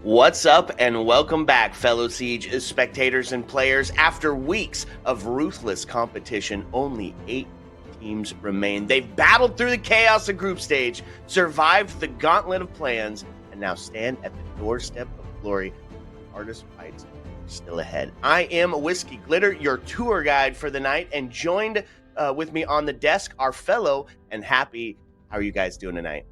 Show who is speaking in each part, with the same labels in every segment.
Speaker 1: What's up and welcome back, fellow Siege spectators and players. After weeks of ruthless competition, only 8 teams remain. They've battled through the chaos of group stage, survived the gauntlet of plans, and now stand at the doorstep of glory. The hardest fights are still ahead. I am Whiskey Glitter, your tour guide for the night, and joined with me on the desk, our fellow and happy. How are you guys doing tonight?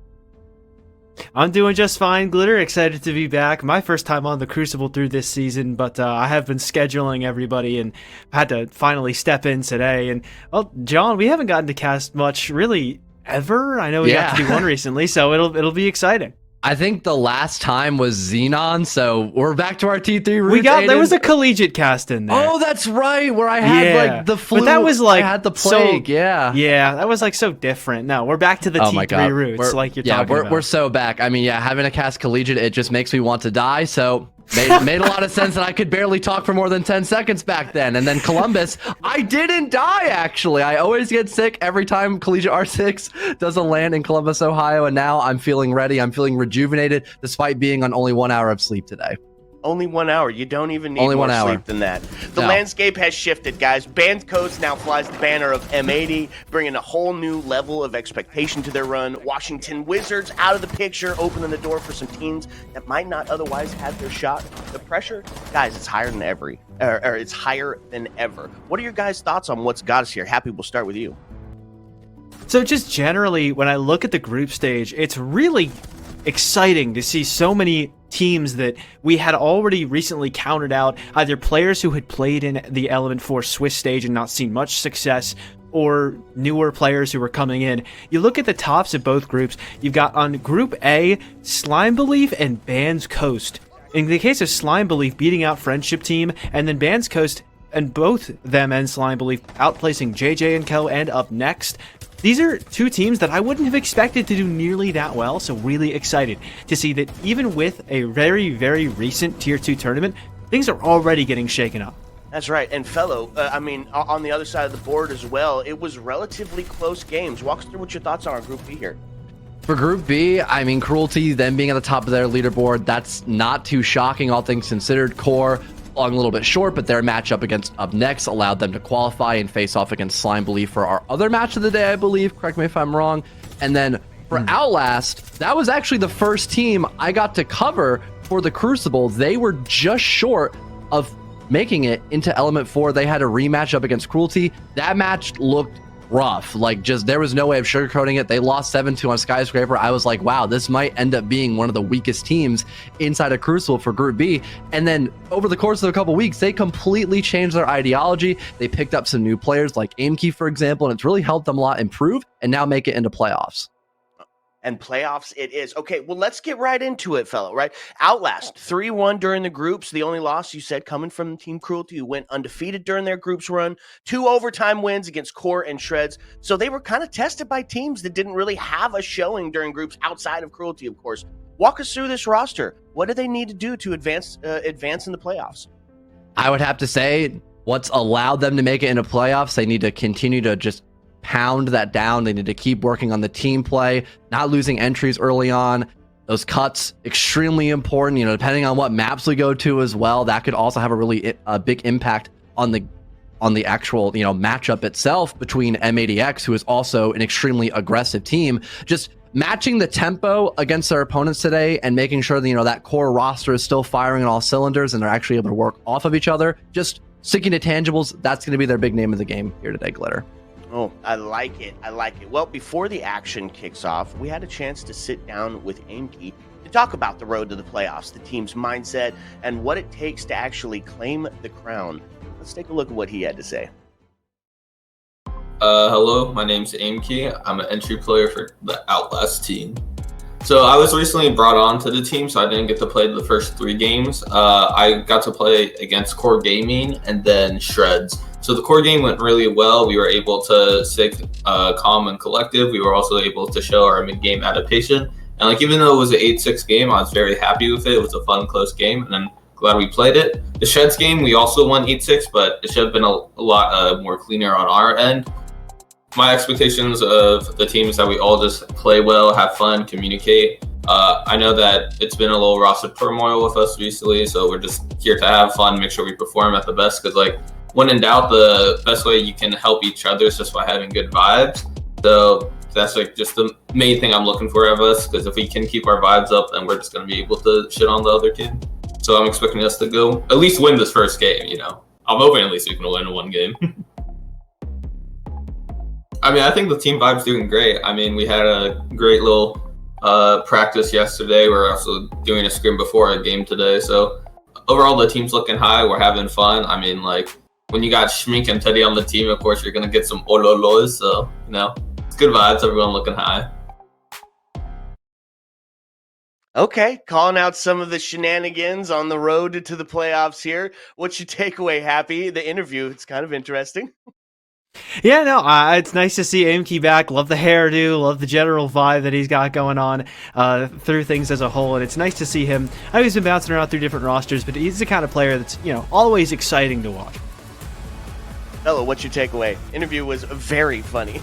Speaker 2: I'm doing just fine, Glitter. Excited to be back. My first time on the Crucible through this season, but I have been scheduling everybody and had to finally step in today. And, well, John, we haven't gotten to cast much really ever. I know we got to do one recently, so it'll be exciting.
Speaker 3: I think the last time was Xenon, so we're back to our T3 roots.
Speaker 2: There was a collegiate cast in there.
Speaker 3: Oh, that's right, where I had like the flu.
Speaker 2: But that was like
Speaker 3: I had the plague. Yeah,
Speaker 2: that was like so different. No, we're back to the T3 roots, like you're talking about.
Speaker 3: We're so back. I mean, having to cast collegiate, it just makes me want to die. So made a lot of sense that I could barely talk for more than 10 seconds back then. And then Columbus, I didn't die, actually. I always get sick every time Collegiate R6 does a land in Columbus, Ohio. And now I'm feeling ready. I'm feeling rejuvenated despite being on only 1 hour of sleep today.
Speaker 1: Only 1 hour. You don't even need more sleep than that. The landscape has shifted, guys. Band Codes now flies the banner of M80, bringing a whole new level of expectation to their run. Washington Wizards out of the picture, opening the door for some teams that might not otherwise have their shot. The pressure, guys, it's higher than ever. It's higher than ever. What are your guys' thoughts on what's got us here? Happy, we'll start with you.
Speaker 2: So just generally, when I look at the group stage, it's really exciting to see so many teams that we had already recently counted out, either players who had played in the Element 4 Swiss stage and not seen much success, or newer players who were coming in. You look at the tops of both groups, you've got on Group A, Slime Belief and Bands Coast. In the case of Slime Belief beating out Friendship Team, and then Bands Coast and both them and Slime Belief outplacing JJ & Co. and Up Next. These are two teams that I wouldn't have expected to do nearly that well, so really excited to see that even with a very, very recent Tier 2 tournament, things are already getting shaken up.
Speaker 1: That's right, and fellow, on the other side of the board as well, it was relatively close games. Walk us through what your thoughts are on Group B here.
Speaker 3: For Group B, I mean, Cruelty, them being at the top of their leaderboard, that's not too shocking, all things considered. Core falling a little bit short, but their matchup against Up Next allowed them to qualify and face off against Slime Belief for our other match of the day, I believe. Correct me if I'm wrong. And then for Outlast, that was actually the first team I got to cover for the Crucible. They were just short of making it into Element 4. They had a rematch up against Cruelty. That match looked rough. Like, just there was no way of sugarcoating it. They lost 7-2 on Skyscraper. I was like, wow, this might end up being one of the weakest teams inside of Crucible for Group B. And then over the course of a couple weeks, they completely changed their ideology. They picked up some new players like Aimkey, for example, and it's really helped them a lot improve and now make it into playoffs.
Speaker 1: And playoffs it is. Okay, well, let's get right into it, fellow, right? Outlast, 3-1 during the groups. The only loss, you said, coming from Team Cruelty, who went undefeated during their groups run. 2 overtime wins against Core and Shreds. So they were kind of tested by teams that didn't really have a showing during groups outside of Cruelty, of course. Walk us through this roster. What do they need to do to advance in the playoffs?
Speaker 3: I would have to say what's allowed them to make it into playoffs, they need to continue to just pound that down. They need to keep working on the team play, not losing entries early on. Those cuts, extremely important, depending on what maps we go to as well. That could also have a really big impact on the actual, matchup itself between M80X, who is also an extremely aggressive team. Just matching the tempo against their opponents today and making sure that, that core roster is still firing on all cylinders and they're actually able to work off of each other. Just sticking to tangibles, that's going to be their big name of the game here today, Glitter.
Speaker 1: Oh, I like it. I like it. Well, before the action kicks off, we had a chance to sit down with Aimkey to talk about the road to the playoffs, the team's mindset, and what it takes to actually claim the crown. Let's take a look at what he had to say.
Speaker 4: Hello, my name's Aimkey. I'm an entry player for the Outlast team. So I was recently brought on to the team, so I didn't get to play the first 3 games. I got to play against Core Gaming and then Shreds. So the core game went really well. We were able to stay calm and collective. We were also able to show our mid-game adaptation. And even though it was an 8-6 game, I was very happy with it. It was a fun, close game, and I'm glad we played it. The Shreds game, we also won 8-6, but it should have been a lot more cleaner on our end. my expectations of the teams that we all just play well, have fun, communicate. I know that it's been a little roster turmoil with us recently, so we're just here to have fun, make sure we perform at the best. Because like when in doubt, the best way you can help each other is just by having good vibes. So that's like just the main thing I'm looking for of us. Because if we can keep our vibes up, then we're just gonna be able to shit on the other team. So I'm expecting us to go at least win this first game. You know, I'm hoping at least we can win one game. I mean, I think the team vibe's doing great. I mean, we had a great little practice yesterday. We're also doing a scrim before a game today. So overall, the team's looking high. We're having fun. I mean, like when you got Schmink and Teddy on the team, of course, you're going to get some ololos. So, you know, it's good vibes. Everyone looking high.
Speaker 1: Okay, calling out some of the shenanigans on the road to the playoffs here. What's your takeaway, Happy? The interview, it's kind of interesting.
Speaker 2: Yeah, no, it's nice to see Aimkey back. Love the hairdo, love the general vibe that he's got going on through things as a whole, and it's nice to see him. I know he's been bouncing around through different rosters, but he's the kind of player that's, you know, always exciting to watch.
Speaker 1: Hello, what's your takeaway? Interview was very funny.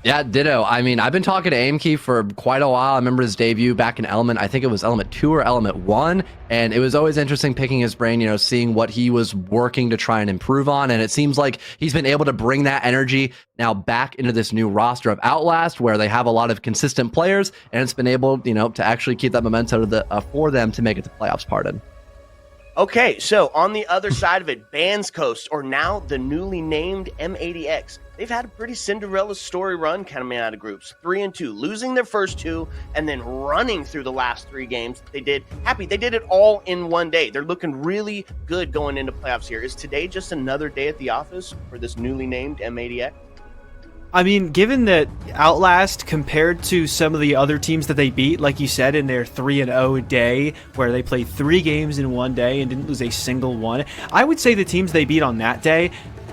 Speaker 3: Yeah, ditto. I mean, I've been talking to Aimkey for quite a while. I remember his debut back in Element. I think it was Element 2 or Element 1. And it was always interesting picking his brain, you know, seeing what he was working to try and improve on. And it seems like he's been able to bring that energy now back into this new roster of Outlast, where they have a lot of consistent players. And it's been able, you know, to actually keep that momentum for them to make it to playoffs, pardon.
Speaker 1: Okay, so on the other side of it, Bands Coast, or now the newly named M80X. They've had a pretty Cinderella story run coming out of groups. 3-2, losing their first two, and then running through the last 3 games. They did it all in one day. They're looking really good going into playoffs here. Is today just another day at the office for this newly named M80X?
Speaker 2: I mean, given that Outlast, compared to some of the other teams that they beat, like you said, in their 3-0 day, where they played 3 games in one day and didn't lose a single one, I would say the teams they beat on that day,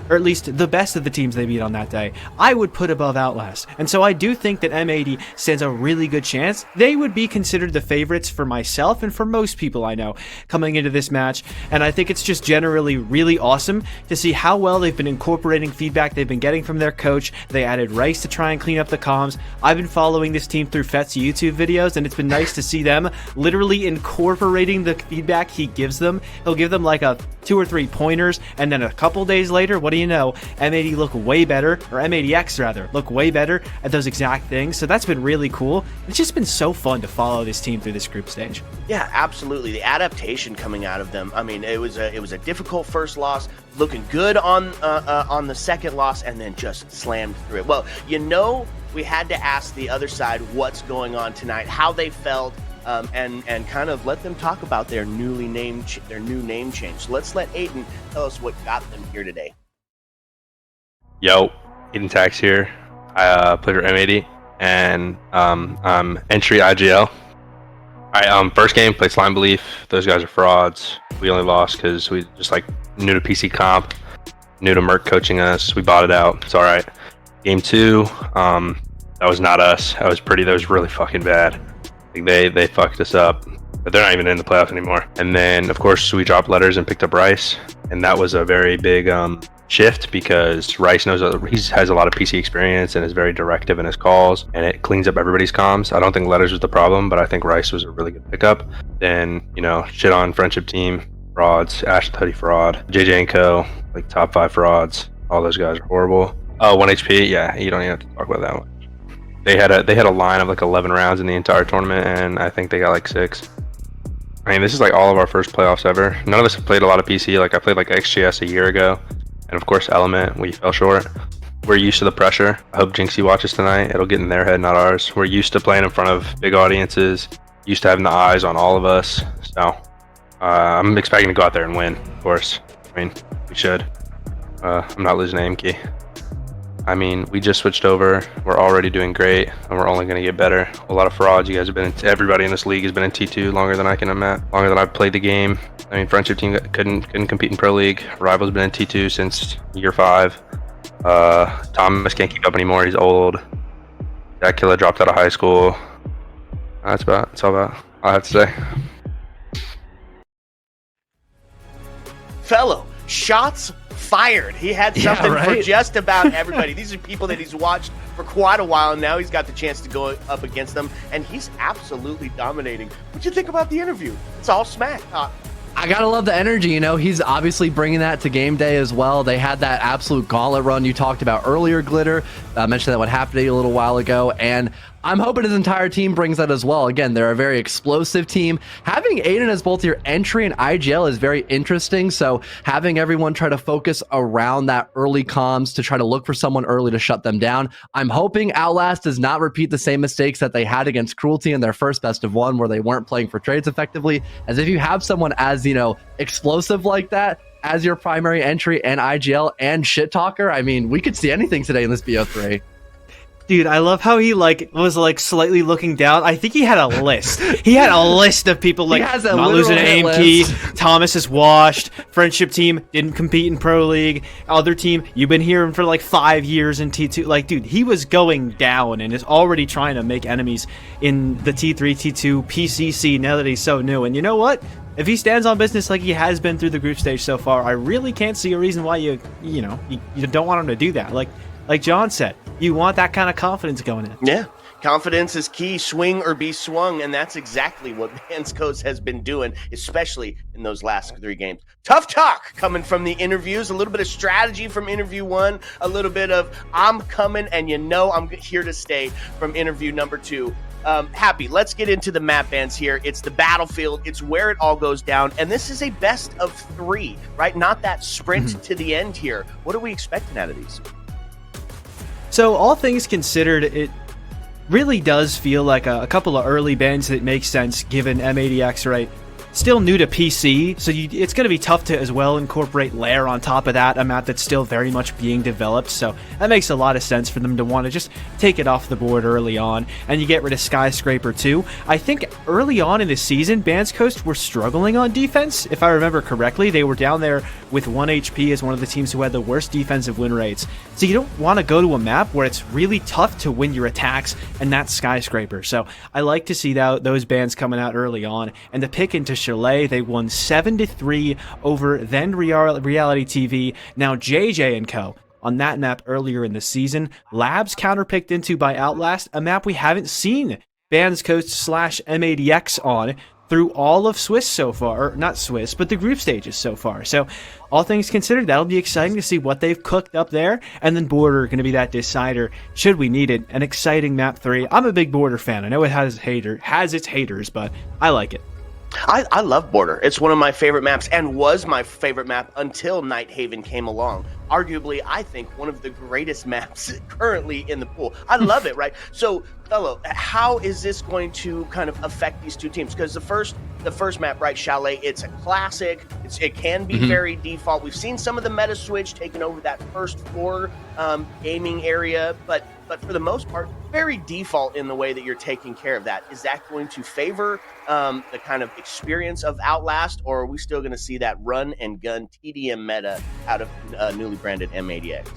Speaker 2: or at least the best of the teams they beat on that day, I would put above Outlast. And so I do think that M80 stands a really good chance. They would be considered the favorites for myself and for most people I know coming into this match. And I think it's just generally really awesome to see how well they've been incorporating feedback they've been getting from their coach. They added Rice to try and clean up the comms. I've been following this team through Fett's YouTube videos, and it's been nice to see them literally incorporating the feedback he gives them. He'll give them like a 2 or 3 pointers, and then a couple days later, what do you know, M80 look way better, or M80X rather, look way better at those exact things. So that's been really cool. It's just been so fun to follow this team through this group stage.
Speaker 1: Yeah, absolutely. The adaptation coming out of them. I mean, it was a difficult first loss, looking good on the second loss, and then just slammed through it. Well, you know, we had to ask the other side what's going on tonight, how they felt. And kind of let them talk about their new name change. So let's let Aiden tell us what got them here today.
Speaker 5: Yo, M80X here. I played for M80, and I'm entry IGL. Alright, first game, played Slime Belief. Those guys are frauds. We only lost because we just like new to PC comp, new to Merc coaching us. We bought it out. It's alright. Game 2, that was not us. That was really fucking bad. They fucked us up, but they're not even in the playoffs anymore. And then of course we dropped letters and picked up Rice, and that was a very big shift because Rice knows he has a lot of PC experience and is very directive in his calls, and it cleans up everybody's comms. I don't think letters was the problem, but I think Rice was a really good pickup. Then, you know, shit on Friendship Team, frauds, Ash the Hoodie fraud, JJ and Co, like top 5 frauds. All those guys are horrible. 1 HP, yeah, you don't even have to talk about that one. They had a line of like 11 rounds in the entire tournament, and I think they got like 6. I mean, this is like all of our first playoffs ever. None of us have played a lot of PC. Like I played like XGS a year ago, and of course Element, we fell short. We're used to the pressure. I hope Jinxie watches tonight. It'll get in their head, not ours. We're used to playing in front of big audiences, used to having the eyes on all of us. So I'm expecting to go out there and win, of course. I mean, we should. I'm not losing aim key. I mean, we just switched over. We're already doing great, and we're only going to get better. A lot of frauds. You guys have been everybody in this league has been in T2 longer than I can imagine, longer than I've played the game. I mean, Friendship Team couldn't compete in Pro League. Rival's been in T2 since year 5. Thomas can't keep up anymore. He's old. That killer dropped out of high school. That's all about all I have to say.
Speaker 1: Fellow, shots fired. He had
Speaker 3: Yeah,
Speaker 1: something for
Speaker 3: right?
Speaker 1: just about everybody. These are people that he's watched for quite a while, and now he's got the chance to go up against them, and he's absolutely dominating. What'd you think about the interview? It's all smack talk.
Speaker 3: I gotta love the energy, you know. He's obviously bringing that to game day as well. They had that absolute gauntlet run you talked about earlier, Glitter. I mentioned that what happened to you a little while ago, and I'm hoping his entire team brings that as well. Again, they're a very explosive team. Having Aiden as both your entry and IGL is very interesting, so having everyone try to focus around that early comms to try to look for someone early to shut them down. I'm hoping Outlast does not repeat the same mistakes that they had against Cruelty in their first best of one, where they weren't playing for trades effectively, as if you have someone as, you know, explosive like that as your primary entry and IGL and shit talker, I mean, we could see anything today in this BO3.
Speaker 2: Dude, I love how he was slightly looking down. I think he had a list. He had a list of people like
Speaker 3: has a
Speaker 2: not losing to
Speaker 3: literal hit
Speaker 2: AIM-Key,
Speaker 3: list.
Speaker 2: Thomas is washed, friendship team didn't compete in Pro League, other team you've been hearing for like 5 years in T2. Like, dude, he was going down and is already trying to make enemies in the T3, T2, PCC now that he's so new. And you know what? If he stands on business like he has been through the group stage so far, I really can't see a reason why you don't want him to do that. Like John said, you want that kind of confidence going in.
Speaker 1: Yeah. Confidence is key. Swing or be swung, and that's exactly what Vance Coast has been doing, especially in those last 3 games. Tough talk coming from the interviews, a little bit of strategy from interview 1, a little bit of I'm coming and you know I'm here to stay from interview number 2. Happy, let's get into the map bans here. It's the battlefield. It's where it all goes down, and this is a best of 3, right? Not that sprint to the end here. What are we expecting out of these?
Speaker 2: So all things considered, it really does feel like a couple of early bans that make sense given M80X, right? Still new to PC, so it's going to be tough to as well incorporate Lair on top of that, a map that's still very much being developed, so that makes a lot of sense for them to want to just take it off the board early on, and you get rid of Skyscraper too. I think early on in the season, Vance Coast were struggling on defense. If I remember correctly, they were down there with 1 HP as one of the teams who had the worst defensive win rates. So you don't want to go to a map where it's really tough to win your attacks, and that's Skyscraper. So I like to see those bans coming out early on, and the pick into Chalet, they won 7-3 over then Reality TV, now JJ & Co. on that map earlier in the season. Labs counterpicked into by Outlast, a map we haven't seen Vance Coast / M80X on through all of Swiss so far, or not Swiss, but the group stages so far. So all things considered, that'll be exciting to see what they've cooked up there, and then Border going to be that decider should we need it. An exciting map 3. I'm a big Border fan. I know it has its haters, but I like it.
Speaker 1: I love Border. It's one of my favorite maps and was my favorite map until Night Haven came along. Arguably, I think one of the greatest maps currently in the pool. I love it, right? So, fellow, how is this going to kind of affect these two teams? Because the first map, right, Chalet, it's a classic. It can be very default. We've seen some of the meta switch taking over that first floor gaming area, but for the most part, very default in the way that you're taking care of that. Is that going to favor the kind of experience of Outlast, or are we still going to see that run and gun TDM meta out of newly branded M80X?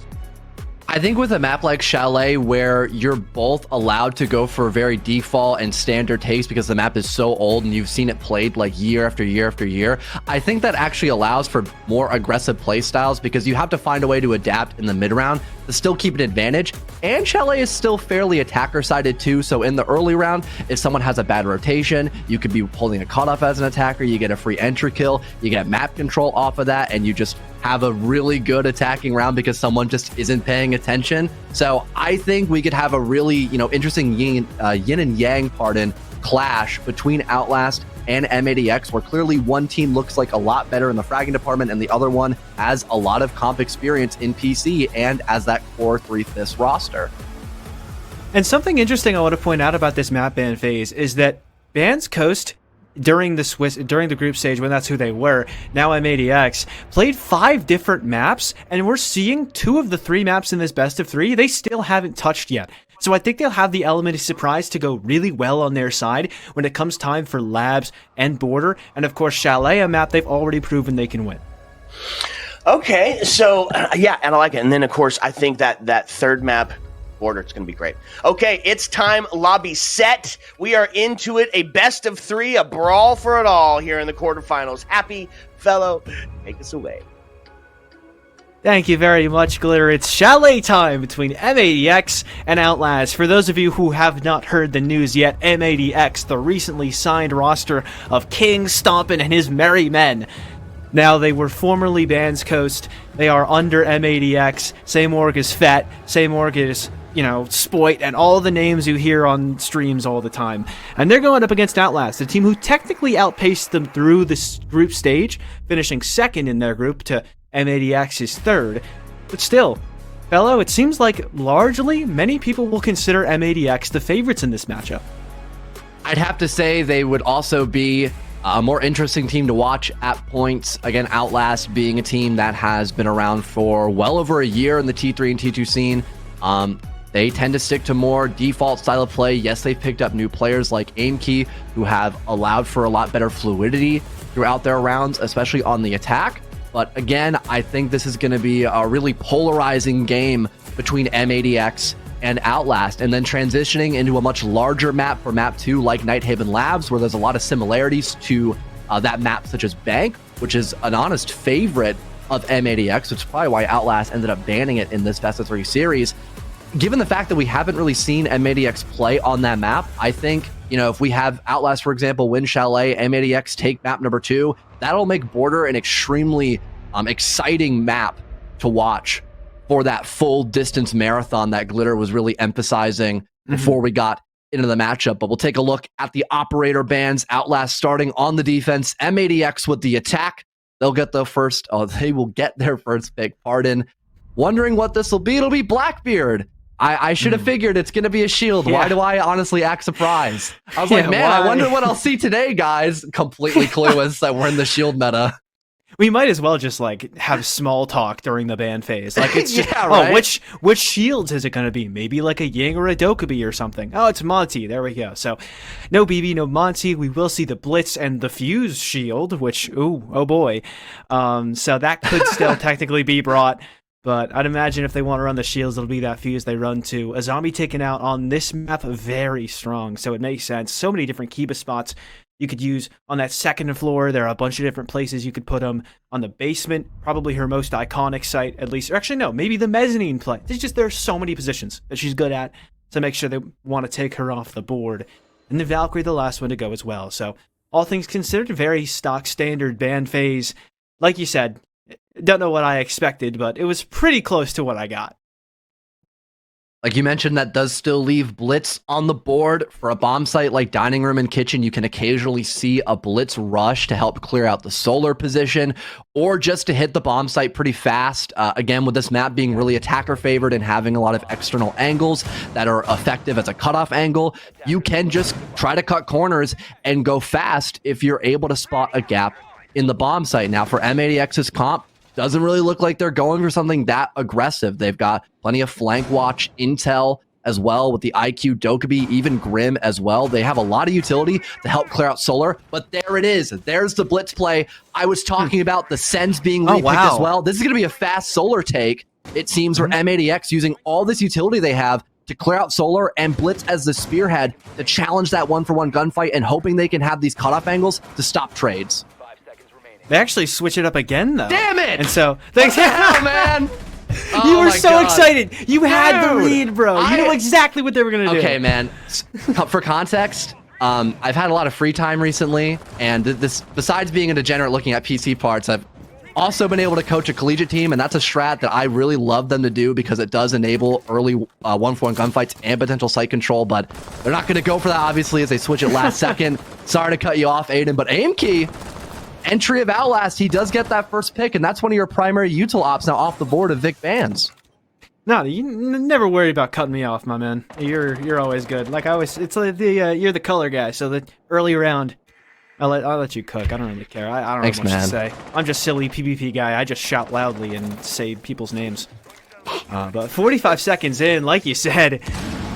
Speaker 3: I think with a map like Chalet, where you're both allowed to go for very default and standard taste because the map is so old and you've seen it played like year after year after year, I think that actually allows for more aggressive play styles because you have to find a way to adapt in the mid round to still keep an advantage. And Chalet is still fairly attacker sided too, so in the early round, if someone has a bad rotation, you could be holding a cutoff as an attacker, you get a free entry kill, you get map control off of that, and you just have a really good attacking round because someone just isn't paying attention. So I think we could have a really, interesting yin and yang, clash between Outlast and M80X, where clearly one team looks like a lot better in the fragging department and the other one has a lot of comp experience in PC and as that core 3/5 roster.
Speaker 2: And something interesting I want to point out about this map ban phase is that Vance Coast during the group stage, when that's who they were, now M80X, played 5 different maps, and we're seeing 2 of the 3 maps in this best of 3 they still haven't touched yet. So I think they'll have the element of surprise to go really well on their side when it comes time for Labs and Border, and of course Chalet, a map they've already proven they can win.
Speaker 1: Okay, so yeah, and I like it. And then of course I think that third map, Border, it's going to be great. Okay, it's time. Lobby set. We are into it. A best of 3, a brawl for it all here in the quarterfinals. Happy, fellow, take us away.
Speaker 2: Thank you very much, Glitter. It's Chalet time between M80X and Outlast. For those of you who have not heard the news yet, M80X, the recently signed roster of King Stompin' and his merry men. Now, they were formerly Bands Coast. They are under M80X. Same org as Fett. Same org as, Spoit, and all the names you hear on streams all the time. And they're going up against Outlast, a team who technically outpaced them through this group stage, finishing second in their group to M80X is third. But still, fellow, it seems like largely many people will consider M80X the favorites in this matchup.
Speaker 3: I'd have to say they would also be a more interesting team to watch at points. Again, Outlast being a team that has been around for well over a year in the T3 and T2 scene. They tend to stick to more default style of play. Yes, they've picked up new players like Aimkey, who have allowed for a lot better fluidity throughout their rounds, especially on the attack. But again, I think this is going to be a really polarizing game between M80X and Outlast, and then transitioning into a much larger map for map 2 like Nighthaven Labs, where there's a lot of similarities to that map, such as Bank, which is an honest favorite of M80X, which is probably why Outlast ended up banning it in this best of 3 series. Given the fact that we haven't really seen M80X play on that map, I think, if we have Outlast, for example, win Chalet, M80X take map number 2, that'll make Border an extremely exciting map to watch for that full distance marathon that Glitter was really emphasizing before we got into the matchup. But we'll take a look at the operator bands. Outlast starting on the defense, M80X with the attack. They will get their first pick, pardon. Wondering what this will be. It'll be Blackbeard. I should have figured it's going to be a shield. Yeah. Why do I honestly act surprised? I was like, man, why? I wonder what I'll see today, guys. Completely clueless that we're in the shield meta.
Speaker 2: We might as well just have small talk during the ban phase. It's just,
Speaker 3: yeah, right?
Speaker 2: which shields is it going to be? Maybe like a Ying or a Dokkaebi or something. Oh, it's Monty. There we go. So no BB, no Monty. We will see the Blitz and the Fuse shield, which, oh boy. So that could still technically be brought. But I'd imagine if they want to run the shields, it'll be that Fuse they run to. A zombie taken out on this map, very strong. So it makes sense. So many different Kiba spots you could use on that second floor. There are a bunch of different places you could put them. On the basement, probably her most iconic site, at least. Or actually, no, maybe the mezzanine play. There are so many positions that she's good at to make sure they want to take her off the board. And the Valkyrie, the last one to go as well. So all things considered, very stock standard ban phase. Like you said, don't know what I expected, but it was pretty close to what I got.
Speaker 3: Like you mentioned, that does still leave Blitz on the board. For a bomb site like Dining Room and Kitchen, you can occasionally see a Blitz rush to help clear out the solar position, or just to hit the bomb site pretty fast. Again, with this map being really attacker favored and having a lot of external angles that are effective as a cutoff angle, you can just try to cut corners and go fast if you're able to spot a gap in the bomb site. Now, for M80X's comp, doesn't really look like they're going for something that aggressive. They've got plenty of flank watch intel as well with the IQ, Dokkaebi, even Grim as well. They have a lot of utility to help clear out solar, but there it is. There's the Blitz play. I was talking about the Sens being repicked as well. This is going to be a fast solar take, it seems, for M80X using all this utility they have to clear out solar and Blitz as the spearhead to challenge that one-for-one gunfight and hoping they can have these cutoff angles to stop trades.
Speaker 2: They actually switch it up again, though.
Speaker 3: Damn it!
Speaker 2: And so,
Speaker 3: thanks, hell, man.
Speaker 2: You were so excited. You had the read, bro. You know exactly what they were gonna do.
Speaker 3: Okay, man. For context, I've had a lot of free time recently, and this, besides being a degenerate looking at PC parts, I've also been able to coach a collegiate team, and that's a strat that I really love them to do because it does enable early one-for-one gunfights and potential site control. But they're not gonna go for that, obviously, as they switch it last second. Sorry to cut you off, Aiden, but Aimkey. Entry of Outlast, he does get that first pick, and that's one of your primary util ops now off the board of Vic Bands.
Speaker 2: No, you never worry about cutting me off, my man. You're always good. Like I always, it's like you're the color guy, so the early round, I'll let you cook. I don't really care. I don't know much to say. I'm just silly PvP guy. I just shout loudly and say people's names. But 45 seconds in, like you said,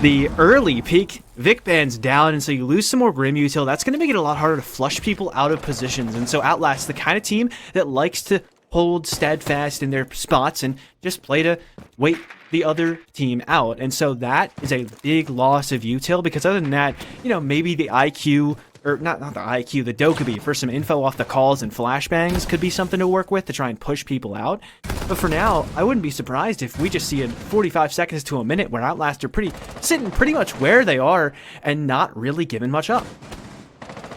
Speaker 2: the early peak, Vic Band's down, and so you lose some more Grim util. That's going to make it a lot harder to flush people out of positions. And so Outlast, the kind of team that likes to hold steadfast in their spots and just play to wait the other team out. And so that is a big loss of util, because other than that, maybe the IQ or not the IQ, the Dokkaebi for some info off the calls and flashbangs could be something to work with to try and push people out. But for now, I wouldn't be surprised if we just see in 45 seconds to a minute where Outlast are sitting pretty much where they are and not really giving much up.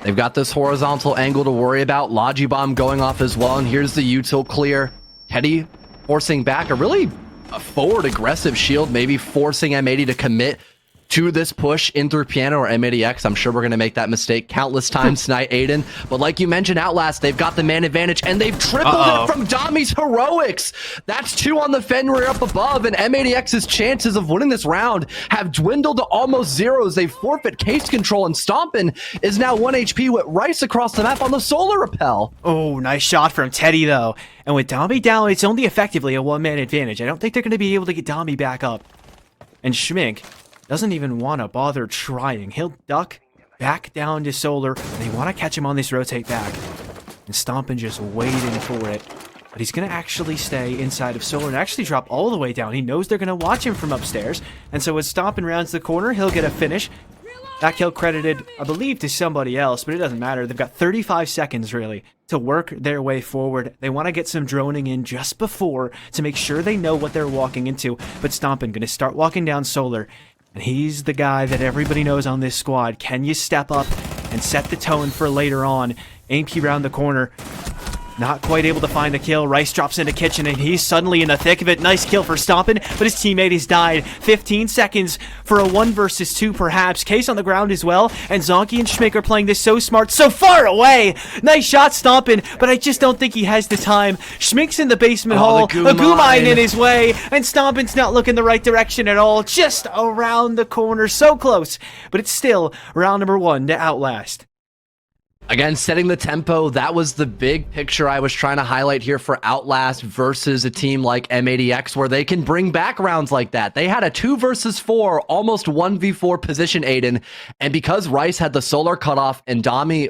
Speaker 3: They've got this horizontal angle to worry about. Logi Bomb going off as well, and here's the util clear. Teddy forcing back a forward aggressive shield, maybe forcing M80 to commit to this push in through Piano or M80X. I'm sure we're going to make that mistake countless times tonight, Aiden. But like you mentioned, Outlast, they've got the man advantage, and they've tripled it from Dami's heroics. That's 2 on the Fenrir up above, and M80X's chances of winning this round have dwindled to almost 0 as they forfeit case control, and Stompin is now 1 HP with Rice across the map on the solar rappel.
Speaker 2: Oh, nice shot from Teddy, though. And with Dami down, it's only effectively a one-man advantage. I don't think they're going to be able to get Dami back up. And Schmink doesn't even want to bother trying. He'll duck back down to Solar. They want to catch him on this rotate back. And Stompin just waiting for it. But he's going to actually stay inside of Solar and actually drop all the way down. He knows they're going to watch him from upstairs. And so as Stompin rounds the corner, he'll get a finish. That kill credited, I believe, to somebody else, but it doesn't matter. They've got 35 seconds, really, to work their way forward. They want to get some droning in just before to make sure they know what they're walking into. But Stompin going to start walking down Solar. And he's the guy that everybody knows on this squad. Can you step up and set the tone for later on? AMP round the corner. Not quite able to find the kill. Rice drops into Kitchen, and he's suddenly in the thick of it. Nice kill for Stompin, but his teammate has died. 15 seconds for a 1 versus 2, perhaps. Case on the ground as well, and Zonky and Schmick are playing this so smart, so far away. Nice shot, Stompin, but I just don't think he has the time. Schmick's in the basement hole, a Goo-Mine in his way, and Stompin's not looking the right direction at all. Just around the corner, so close, but it's still round number 1 to Outlast.
Speaker 3: Again, setting the tempo, that was the big picture I was trying to highlight here for Outlast versus a team like M80X, where they can bring back rounds like that. They had a 2 versus 4, almost 1v4 position, Aiden, and because Rice had the solar cutoff and Dami,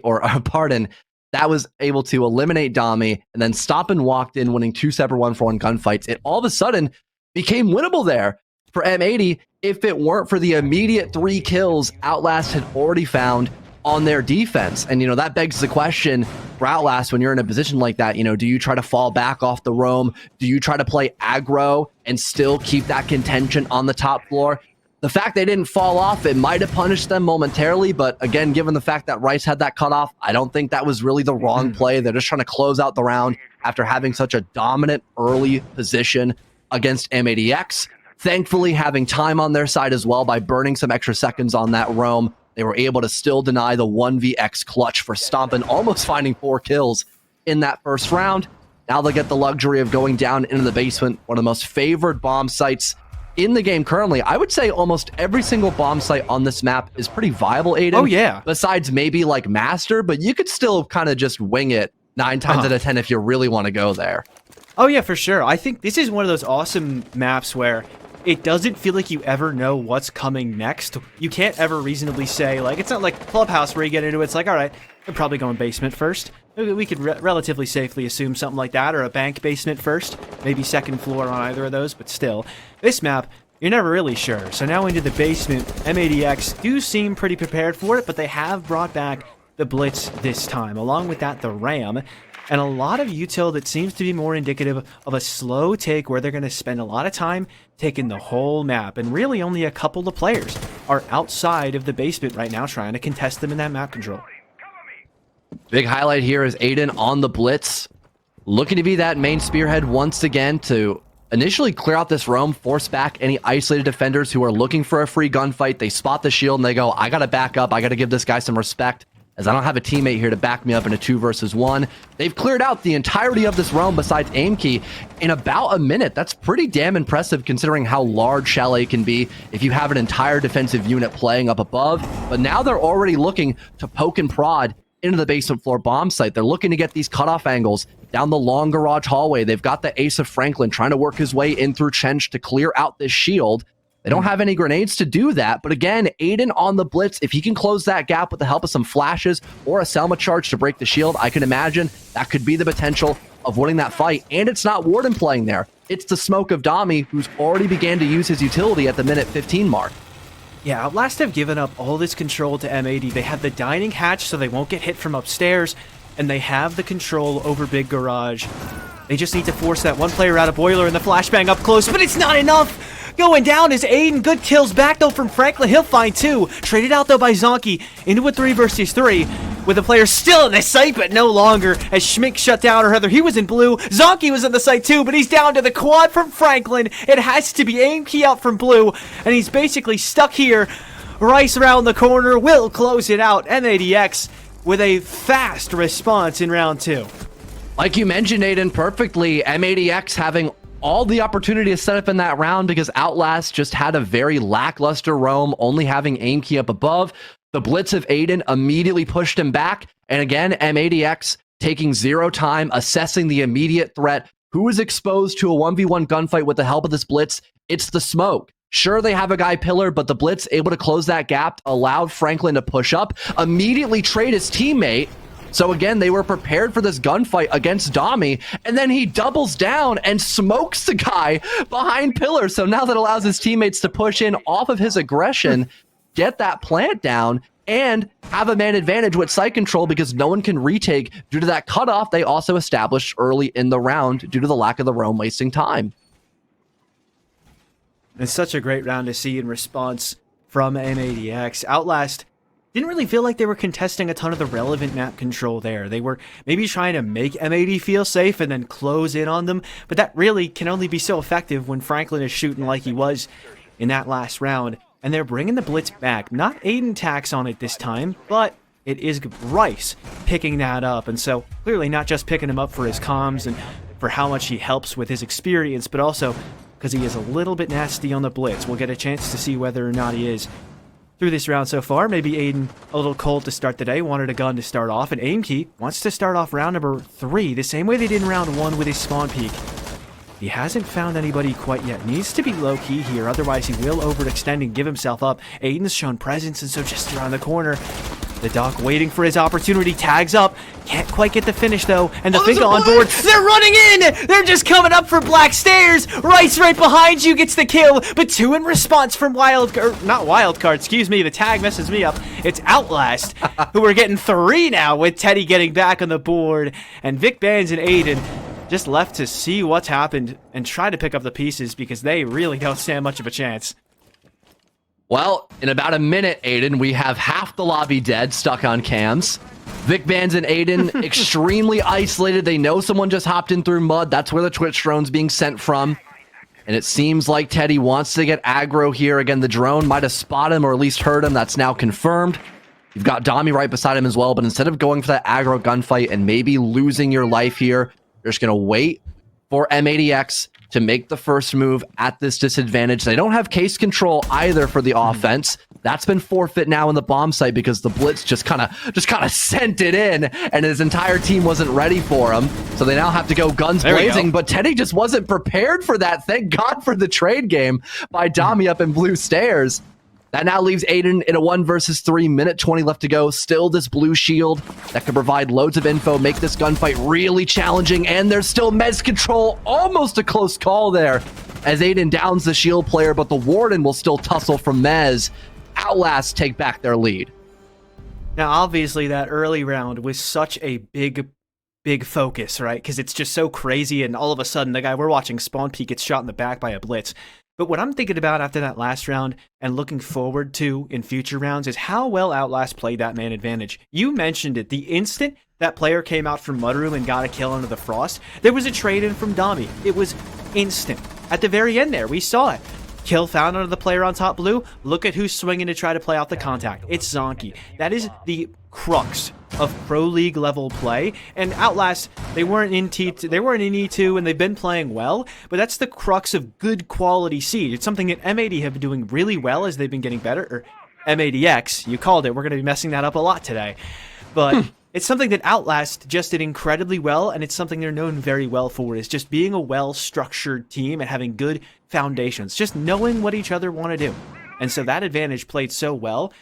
Speaker 3: that was able to eliminate Dami, and then Stompin walked in, winning 2 separate 1-for-1 gunfights. It all of a sudden became winnable there for M80 if it weren't for the immediate 3 kills Outlast had already found on their defense. And, that begs the question for Outlast, when you're in a position like that, do you try to fall back off the roam? Do you try to play aggro and still keep that contention on the top floor? The fact they didn't fall off, it might have punished them momentarily, but again, given the fact that Rice had that cutoff, I don't think that was really the wrong play. They're just trying to close out the round after having such a dominant early position against M80X. Thankfully, having time on their side as well by burning some extra seconds on that roam, they were able to still deny the 1vx clutch for Stompin, almost finding 4 kills in that first round. Now they'll get the luxury of going down into the basement, one of the most favored bomb sites in the game currently. I would say almost every single bomb site on this map is pretty viable, Aiden.
Speaker 2: Oh, yeah.
Speaker 3: Besides maybe like Master, but you could still kind of just wing it 9 times out of 10 if you really want to go there.
Speaker 2: Oh, yeah, for sure. I think this is one of those awesome maps where it doesn't feel like you ever know what's coming next. You can't ever reasonably say, like, it's not like Clubhouse where you get into it, it's like, all right, they're probably going basement first. We could relatively safely assume something like that, or a bank basement first, maybe second floor on either of those, but still. This map, you're never really sure. So now into the basement, M80X do seem pretty prepared for it, but they have brought back the Blitz this time. Along with that, the Ram, and a lot of util that seems to be more indicative of a slow take where they're going to spend a lot of time taking the whole map, and really only a couple of players are outside of the basement right now trying to contest them in that map control.
Speaker 3: Big highlight here is Aiden on the Blitz, looking to be that main spearhead once again to initially clear out this roam, force back any isolated defenders who are looking for a free gunfight. They spot the shield and they go, I got to back up, I got to give this guy some respect, as I don't have a teammate here to back me up in a 2 versus 1. They've cleared out the entirety of this realm besides Aimkey in about a minute. That's pretty damn impressive considering how large Chalet can be if you have an entire defensive unit playing up above. But now they're already looking to poke and prod into the basement floor bomb site. They're looking to get these cutoff angles down the long garage hallway. They've got the Ace of Franklin trying to work his way in through Chench to clear out this shield. They don't have any grenades to do that, but again, Aiden on the Blitz, if he can close that gap with the help of some flashes or a Selma charge to break the shield, I can imagine that could be the potential of winning that fight. And it's not Warden playing there. It's the smoke of Dami, who's already began to use his utility at the minute 15 mark.
Speaker 2: Yeah, Outlast have given up all this control to M80. They have the dining hatch so they won't get hit from upstairs, and they have the control over Big Garage. They just need to force that one player out of Boiler and the flashbang up close, but it's not enough! Going down is Aiden. Good kills back though from Franklin. He'll find 2. Traded out though by Zonky into a 3 versus 3 with the player still in the site, but no longer as Schmink shut down, or rather he was in blue. Zonky was in the site too, but he's down to the quad from Franklin. It has to be aim key out from blue, and he's basically stuck here. Rice around the corner will close it out. M80X with a fast response in round 2.
Speaker 3: Like you mentioned, Aiden, perfectly, M80X having all the opportunity to set up in that round because Outlast just had a very lackluster roam, only having aim key up above. The blitz of Aiden immediately pushed him back. And again, M80X taking 0 time, assessing the immediate threat. Who is exposed to a 1v1 gunfight with the help of this blitz? It's the smoke. Sure, they have a guy pillar, but the blitz able to close that gap, allowed Franklin to push up, immediately trade his teammate. So again, they were prepared for this gunfight against Dami, and then he doubles down and smokes the guy behind pillar. So now that allows his teammates to push in off of his aggression, get that plant down, and have a man advantage with site control because no one can retake due to that cutoff they also established early in the round due to the lack of the roam wasting time.
Speaker 2: It's such a great round to see in response from M80X. Outlast didn't really feel like they were contesting a ton of the relevant map control there. They were maybe trying to make M80 feel safe and then close in on them, but that really can only be so effective when Franklin is shooting like he was in that last round. And they're bringing the blitz back. Not Aiden tax on it this time, but it is Rice picking that up. And so clearly not just picking him up for his comms and for how much he helps with his experience, but also because he is a little bit nasty on the blitz. We'll get a chance to see whether or not he is through this round so far. Maybe Aiden a little cold to start the day, wanted a gun to start off, and Aimkey wants to start off round number 3 the same way they did in round 1 with his spawn peak. He hasn't found anybody quite yet. Needs to be low-key here, otherwise he will overextend and give himself up. Aiden's shown presence, and so just around the corner. The Doc waiting for his opportunity, tags up. Can't quite get the finish, though. And the Finka on board. They're running in! They're just coming up for Black Stairs! Rice right behind you gets the kill, but 2 in response from not Wildcard, excuse me, the tag messes me up. It's Outlast, who are getting 3 now with Teddy getting back on the board. And Vic Bands and Aiden just left to see what's happened and try to pick up the pieces because they really don't stand much of a chance.
Speaker 3: Well, in about a minute, Aiden, we have half the lobby dead, stuck on cams. Vic Vans and Aiden, extremely isolated. They know someone just hopped in through mud. That's where the Twitch drone's being sent from. And it seems like Teddy wants to get aggro here. Again, the drone might have spotted him or at least heard him. That's now confirmed. You've got Dami right beside him as well. But instead of going for that aggro gunfight and maybe losing your life here, you're just going to wait for M80X to make the first move at this disadvantage. They don't have case control either for the offense. That's been forfeit now in the bomb site because the blitz just kind of sent it in and his entire team wasn't ready for him. So they now have to go guns blazing, but Teddy just wasn't prepared for that. Thank God for the trade game by Dami up in blue stairs. That now leaves Aiden in a 1 versus 3, minute 20 left to go. Still this blue shield that could provide loads of info, make this gunfight really challenging, and there's still Mez control. Almost a close call there as Aiden downs the shield player, but the Warden will still tussle from Mez. Outlast take back their lead.
Speaker 2: Now, obviously, that early round was such a big focus, right? Because it's just so crazy, and all of a sudden, the guy we're watching spawn peek gets shot in the back by a blitz. But what I'm thinking about after that last round and looking forward to in future rounds is how well Outlast played that man advantage. You mentioned it. The instant that player came out from Mudroom and got a kill under the Frost, there was a trade-in from Dami. It was instant. At the very end there, we saw it. Kill found under the player on top blue. Look at who's swinging to try to play out the contact. It's Zonky. That is the crux of Pro League level play. And Outlast, they weren't in E2 and they've been playing well, but that's the crux of good quality Siege. It's something that M80 have been doing really well as they've been getting better. Or M80X, you called it. We're going to be messing that up a lot today. But it's something that Outlast just did incredibly well, and it's something they're known very well for, is just being a well-structured team and having good foundations, just knowing what each other want to do. And so that advantage played so well.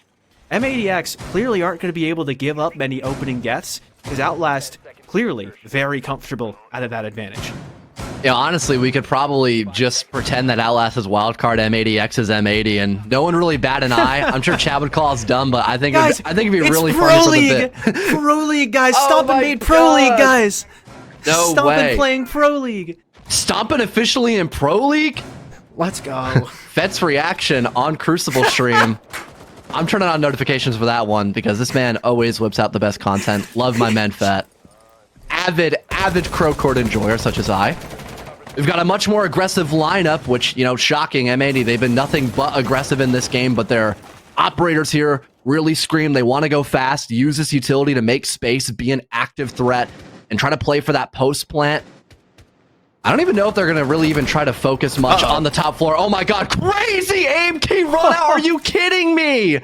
Speaker 2: M80X clearly aren't going to be able to give up many opening deaths, because Outlast clearly very comfortable out of that advantage.
Speaker 3: Yeah, honestly, we could probably just pretend that Outlast is wildcard, M80X is M80, and no one really bat an eye. I'm sure Chad would call us dumb, but I think
Speaker 2: Guys,
Speaker 3: it'd be really
Speaker 2: Pro
Speaker 3: funny
Speaker 2: League.
Speaker 3: for the bit.
Speaker 2: Pro League, guys.
Speaker 3: Oh
Speaker 2: Stop and
Speaker 3: my
Speaker 2: made Pro
Speaker 3: God.
Speaker 2: League, guys.
Speaker 3: No
Speaker 2: Stop
Speaker 3: way.
Speaker 2: and playing Pro League.
Speaker 3: Stomping officially in Pro League?
Speaker 2: Let's go.
Speaker 3: Fet's reaction on Crucible stream. I'm turning on notifications for that one because this man always whips out the best content. Love my man Fet. Avid Crow Court enjoyer such as I. We've got a much more aggressive lineup, which, you know, shocking. M80, they've been nothing but aggressive in this game, but their operators here really scream. They want to go fast, use this utility to make space, be an active threat, and try to play for that post plant. I don't even know if they're going to really even try to focus much on the top floor. Oh my God, crazy aim key run out. Are you kidding me?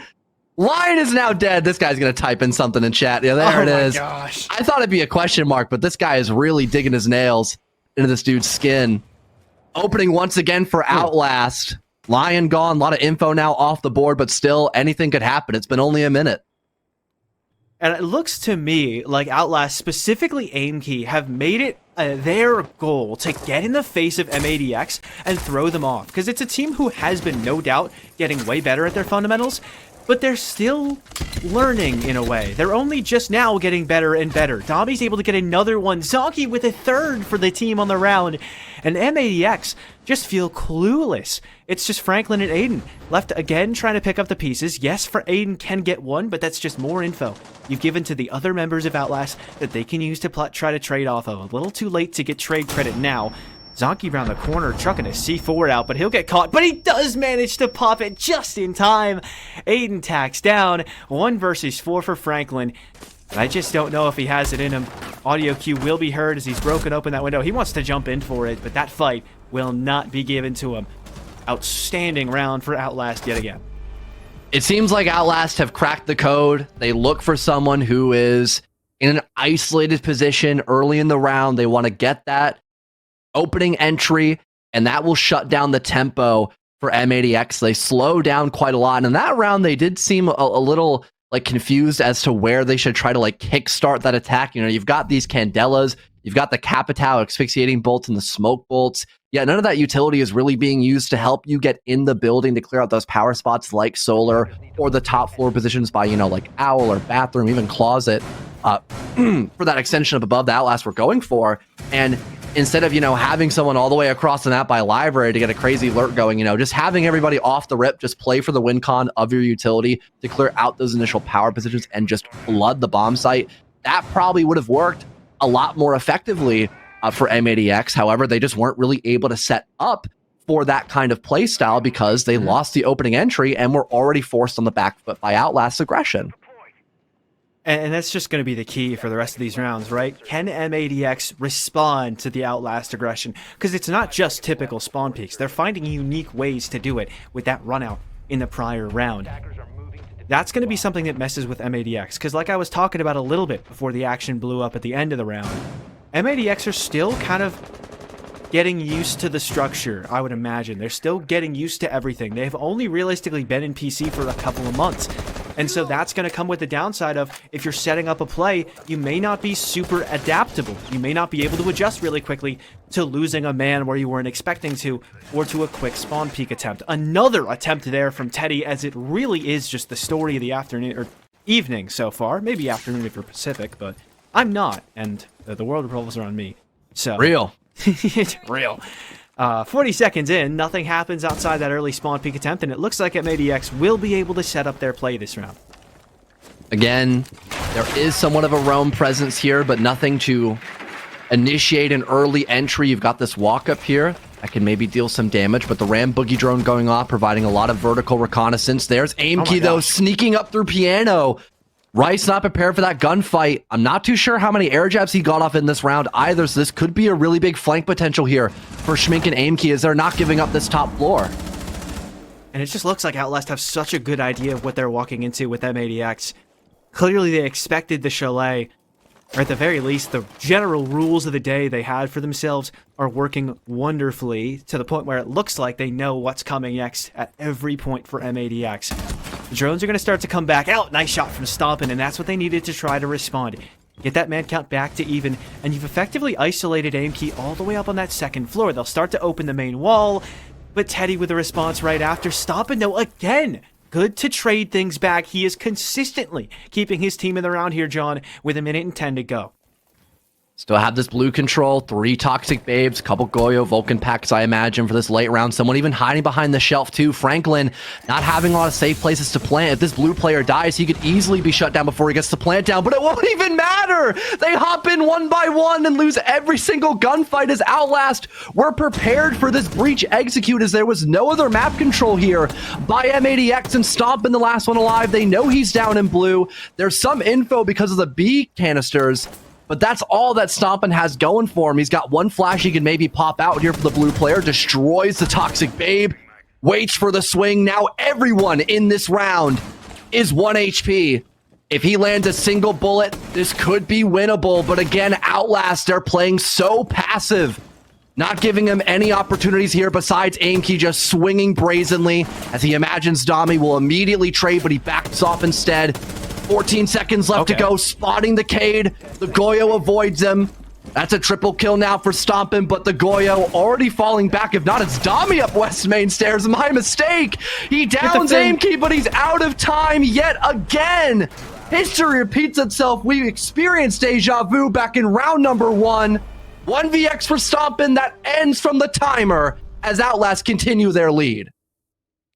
Speaker 3: Lion is now dead. This guy's going to type in something in chat. Yeah, there it is.
Speaker 2: Oh my gosh.
Speaker 3: I thought it'd be a question mark, but this guy is really digging his nails into this dude's skin. Opening once again for Outlast. Lion gone. A lot of info now off the board, but still anything could happen. It's been only a minute.
Speaker 2: And it looks to me like Outlast, specifically Aimkey, have made it their goal to get in the face of M80X and throw them off. Because it's a team who has been, no doubt, getting way better at their fundamentals, but they're still learning in a way. They're only just now getting better and better. Dobby's able to get another one. Zonky with a third for the team on the round. And M80X just feel clueless. It's just Franklin and Aiden left again trying to pick up the pieces. Yes, for Aiden can get one, but that's just more info you've given to the other members of Outlast that they can use to try to trade off of. A little too late to get trade credit now. Zonky around the corner, trucking a C4 out, but he'll get caught. But he does manage to pop it just in time. Aiden tacks down. 1 versus 4 for Franklin. And I just don't know if he has it in him. Audio cue will be heard as he's broken open that window. He wants to jump in for it, but that fight will not be given to him. Outstanding round for Outlast yet again.
Speaker 3: It seems like Outlast have cracked the code. They look for someone who is in an isolated position early in the round. They want to get that opening entry, and that will shut down the tempo for M80X. They slow down quite a lot, and in that round they did seem a little like confused as to where they should try to like kickstart that attack. You know, you've got these Candelas, you've got the Capitao asphyxiating bolts and the smoke bolts. Yeah, none of that utility is really being used to help you get in the building to clear out those power spots like solar or the top floor positions by, you know, like owl or bathroom, even closet, for that extension up above the Outlast we're going for. And instead of, you know, having someone all the way across the map by library to get a crazy alert going, you know, just having everybody off the rip, just play for the win con of your utility to clear out those initial power positions and just flood the bomb site. That probably would have worked a lot more effectively for M80X. However, they just weren't really able to set up for that kind of play style because they lost the opening entry and were already forced on the back foot by Outlast's aggression.
Speaker 2: And that's just going to be the key for the rest of these rounds, right? Can M80X respond to the Outlast aggression? Because it's not just typical spawn peaks. They're finding unique ways to do it with that run out in the prior round. That's going to be something that messes with M80X. Because like I was talking about a little bit before the action blew up at the end of the round, M80X are still kind of getting used to the structure, I would imagine. They're still getting used to everything. They've only realistically been in PC for a couple of months. And so that's going to come with the downside of if you're setting up a play, you may not be super adaptable. You may not be able to adjust really quickly to losing a man where you weren't expecting to, or to a quick spawn peek attempt. Another attempt there from Teddy, as it really is just the story of the afternoon, or evening so far. Maybe afternoon if you're Pacific, but I'm not, and the world revolves around me. So
Speaker 3: Real.
Speaker 2: It's real. 40 seconds in, nothing happens outside that early spawn peek attempt, and it looks like M80X will be able to set up their play this round.
Speaker 3: Again, there is somewhat of a roam presence here, but nothing to initiate an early entry. You've got this walk up here that can maybe deal some damage, but the Ram Boogie drone going off, providing a lot of vertical reconnaissance. There's Aimkey, though, sneaking up through Piano. Rice not prepared for that gunfight. I'm not too sure how many air jabs he got off in this round either, so this could be a really big flank potential here for Schmink and Aimkey as they're not giving up this top floor.
Speaker 2: And it just looks like Outlast have such a good idea of what they're walking into with M80X. Clearly they expected the chalet, or at the very least, the general rules of the day they had for themselves are working wonderfully to the point where it looks like they know what's coming next at every point for M80X. The drones are going to start to come back out. Nice shot from Stompin', and that's what they needed to try to respond. get that man count back to even, and you've effectively isolated AimKey all the way up on that second floor. They'll start to open the main wall, but Teddy with a response right after. Stompin', though, again, good to trade things back. He is consistently keeping his team in the round here, John, with 1:10 to go.
Speaker 3: Still have this blue control, 3 Toxic Babes, couple Goyo Vulcan packs, I imagine, for this late round. Someone even hiding behind the shelf, too. Franklin not having a lot of safe places to plant. If this blue player dies, he could easily be shut down before he gets to plant down, but it won't even matter! They hop in one by one and lose every single gunfight as Outlast were prepared for this breach execute, as there was no other map control here by M80X and Stompin', the last one alive. They know he's down in blue. There's some info because of the B canisters, but that's all that Stompin' has going for him. He's got one flash he can maybe pop out here for the blue player. Destroys the Toxic Babe. Waits for the swing. Now everyone in this round is 1 HP. If he lands a single bullet, this could be winnable. But again, Outlast, they're playing so passive. Not giving him any opportunities here besides AimKey just swinging brazenly as he imagines Dami will immediately trade, but he backs off instead. 14 seconds left to go, spotting the Cade. The Goyo avoids him. That's a triple kill now for Stompin', but the Goyo already falling back. If not, it's Dami up West Main Stairs. My mistake. He downs AimKey, but he's out of time yet again. History repeats itself. We experienced deja vu back in round number 1. 1vx for Stompin'. That ends from the timer as Outlast continue their lead.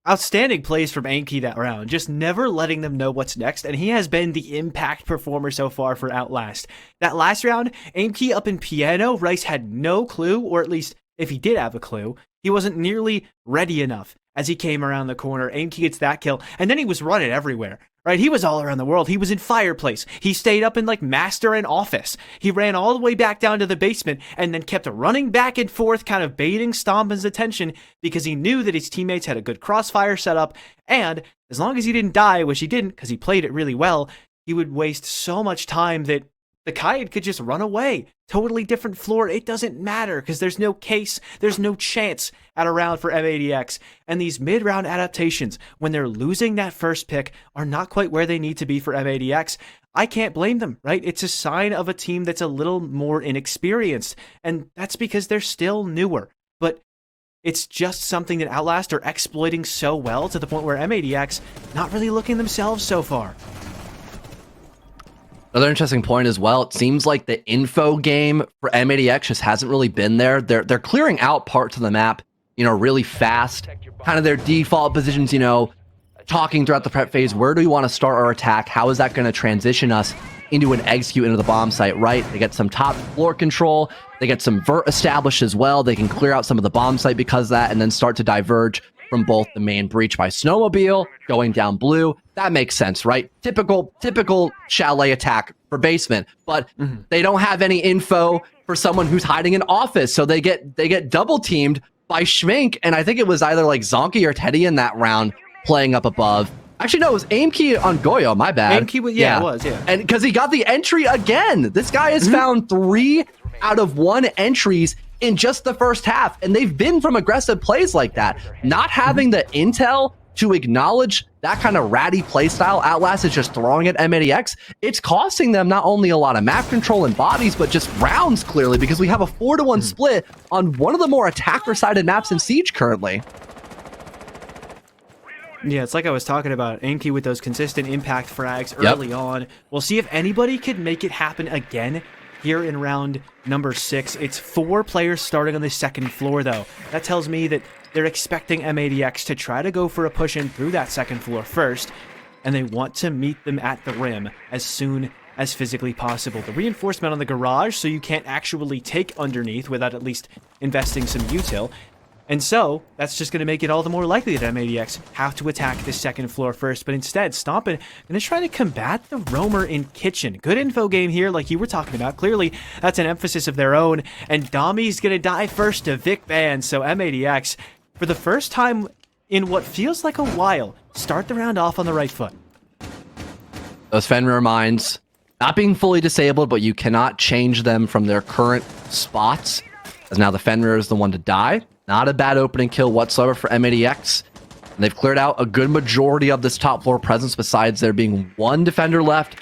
Speaker 2: Outstanding plays from AimKey that round, just never letting them know what's next, and he has been the impact performer so far for Outlast. That last round, AimKey up in piano, Rice had no clue, or at least if he did have a clue, he wasn't nearly ready enough. As he came around the corner, AimKey gets that kill, and then he was running everywhere. Right, he was all around the world. He was in Fireplace. He stayed up in like Master and Office. He ran all the way back down to the basement and then kept running back and forth, kind of baiting Stompin's attention because he knew that his teammates had a good crossfire setup. And as long as he didn't die, which he didn't because he played it really well, he would waste so much time that the Kaid could just run away. Totally different floor. It doesn't matter because there's no case, there's no chance at a round for M80X. And these mid-round adaptations, when they're losing that first pick, are not quite where they need to be for M80X. I can't blame them, right? It's a sign of a team that's a little more inexperienced. And that's because they're still newer. But it's just something that Outlast are exploiting so well to the point where M80X not really looking themselves so far.
Speaker 3: Another interesting point as well, it seems like the info game for M80X just hasn't really been there. They're clearing out parts of the map, really fast. Kind of their default positions, talking throughout the prep phase. Where do we want to start our attack? How is that going to transition us into an execute into the bomb site, right? They get some top floor control. They get some vert established as well. They can clear out some of the bomb site because of that and then start to diverge from both the main breach by Snowmobile going down blue. That makes sense, right? Typical chalet attack for basement, but they don't have any info for someone who's hiding in Office, so they get double teamed by Schmink, and I think it was either like Zonky or Teddy in that round playing up above. Actually, no, it was AimKey on Goyo, my bad.
Speaker 2: AimKey, yeah, it was, yeah.
Speaker 3: And because he got the entry again. This guy has found 3 out of 1 entries in just the first half, and they've been from aggressive plays like that. Not having the intel to acknowledge that kind of ratty play style Outlast is just throwing at M80X, it's costing them not only a lot of map control and bodies, but just rounds, clearly, because we have a 4-to-1 split on one of the more attacker-sided maps in Siege currently.
Speaker 2: Yeah, it's like I was talking about. AimKey with those consistent impact frags early on. We'll see if anybody could make it happen again here in round number 6. It's 4 players starting on the second floor, though. That tells me that they're expecting M80X to try to go for a push in through that second floor first, and they want to meet them at the rim as soon as physically possible. The reinforcement on the garage, so you can't actually take underneath without at least investing some util. And so, that's just going to make it all the more likely that M80X have to attack the second floor first. But instead, Stompin' going to try to combat the roamer in kitchen. Good info game here, like you were talking about. Clearly, that's an emphasis of their own. And Dami's going to die first to Vic Ban. So M80X, for the first time in what feels like a while, start the round off on the right foot.
Speaker 3: Those Fenrir mines, not being fully disabled, but you cannot change them from their current spots. As now the Fenrir is the one to die. Not a bad opening kill whatsoever for M80X. And they've cleared out a good majority of this top floor presence besides there being 1 defender left.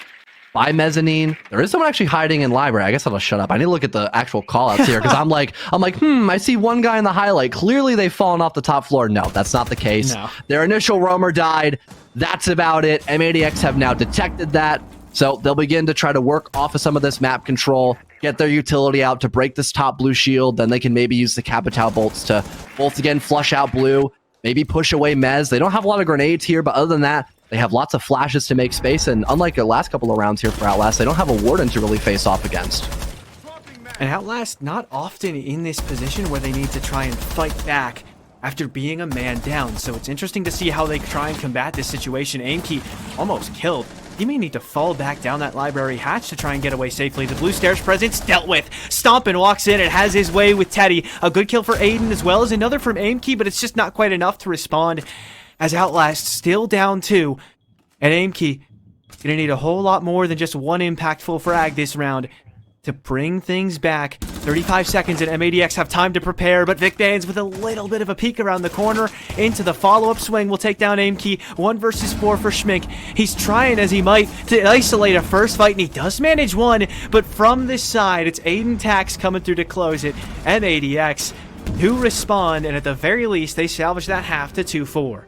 Speaker 3: by Mezzanine. There is someone actually hiding in library. I guess I'll shut up. I need to look at the actual callouts here because I'm like, I see one guy in the highlight. Clearly they've fallen off the top floor. No, that's not the case.
Speaker 2: No.
Speaker 3: Their initial roamer died. That's about it. M80X have now detected that. So they'll begin to try to work off of some of this map control, get their utility out to break this top blue shield. Then they can maybe use the Capital bolts to both again flush out blue, maybe push away Mez. They don't have a lot of grenades here, but other than that, they have lots of flashes to make space. And unlike the last couple of rounds here for Outlast, they don't have a Warden to really face off against.
Speaker 2: And Outlast not often in this position where they need to try and fight back after being a man down. So it's interesting to see how they try and combat this situation. Aimkey almost killed. He may need to fall back down that library hatch to try and get away safely. The blue stairs presence dealt with. Stompin walks in and has his way with Teddy. A good kill for Aiden as well as another from Aimkey, but it's just not quite enough to respond as Outlast still down 2. And Aimkey gonna need a whole lot more than just one impactful frag this round to bring things back. 35 seconds and M80X have time to prepare, but Vic Bands with a little bit of a peek around the corner into the follow-up swing will take down Aimkey. 1 versus 4 for Schmink. He's trying as he might to isolate a first fight, and he does manage one, but from this side, it's Aiden Tax coming through to close it. M80X who respond, and at the very least, they salvage that half to 2-4.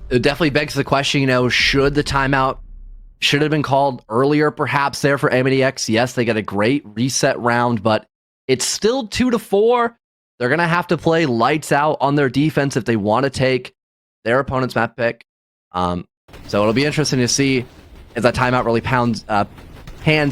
Speaker 3: It definitely begs the question, should the timeout should have been called earlier, perhaps, there for M80X. Yes, they get a great reset round, but it's still 2-4. They're going to have to play lights out on their defense if they want to take their opponent's map pick. So it'll be interesting to see if that timeout really pans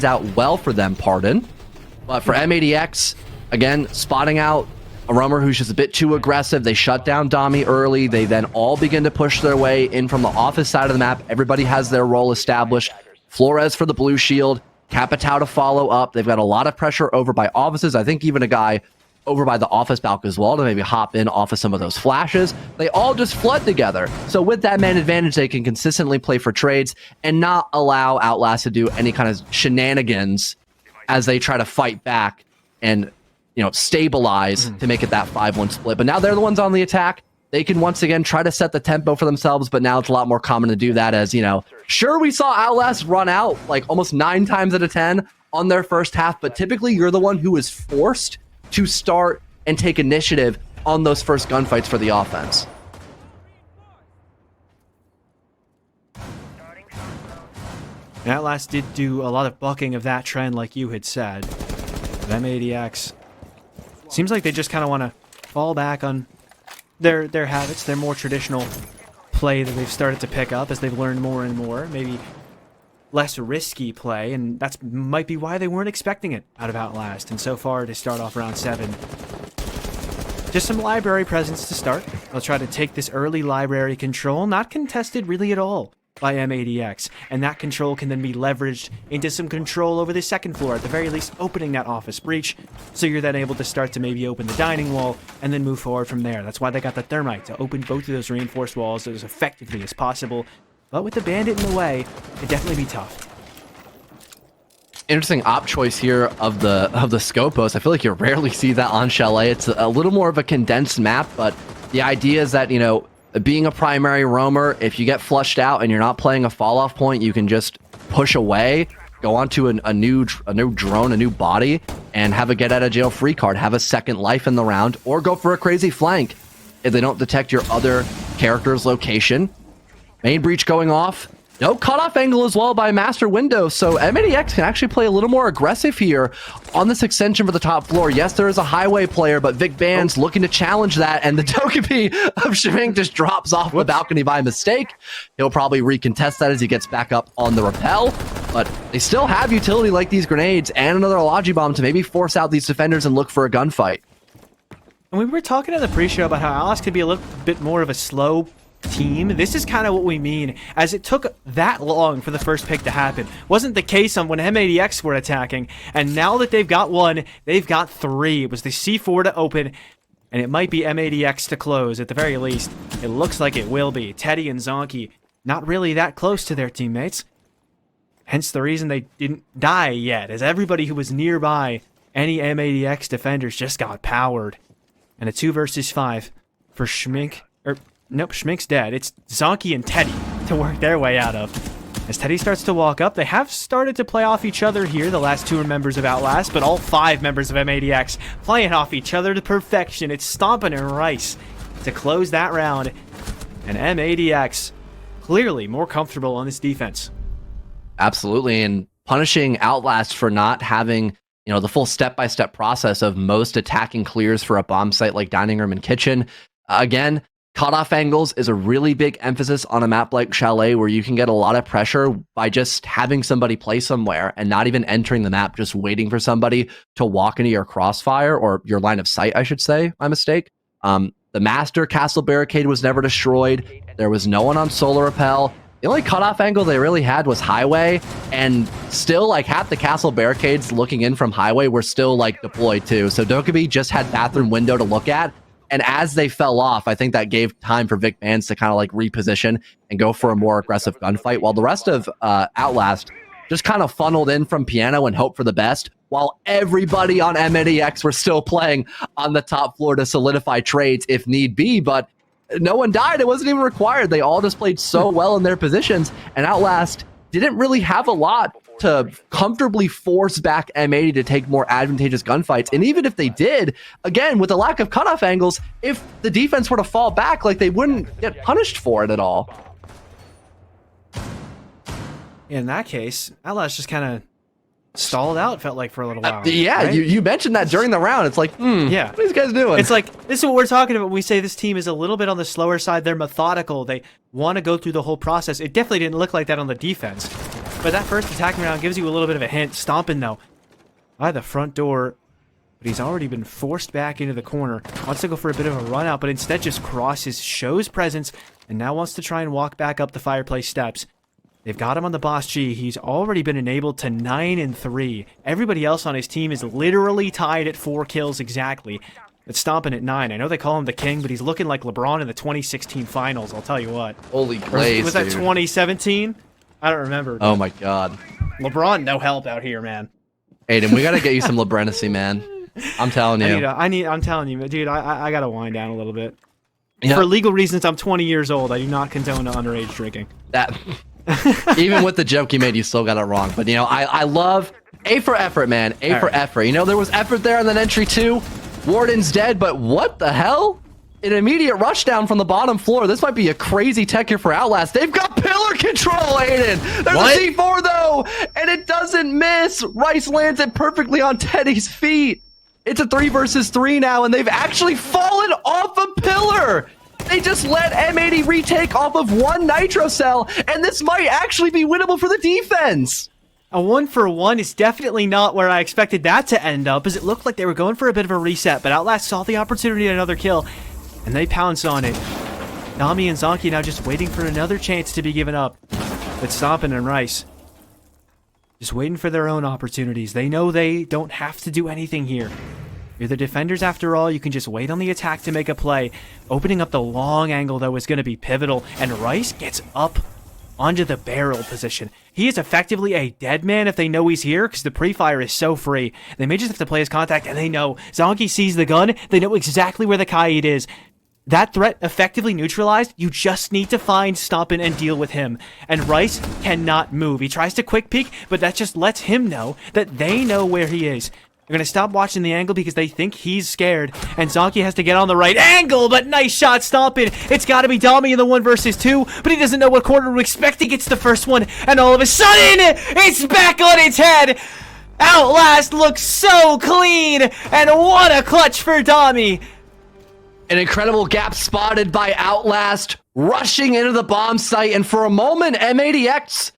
Speaker 3: out well for them, But for M80X, again, spotting out a roamer who's just a bit too aggressive. They shut down Dami early. They then all begin to push their way in from the office side of the map. Everybody has their role established. Flores for the blue shield. Capital to follow up. They've got a lot of pressure over by offices. I think even a guy over by the office balcony as well to maybe hop in off of some of those flashes. They all just flood together. So with that man advantage, they can consistently play for trades and not allow Outlast to do any kind of shenanigans as they try to fight back and stabilize to make it that 5-1 split. But now they're the ones on the attack. They can once again try to set the tempo for themselves, but now it's a lot more common to do that as, sure, we saw Outlast run out like almost 9 times out of 10 on their first half, but typically you're the one who is forced to start and take initiative on those first gunfights for the offense.
Speaker 2: Outlast did do a lot of bucking of that trend like you had said. But M80X seems like they just kind of want to fall back on their habits, their more traditional play that they've started to pick up as they've learned more and more, maybe less risky play, and that's might be why they weren't expecting it out of Outlast. And so far, to start off round 7, just some library presence to start. They'll try to take this early library control, not contested really at all by M80X, and that control can then be leveraged into some control over the second floor, at the very least opening that office breach, so you're then able to start to maybe open the dining wall and then move forward from there. That's why they got the thermite, to open both of those reinforced walls as effectively as possible. But with the bandit in the way, it'd definitely be tough.
Speaker 3: Interesting op choice here of the Scopos. I feel like you rarely see that on Chalet. It's a little more of a condensed map, but the idea is that, being a primary roamer, if you get flushed out and you're not playing a fall-off point, you can just push away, go onto a new drone, a new body, and have a get-out-of-jail-free card, have a second life in the round, or go for a crazy flank if they don't detect your other character's location. Main breach going off. No cutoff angle as well by Master Window, so M80X can actually play a little more aggressive here on this extension for the top floor. Yes, there is a highway player, but Vic Bands looking to challenge that, and the Togepi of Shemink just drops off the balcony by mistake. He'll probably recontest that as he gets back up on the rappel, but they still have utility like these grenades and another Logibomb to maybe force out these defenders and look for a gunfight.
Speaker 2: And we were talking in the pre-show about how Outlast could be a little bit more of a slow team. This is kind of what we mean, as it took that long for the first pick to happen. Wasn't the case on when M80X were attacking, and now that they've got 1, they've got 3. It was the C4 to open, and it might be M80X to close. At the very least, it looks like it will be. Teddy and Zonky not really that close to their teammates, hence the reason they didn't die yet, as everybody who was nearby any M80X defenders just got powered. And a 2 versus 5 for Schmink. Nope, Schmink's dead. It's Zonky and Teddy to work their way out of. As Teddy starts to walk up, they have started to play off each other here. The last two are members of Outlast, but all 5 members of M80X playing off each other to perfection. It's Stompin' and Rice to close that round. And M80X clearly more comfortable on this defense.
Speaker 3: Absolutely, and punishing Outlast for not having, the full step-by-step process of most attacking clears for a bomb site like Dining Room and Kitchen. Again, cutoff angles is a really big emphasis on a map like Chalet, where you can get a lot of pressure by just having somebody play somewhere and not even entering the map, just waiting for somebody to walk into your crossfire, or your line of sight, I should say, my mistake. The Master Castle Barricade was never destroyed. There was no one on Solar Rappel. The only cutoff angle they really had was Highway, and still, half the castle barricades looking in from Highway were still, deployed too. So Dokkaebi just had bathroom window to look at, and as they fell off, I think that gave time for Vic Vans to kind of, reposition and go for a more aggressive gunfight, while the rest of Outlast just kind of funneled in from piano and hope for the best, while everybody on M80X were still playing on the top floor to solidify trades if need be, but no one died. It wasn't even required. They all just played so well in their positions, and Outlast didn't really have a lot to comfortably force back M80 to take more advantageous gunfights. And even if they did, again, with the lack of cutoff angles, if the defense were to fall back, they wouldn't get punished for it at all.
Speaker 2: In that case, Outlast just kind of stalled out, felt like, for a little while.
Speaker 3: Yeah,
Speaker 2: right?
Speaker 3: you mentioned that during the round. It's
Speaker 2: yeah.
Speaker 3: What are these guys doing?
Speaker 2: It's this is what we're talking about when we say this team is a little bit on the slower side. They're methodical. They want to go through the whole process. It definitely didn't look like that on the defense. But that first attacking round gives you a little bit of a hint. Stompin', though, by the front door. But he's already been forced back into the corner. Wants to go for a bit of a run out, but instead just crosses, shows presence, and now wants to try and walk back up the fireplace steps. They've got him on the boss G. He's already been enabled to 9-3. Everybody else on his team is literally tied at 4 kills exactly. It's Stompin' at 9. I know they call him the king, but he's looking like LeBron in the 2016 finals, I'll tell you what.
Speaker 3: Holy glaze,
Speaker 2: was that 2017? I don't remember.
Speaker 3: Oh my god.
Speaker 2: LeBron, no help out here, man.
Speaker 3: Aiden, we gotta get you some LeBrenacy, man. I'm telling you.
Speaker 2: I'm telling you, dude, I gotta wind down a little bit.
Speaker 3: Yeah.
Speaker 2: For legal reasons, I'm 20 years old. I do not condone underage drinking.
Speaker 3: That... Even with the joke you made, you still got it wrong. But, I love A for effort, man. A for effort. There was effort there in that entry, too. Warden's dead, but what the hell? An immediate rushdown from the bottom floor. This might be a crazy tech here for Outlast. They've got pillar control, Aiden. There's a C4, though, and it doesn't miss. Rice lands it perfectly on Teddy's feet. It's a 3 versus 3 now, and they've actually fallen off a pillar. They just let M80 retake off of 1 nitro cell, and this might actually be winnable for the defense.
Speaker 2: A 1-for-1 is definitely not where I expected that to end up, as it looked like they were going for a bit of a reset, but Outlast saw the opportunity at another kill, and they pounce on it. Nami and Zonky now just waiting for another chance to be given up. But Stompin' and Rice just waiting for their own opportunities. They know they don't have to do anything here. You're the defenders after all. You can just wait on the attack to make a play. Opening up the long angle, though, is going to be pivotal. And Rice gets up onto the barrel position. He is effectively a dead man if they know he's here, because the pre-fire is so free. They may just have to play his contact, and they know. Zonky sees the gun. They know exactly where the Kaid is. That threat effectively neutralized. You just need to find Stompin' and deal with him. And Rice cannot move. He tries to quick peek, but that just lets him know that they know where he is. They're going to stop watching the angle because they think he's scared. And Zonky has to get on the right angle, but nice shot, Stompin'. It's got to be Dami in the 1 versus 2, but he doesn't know what corner to expect. He gets the first one, and all of a sudden, it's back on its head. Outlast looks so clean, and what a clutch for Dami.
Speaker 3: An incredible gap spotted by Outlast, rushing into the bomb site, and for a moment, M80X,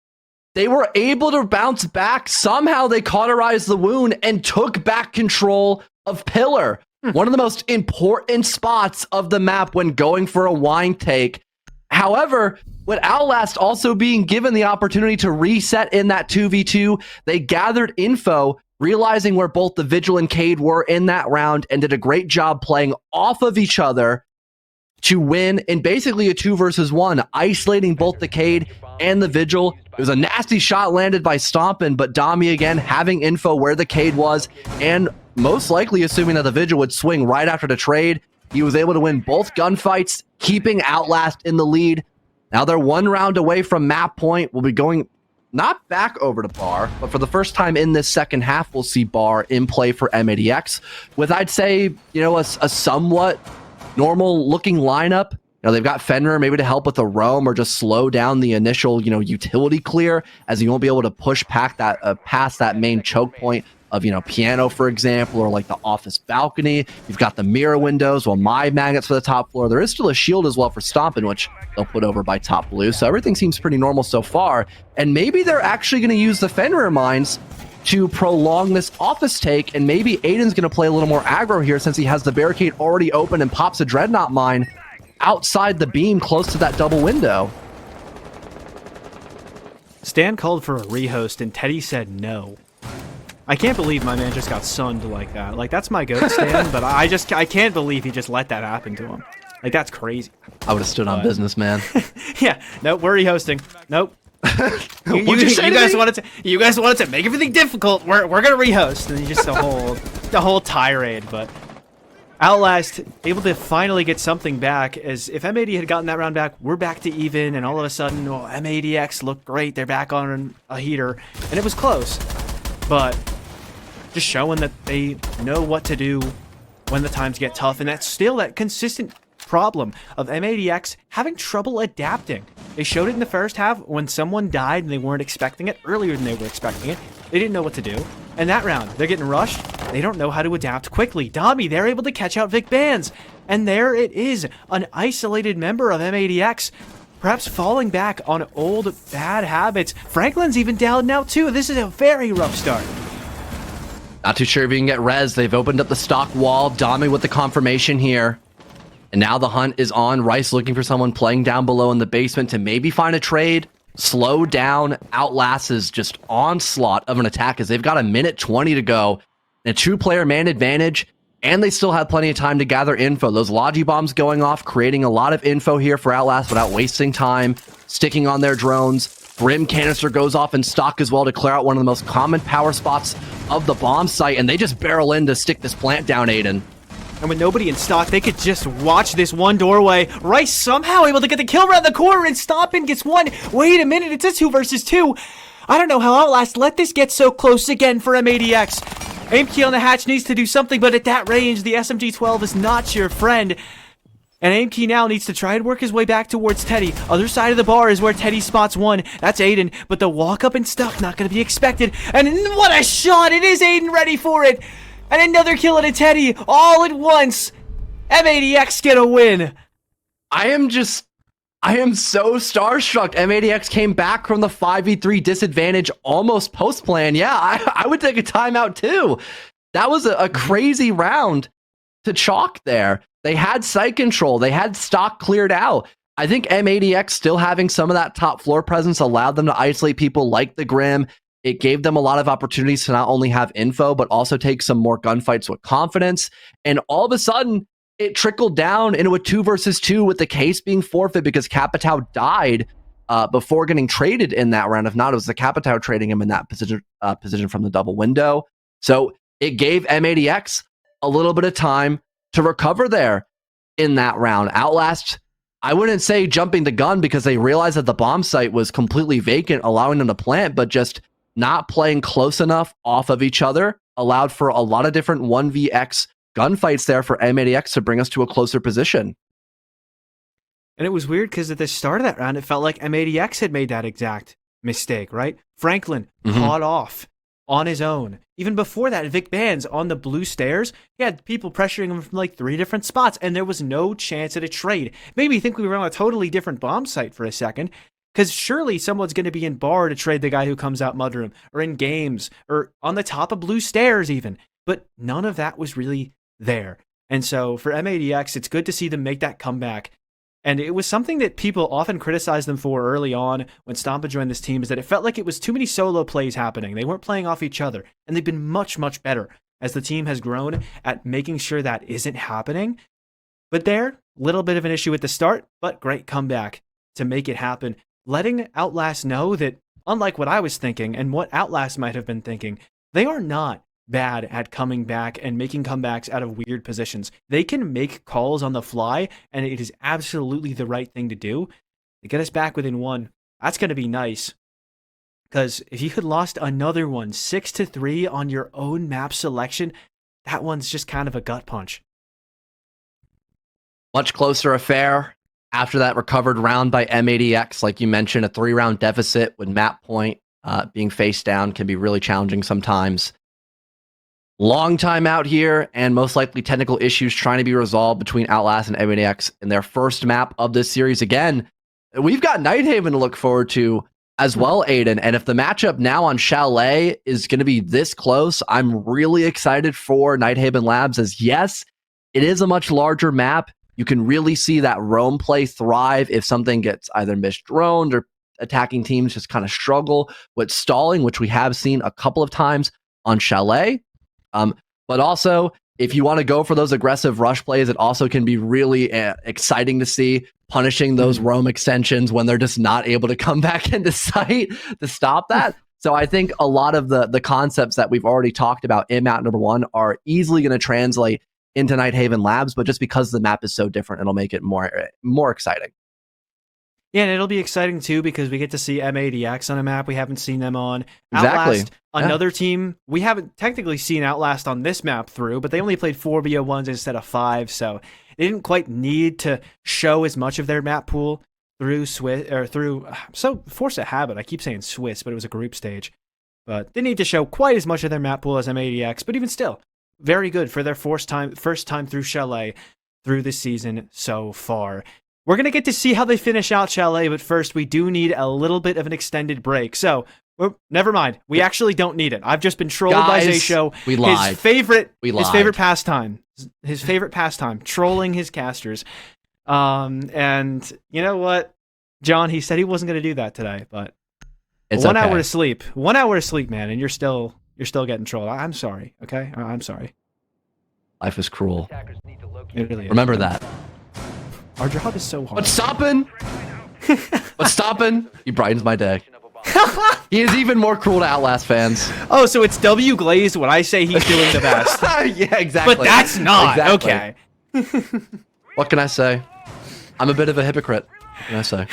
Speaker 3: they were able to bounce back. Somehow they cauterized the wound and took back control of Pillar. One of the most important spots of the map when going for a wine take. However, with Outlast also being given the opportunity to reset in that 2v2, they gathered info, realizing where both the Vigil and Cade were in that round, and did a great job playing off of each other to win in basically a 2 versus 1, isolating both the Cade and the Vigil. It was a nasty shot landed by Stompin', but Dami again having info where the Cade was, and most likely assuming that the Vigil would swing right after the trade. He was able to win both gunfights, keeping Outlast in the lead. Now they're 1 round away from map point. We'll be going not back over to Bar, but for the first time in this second half, we'll see Bar in play for M80X with, I'd say, a somewhat normal looking lineup. They've got Fenrir maybe to help with the roam or just slow down the initial, utility clear, as you won't be able to push past that main choke point of, piano, for example, or like the office balcony. You've got the mirror windows, my magnets for the top floor. There is still a shield as well for Stompin', which they'll put over by top blue. So everything seems pretty normal so far. And maybe they're actually going to use the Fenrir mines to prolong this office take, and maybe Aiden's going to play a little more aggro here since he has the barricade already open and pops a Dreadnought mine outside the beam close to that double window.
Speaker 2: Stan called for a rehost and Teddy said no. I can't believe my man just got sunned like that. Like, that's my goat, Stan, but I can't believe he just let that happen to him. Like, that's crazy.
Speaker 3: I would have stood on business, man.
Speaker 2: Yeah, nope, we're rehosting. Nope. You guys wanted to make everything difficult. We're gonna rehost, and just the whole tirade. But Outlast able to finally get something back, as if M80 had gotten that round back, we're back to even, and all of a sudden, M80X looked great. They're back on a heater, and it was close, but just showing that they know what to do when the times get tough, and that's still that consistent problem of M80X having trouble adapting. They showed it in the first half when someone died and they weren't expecting it, earlier than they were expecting it. They didn't know what to do. And that round, they're getting rushed. They don't know how to adapt quickly. Dami, they're able to catch out Vic Bands. And there it is, an isolated member of M80X, perhaps falling back on old bad habits. Franklin's even down now too. This is a very rough start.
Speaker 3: Not too sure if you can get res. They've opened up the stock wall. Dami with the confirmation here. And now the hunt is on. Rice looking for someone playing down below in the basement to maybe find a trade. Slow down Outlast's just onslaught of an attack as they've got 1:20 to go. And a true player man advantage. And they still have plenty of time to gather info. Those Logi bombs going off, creating a lot of info here for Outlast without wasting time. Sticking on their drones. Brim canister goes off in stock as well to clear out one of the most common power spots of the bomb site. And they just barrel in to stick this plant down, Aiden.
Speaker 2: And with nobody in stock, they could just watch this one doorway. Rice somehow able to get the kill around the corner, and Stompin' gets one. Wait a minute, it's a 2 versus 2. I don't know how Outlast let this get so close again for M80X. Aim key on the hatch needs to do something, but at that range, the SMG-12 is not your friend. And Aim key now needs to try and work his way back towards Teddy. Other side of the bar is where Teddy spots one. That's Aiden, but the walk up and stuff not going to be expected. And what a shot! It is Aiden ready for it. And another kill at a Teddy, all at once. M80X get a win.
Speaker 3: I am so starstruck. M80X came back from the 5v3 disadvantage almost post-plan. Yeah, I would take a timeout too. That was a crazy round to chalk there. They had site control. They had stock cleared out. I think M80X still having some of that top floor presence allowed them to isolate people like the Grim. It gave them a lot of opportunities to not only have info, but also take some more gunfights with confidence. And all of a sudden, it trickled down into a 2 versus 2 with the case being forfeit because Capitao died before getting traded in that round. If not, it was the Capitao trading him in that position from the double window. So it gave M80X a little bit of time to recover there in that round. Outlast, I wouldn't say jumping the gun because they realized that the bomb site was completely vacant, allowing them to plant, but just not playing close enough off of each other allowed for a lot of different 1vx gunfights there for M80X to bring us to a closer position.
Speaker 2: And it was weird because at the start of that round, it felt like M80X had made that exact mistake, right? Franklin caught off on his own. Even before that, Vic Bands on the blue stairs, he had people pressuring him from like 3 different spots, and there was no chance at a trade. Made me think we were on a totally different bomb site for a second. Because surely someone's going to be in bar to trade the guy who comes out mudroom, or in games, or on the top of blue stairs even. But none of that was really there. And so for M80X, it's good to see them make that comeback. And it was something that people often criticized them for early on when Stompa joined this team, is that it felt like it was too many solo plays happening. They weren't playing off each other. And they've been much, much better as the team has grown at making sure that isn't happening. But there, little bit of an issue at the start, but great comeback to make it happen. Letting Outlast know that, unlike what I was thinking and what Outlast might have been thinking, they are not bad at coming back and making comebacks out of weird positions. They can make calls on the fly, and it is absolutely the right thing to do. To get us back within 1, that's going to be nice. Because if you had lost another one 6-3 on your own map selection, that one's just kind of a gut punch.
Speaker 3: Much closer affair after that recovered round by M80X. Like you mentioned, a 3-round deficit with map point being face down can be really challenging sometimes. Long time out here, and most likely technical issues trying to be resolved between Outlast and M80X in their first map of this series. Again, we've got Nighthaven to look forward to as well, Aiden. And if the matchup now on Chalet is going to be this close, I'm really excited for Nighthaven Labs, as yes, it is a much larger map. You can really see that roam play thrive if something gets either misdroned or attacking teams just kind of struggle with stalling, which we have seen a couple of times on Chalet. But also, if you want to go for those aggressive rush plays, it also can be really exciting to see, punishing those roam extensions when they're just not able to come back into sight to stop that. So I think a lot of the concepts that we've already talked about in map number 1 are easily going to translate into Nighthaven Labs, but just because the map is so different, it'll make it more exciting.
Speaker 2: Yeah, and it'll be exciting too because we get to see M80X on a map we haven't seen them on.
Speaker 3: Exactly.
Speaker 2: Outlast, another team we haven't technically seen Outlast on this map through, but they only played 4v01s instead of 5, so they didn't quite need to show as much of their map pool through Swiss or through. So Force of Habit, I keep saying Swiss, but it was a group stage. But they need to show quite as much of their map pool as M80X, but even still, very good for their first time through Chalet through this season so far. We're going to get to see how they finish out Chalet, but first we do need a little bit of an extended break. So, never mind. We actually don't need it. I've just been trolled by Zaysho.
Speaker 3: We lied.
Speaker 2: His favorite pastime. His favorite pastime, trolling his casters. And you know what? John, he said he wasn't going to do that today, but
Speaker 3: it's
Speaker 2: 1
Speaker 3: okay.
Speaker 2: hour of sleep. 1 hour of sleep, man, and you're still getting trolled. I'm sorry, okay? I'm sorry.
Speaker 3: Life is cruel.
Speaker 2: It really is.
Speaker 3: Remember that.
Speaker 2: Our job is so hard.
Speaker 3: What's stopping? What's stopping? He brightens my day. He is even more cruel to Outlast fans.
Speaker 2: Oh, so it's W Glazed when I say he's doing the best.
Speaker 3: Yeah, exactly.
Speaker 2: But that's not.
Speaker 3: Exactly.
Speaker 2: Okay.
Speaker 3: What can I say? I'm a bit of a hypocrite. What can I say?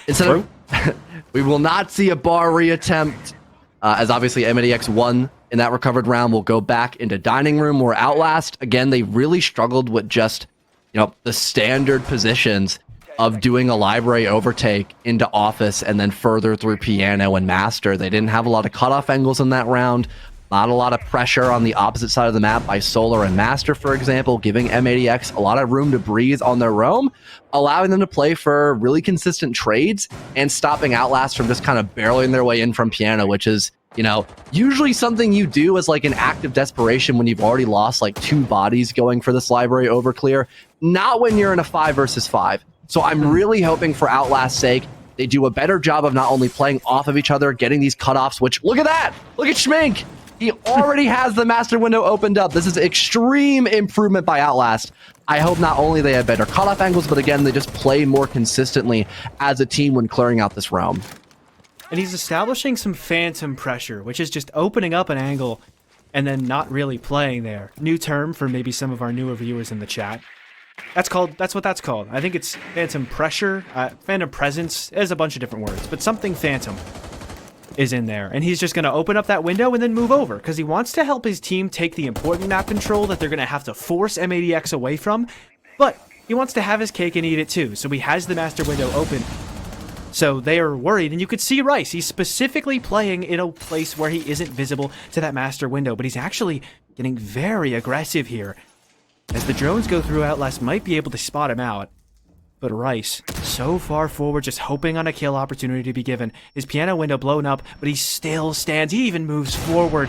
Speaker 3: Instead of, we will not see a bar reattempt, as obviously M80X won in that recovered round. We'll go back into Dining Room, where Outlast, again, they really struggled with just, the standard positions of doing a library overtake into Office and then further through Piano and Master. They didn't have a lot of cutoff angles in that round. Not a lot of pressure on the opposite side of the map by Solar and Master, for example, giving M80X a lot of room to breathe on their roam, allowing them to play for really consistent trades and stopping Outlast from just kind of barreling their way in from Piano, which is, usually something you do as like an act of desperation when you've already lost like 2 bodies going for this library over clear, not when you're in a 5 versus 5. So I'm really hoping for Outlast's sake, they do a better job of not only playing off of each other, getting these cutoffs, which, look at that! Look at Schmink! He already has the master window opened up. This is extreme improvement by Outlast. I hope not only they have better cutoff angles, but again, they just play more consistently as a team when clearing out this realm.
Speaker 2: And he's establishing some phantom pressure, which is just opening up an angle and then not really playing there. New term for maybe some of our newer viewers in the chat. That's what that's called. I think it's phantom pressure, phantom presence. There's a bunch of different words, but something phantom is in there. And he's just going to open up that window and then move over because he wants to help his team take the important map control that they're going to have to force M80X away from. But he wants to have his cake and eat it too. So he has the master window open. So they are worried, and you could see Rice. He's specifically playing in a place where he isn't visible to that master window, but he's actually getting very aggressive here. As the drones go through, Outlast might be able to spot him out. But Rice, so far forward, just hoping on a kill opportunity to be given. His piano window blown up, but he still stands. He even moves forward.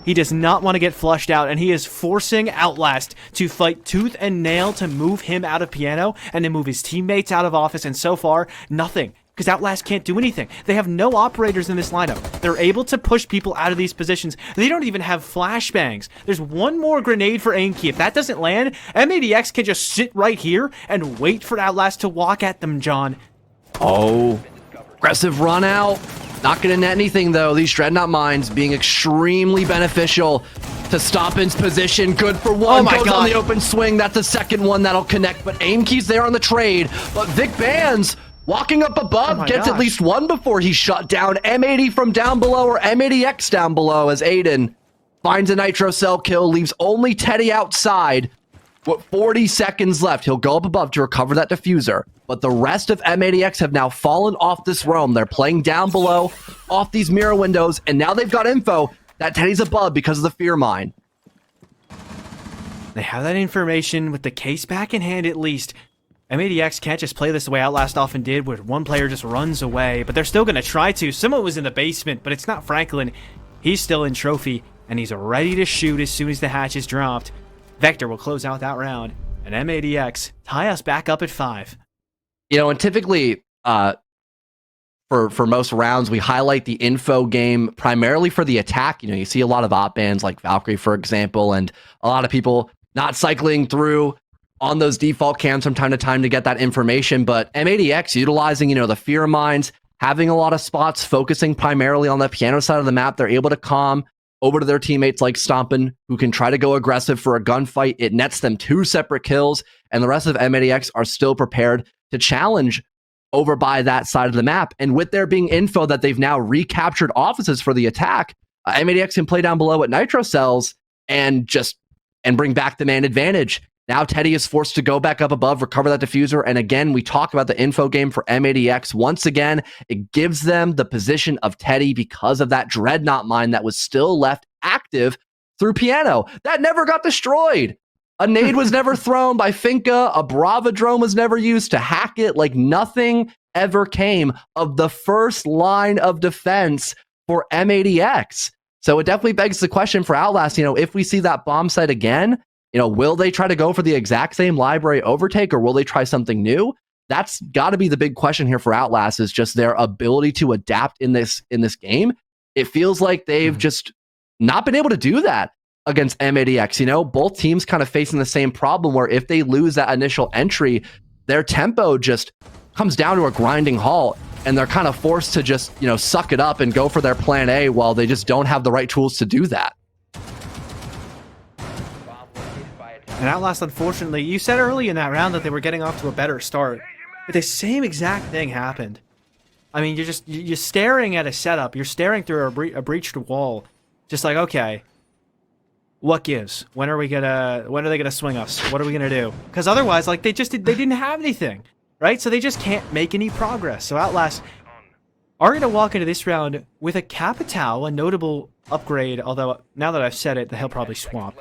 Speaker 2: He does not want to get flushed out, and he is forcing Outlast to fight tooth and nail to move him out of piano and to move his teammates out of Office, and so far, nothing. Because Outlast can't do anything. They have no operators in this lineup. They're able to push people out of these positions. They don't even have flashbangs. There's one more grenade for Aimkey. If that doesn't land, M80X can just sit right here and wait for Outlast to walk at them, John.
Speaker 3: Oh, aggressive run out. Not going to net anything, though. These Dreadnought mines being extremely beneficial to Stompin's position. Good for one.
Speaker 2: Oh my
Speaker 3: Goes
Speaker 2: God.
Speaker 3: on the open swing. That's the second one that'll connect. But Aimkey's there on the trade. But Vic Bands Walking up above, gets at least one before he's shut down. M80 from down below, or M80X down below, as Aiden finds a Nitro Cell kill, leaves only Teddy outside. With 40 seconds left, he'll go up above to recover that diffuser. But the rest of M80X have now fallen off this roam. They're playing down below, off these mirror windows, and now they've got info that Teddy's above because of the fear mine.
Speaker 2: They have that information with the case back in hand at least. M80X can't just play this the way Outlast often did, where one player just runs away, but they're still going to try to. Someone was in the basement, but it's not Franklin. He's still in trophy, and he's ready to shoot as soon as the hatch is dropped. Vector will close out that round, and M80X tie us back up at 5.
Speaker 3: You know, and typically, for most rounds, we highlight the info game primarily for the attack. You know, you see a lot of op bands like Valkyrie, for example, and a lot of people not cycling through on those default cams from time to time to get that information. But M80X utilizing, you know, the fear mines, having a lot of spots, focusing primarily on the piano side of the map, they're able to calm over to their teammates like Stompin, who can try to go aggressive for a gunfight. It nets them 2 separate kills, and the rest of M80X are still prepared to challenge over by that side of the map. And with there being info that they've now recaptured offices for the attack, M80X can play down below at Nitro Cells and bring back the man advantage. Now Teddy is forced to go back up above, recover that diffuser, and again, we talk about the info game for M80X. Once again, it gives them the position of Teddy because of that Dreadnought mine that was still left active through Piano. That never got destroyed. A nade was never thrown by Finka. A Brava drone was never used to hack it. Like, nothing ever came of the first line of defense for M80X. So it definitely begs the question for Outlast, you know, if we see that bomb site again, you know, will they try to go for the exact same library overtake, or will they try something new? That's got to be the big question here for Outlast, is just their ability to adapt in this game. It feels like they've just not been able to do that against M80X. You know, both teams kind of facing the same problem, where if they lose that initial entry, their tempo just comes down to a grinding halt, and they're kind of forced to just, you know, suck it up and go for their plan A, while they just don't have the right tools to do that.
Speaker 2: And Outlast, unfortunately, you said early in that round that they were getting off to a better start, but the same exact thing happened. I mean, you're staring at a setup, you're staring through a breached wall, just like, okay, what gives? When are they gonna swing us? What are we gonna do? Because otherwise, like, they didn't have anything, right? So they just can't make any progress. So Outlast are gonna walk into this round with a Capital, a notable upgrade. Although now that I've said it, he'll probably swap.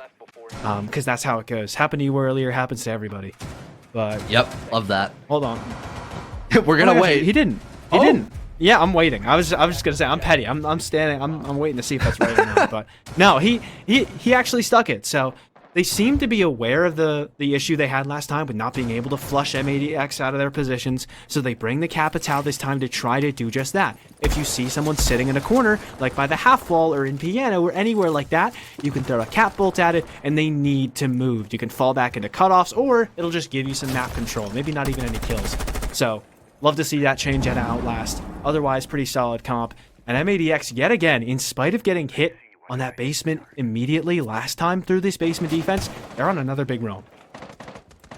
Speaker 2: Because that's how it goes. Happened to you earlier, happens to everybody. But
Speaker 3: yep, love that.
Speaker 2: Hold on.
Speaker 3: We're gonna wait.
Speaker 2: He didn't. He didn't. Yeah, I'm waiting. I was just gonna say I'm petty. I'm standing. I'm waiting to see if that's right or not. But no, he actually stuck it. So they seem to be aware of the issue they had last time with not being able to flush M80X out of their positions. So they bring the Capital this time to try to do just that. If you see someone sitting in a corner, like by the half wall or in Piano or anywhere like that, you can throw a cat bolt at it, and they need to move. You can fall back into cutoffs, or it'll just give you some map control. Maybe not even any kills. So love to see that change at Outlast. Otherwise, pretty solid comp. And M80X, yet again, in spite of getting hit on that basement immediately last time through this basement defense, they're on another big roam.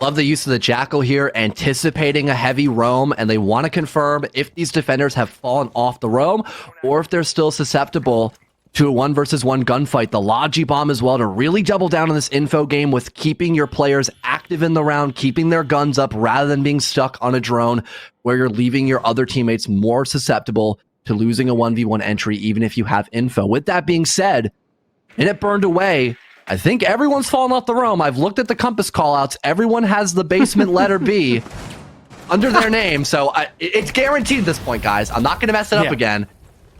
Speaker 3: Love the use of the Jackal here, anticipating a heavy roam, and they want to confirm if these defenders have fallen off the roam, or if they're still susceptible to a 1v1 gunfight. The Logi Bomb as well, to really double down on this info game with keeping your players active in the round, keeping their guns up rather than being stuck on a drone, where you're leaving your other teammates more susceptible to losing a 1v1 entry, even if you have info. With that being said, and it burned away, I think everyone's fallen off the roam. I've looked at the compass callouts. Everyone has the basement letter B under their name, so it's guaranteed at this point, guys. I'm not going to mess it up again.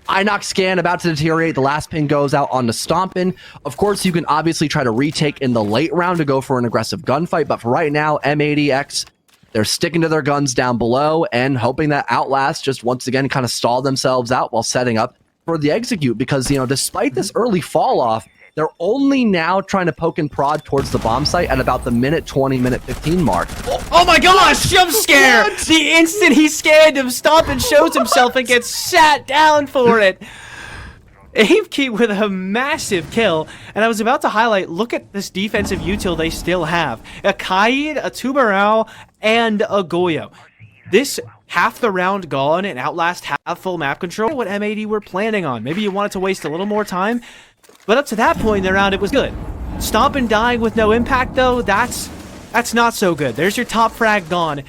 Speaker 3: Inox scan about to deteriorate. The last pin goes out onto Stompin. Of course, you can obviously try to retake in the late round to go for an aggressive gunfight, but for right now, M80X, they're sticking to their guns down below and hoping that Outlast just once again kind of stall themselves out while setting up for the execute, because, you know, despite this early fall off, they're only now trying to poke and prod towards the bomb site at about the minute 20, minute 15 mark.
Speaker 2: Oh my gosh, jump scare! What? The instant he scanned him, Stompin shows himself and gets sat down for it. Aimkey with a massive kill, and I was about to highlight, look at this defensive util they still have. A Kaid, a Tubarão, and a Goyo. This half the round gone and Outlast have full map control, what M80 were planning on. Maybe you wanted to waste a little more time, but up to that point in the round, it was good. Stomp and dying with no impact, though, that's not so good. There's your top frag gone.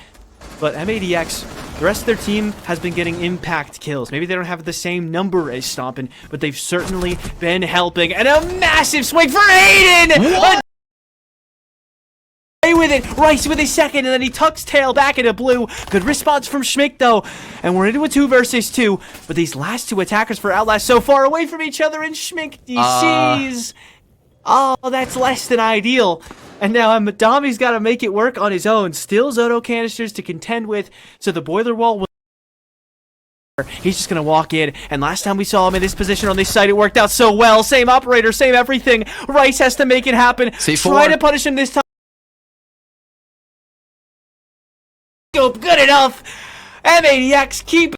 Speaker 2: But M80X, the rest of their team has been getting impact kills. Maybe they don't have the same number as Stompin', but they've certainly been helping. And a massive swing for Aiden!
Speaker 3: What?
Speaker 2: With it, Rice with a second, and then he tucks tail back into blue. Good response from Schmick, though, and we're into a 2 versus 2. But these last two attackers for Outlast so far away from each other, and Schmick DCs. Oh, that's less than ideal. And now Madami's got to make it work on his own. Still Zoto canisters to contend with, so the boiler wall will. He's just going to walk in, and last time we saw him in this position on this site, it worked out so well. Same operator, same everything. Rice has to make it happen.
Speaker 3: C4.
Speaker 2: Try to punish him this time. Good enough. M80X keep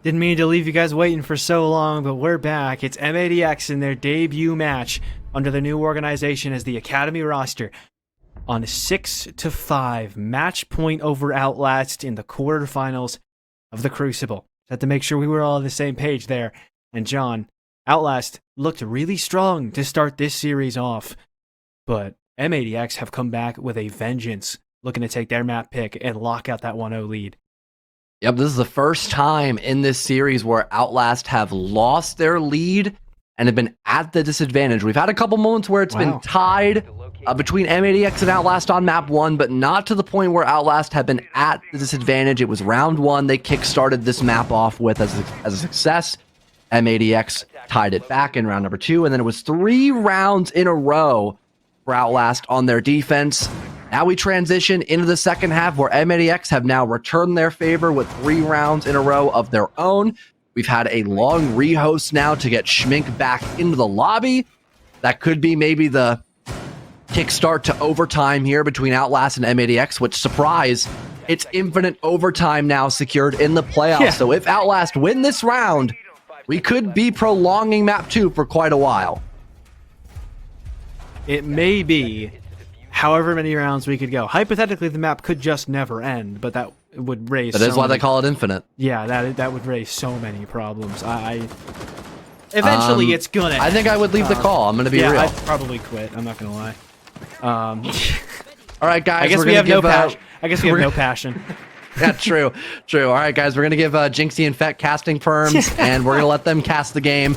Speaker 2: Didn't mean to leave you guys waiting for so long, but we're back. It's M80X in their debut match under the new organization as the Academy roster on a 6-5 match point over Outlast in the quarterfinals of the Crucible. Had to make sure we were all on the same page there. And John, Outlast looked really strong to start this series off, but M80X have come back with a vengeance, looking to take their map pick and lock out that 1-0 lead.
Speaker 3: Yep, this is the first time in this series where Outlast have lost their lead and have been at the disadvantage. We've had a couple moments where it's been tied between M80X and Outlast on map 1, but not to the point where Outlast have been at the disadvantage. It was round 1 they kick-started this map off with as a success. M80X tied it back in round number 2, and then it was 3 rounds in a row for Outlast on their defense. Now we transition into the second half where M80X have now returned their favor with 3 rounds in a row of their own. We've had a long rehost now to get Schmink back into the lobby. That could be maybe the kickstart to overtime here between Outlast and M80X, which, surprise, it's infinite overtime now secured in the playoffs. Yeah. So if Outlast win this round, we could be prolonging map 2 for quite a while.
Speaker 2: It may be however many rounds we could go. Hypothetically, the map could just never end, but that would raise
Speaker 3: That is why they call it infinite.
Speaker 2: Yeah, that would raise so many problems. Eventually, it's gonna.
Speaker 3: I think I would leave the call. I'm gonna be real.
Speaker 2: I'd probably quit. I'm not gonna lie.
Speaker 3: All right, guys.
Speaker 2: I guess we have no passion. I guess we have no passion.
Speaker 3: Yeah, true. All right, guys. We're gonna give Jinxie and Fett casting perms, and we're gonna let them cast the game.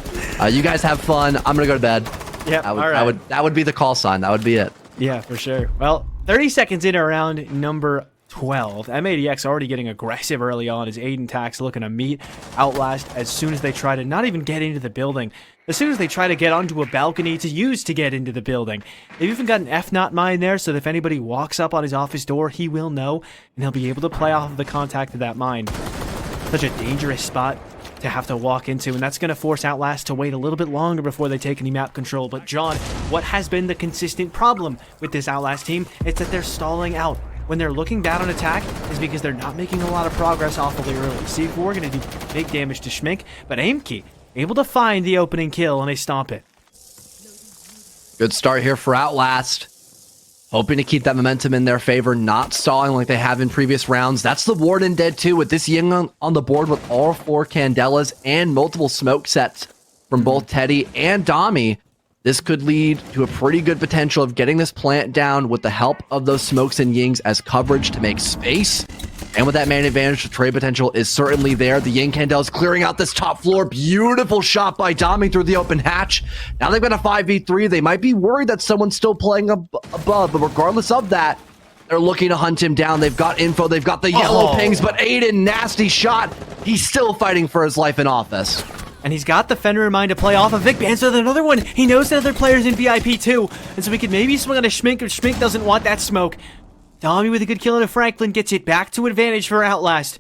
Speaker 3: You guys have fun. I'm gonna go to bed.
Speaker 2: Yeah, all right.
Speaker 3: That would be the call sign. That would be it.
Speaker 2: Yeah, for sure. Well, 30 seconds in around number 12. M80X already getting aggressive early on as M80X looking to meet Outlast as soon as they try to not even get into the building. As soon as they try to get onto a balcony to use to get into the building. They've even got an F-Not mine there so that if anybody walks up on his office door, he will know and he'll be able to play off of the contact of that mine. Such a dangerous spot to have to walk into, and that's going to force Outlast to wait a little bit longer before they take any map control. But John, what has been the consistent problem with this Outlast team is that they're stalling out. When they're looking bad on attack is because they're not making a lot of progress awfully early. C4 going to do big damage to Schmink, but Aimkey able to find the opening kill and they stomp it.
Speaker 3: Good start here for Outlast. Hoping to keep that momentum in their favor, not stalling like they have in previous rounds. That's the Warden dead too, with this Ying on the board with all 4 Candelas and multiple smoke sets from both Teddy and Dami. This could lead to a pretty good potential of getting this plant down with the help of those smokes and Yings as coverage to make space. And with that man advantage, the trade potential is certainly there. The Ying Candela's clearing out this top floor. Beautiful shot by Dami through the open hatch. Now they've got a 5v3. They might be worried that someone's still playing above, but regardless of that, they're looking to hunt him down. They've got info. They've got the yellow pings, but Aiden, nasty shot. He's still fighting for his life in office.
Speaker 2: And he's got the Fender in mind to play off of Vic Bands with another one. He knows that other players in VIP too, and so we could maybe swing on a Schmink if Schmink doesn't want that smoke. Dami with a good kill into Franklin gets it back to advantage for Outlast.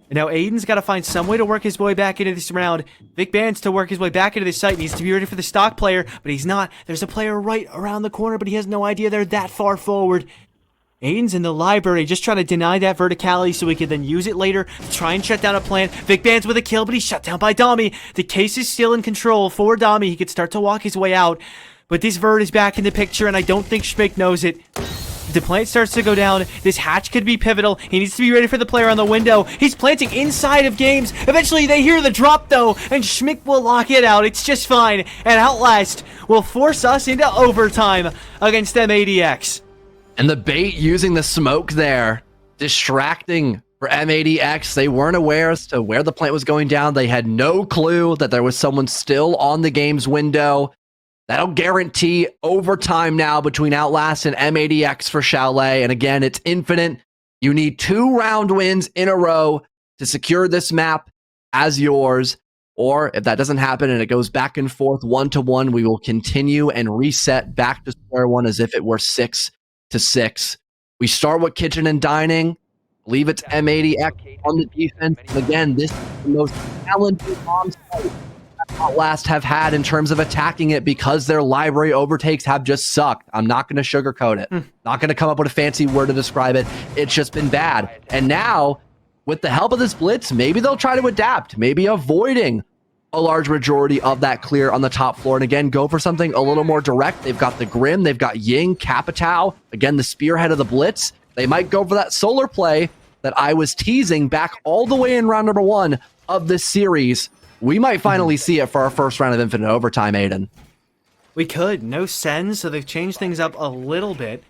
Speaker 2: And now Aiden's got to find some way to work his way back into this round. Vic Bands to work his way back into this site. Needs to be ready for the stock player, but he's not. There's a player right around the corner, but he has no idea they're that far forward. Aiden's in the library, just trying to deny that verticality so he can then use it later to try and shut down a plan. Vic Bands with a kill, but he's shut down by Dami. The case is still in control for Dami. He could start to walk his way out, but this vert is back in the picture, and I don't think Schmink knows it. The plant starts to go down. This hatch could be pivotal. He needs to be ready for the player on the window. He's planting inside of games. Eventually, they hear the drop, though, and Schmink will lock it out. It's just fine. And Outlast will force us into overtime against M80X.
Speaker 3: And the bait using the smoke there, distracting for M80X. They weren't aware as to where the plant was going down. They had no clue that there was someone still on the game's window. That'll guarantee overtime now between Outlast and M80X for Chalet. And again, it's infinite. You need 2 round wins in a row to secure this map as yours. Or if that doesn't happen and it goes back and forth 1-1, we will continue and reset back to square one as if it were 6-6. We start with kitchen and dining. I believe it's M80X on the defense. And again, this is the most talented on-site Outlast have had in terms of attacking it because their library overtakes have just sucked. I'm not going to sugarcoat it. Not going to come up with a fancy word to describe it. It's just been bad. And now with the help of this blitz, maybe they'll try to adapt, maybe avoiding a large majority of that clear on the top floor. And again, go for something a little more direct. They've got the Grim, they've got Ying, Capitao, again, the spearhead of the blitz. They might go for that solar play that I was teasing back all the way in round number 1 of this series. We might finally see it for our first round of Infinite Overtime, Aiden.
Speaker 2: We could. No sends, so they've changed things up a little bit.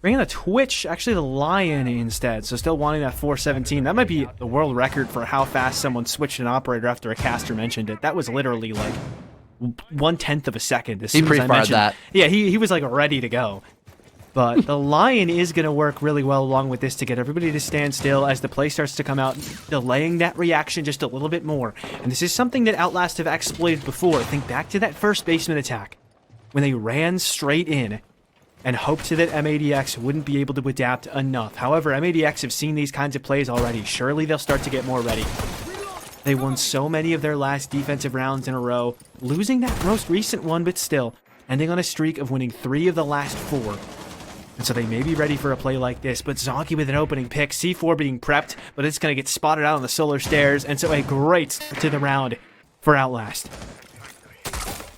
Speaker 2: Bringing a Twitch, actually the Lion instead, so still wanting that 417. That might be the world record for how fast someone switched an operator after a caster mentioned it. That was literally like 1/10 of a second. As soon as I mentioned
Speaker 3: that.
Speaker 2: Yeah, he was like ready to go. But the Lion is going to work really well along with this to get everybody to stand still as the play starts to come out, delaying that reaction just a little bit more. And this is something that Outlast have exploited before. Think back to that first basement attack when they ran straight in and hoped that M80X wouldn't be able to adapt enough. However, M80X have seen these kinds of plays already. Surely they'll start to get more ready. They won so many of their last defensive rounds in a row, losing that most recent one, but still, ending on a streak of winning 3 of the last 4. And so they may be ready for a play like this, but Zonky with an opening pick, C4 being prepped, but it's going to get spotted out on the solar stairs, and so a great start to the round for Outlast.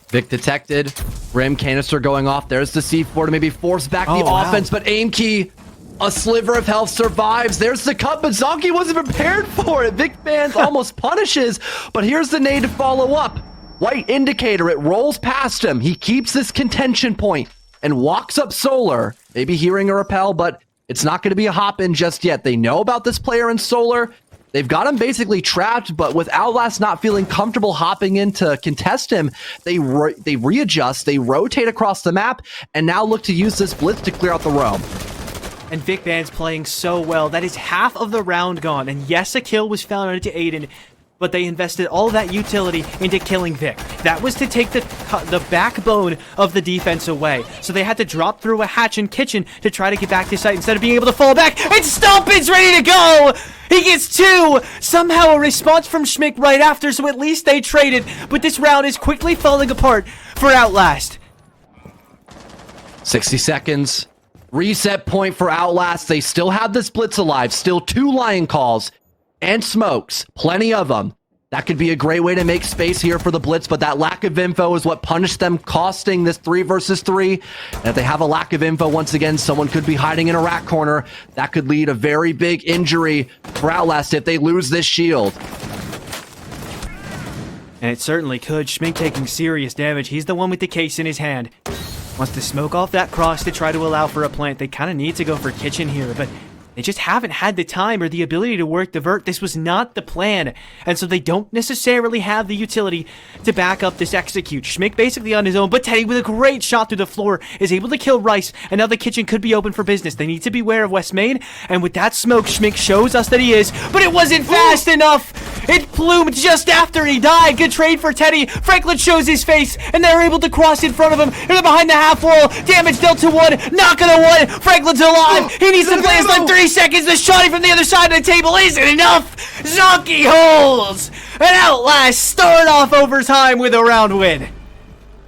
Speaker 3: Vic detected. Rim canister going off. There's the C4 to maybe force back the offense, but aim key, a sliver of health survives. There's the cut, but Zonky wasn't prepared for it. Vic fans almost punishes, but here's the nade to follow up. White indicator, it rolls past him. He keeps this contention point and walks up solar, maybe hearing a repel, but it's not going to be a hop in just yet. They know about this player in solar. They've got him basically trapped, but with Outlast not feeling comfortable hopping in to contest him, they readjust, they rotate across the map, and now look to use this blitz to clear out the roam.
Speaker 2: And Vic Band's playing so well. That is half of the round gone. And yes, a kill was found into Aiden, but they invested all of that utility into killing Vic. That was to take the backbone of the defense away. So they had to drop through a hatch in kitchen to try to get back to site instead of being able to fall back. And Stompin's ready to go! He gets 2! Somehow a response from Schmick right after, so at least they traded. But this round is quickly falling apart for Outlast.
Speaker 3: 60 seconds. Reset point for Outlast. They still have this blitz alive. Still 2 lion calls and smokes. Plenty of them. That could be a great way to make space here for the blitz, but that lack of info is what punished them, costing this 3 versus 3. And if they have a lack of info, once again, someone could be hiding in a rat corner. That could lead a very big injury for Outlast if they lose this shield.
Speaker 2: And it certainly could. Schmink taking serious damage. He's the one with the case in his hand. Wants to smoke off that cross to try to allow for a plant. They kind of need to go for kitchen here, but they just haven't had the time or the ability to work the vert. This was not the plan. And so they don't necessarily have the utility to back up this execute. Schmick basically on his own, but Teddy with a great shot through the floor is able to kill Rice, and now the kitchen could be open for business. They need to beware of West Main, and with that smoke, Schmick shows us that he is, but it wasn't fast enough. It plumed just after he died. Good trade for Teddy. Franklin shows his face, and they're able to cross in front of him. They're behind the half wall. Damage dealt to 1. Not gonna 1. Franklin's alive. He needs to play his life 3 seconds. The shotty from the other side of the table isn't enough. Zonky holds. And Outlast start off overtime with a round win.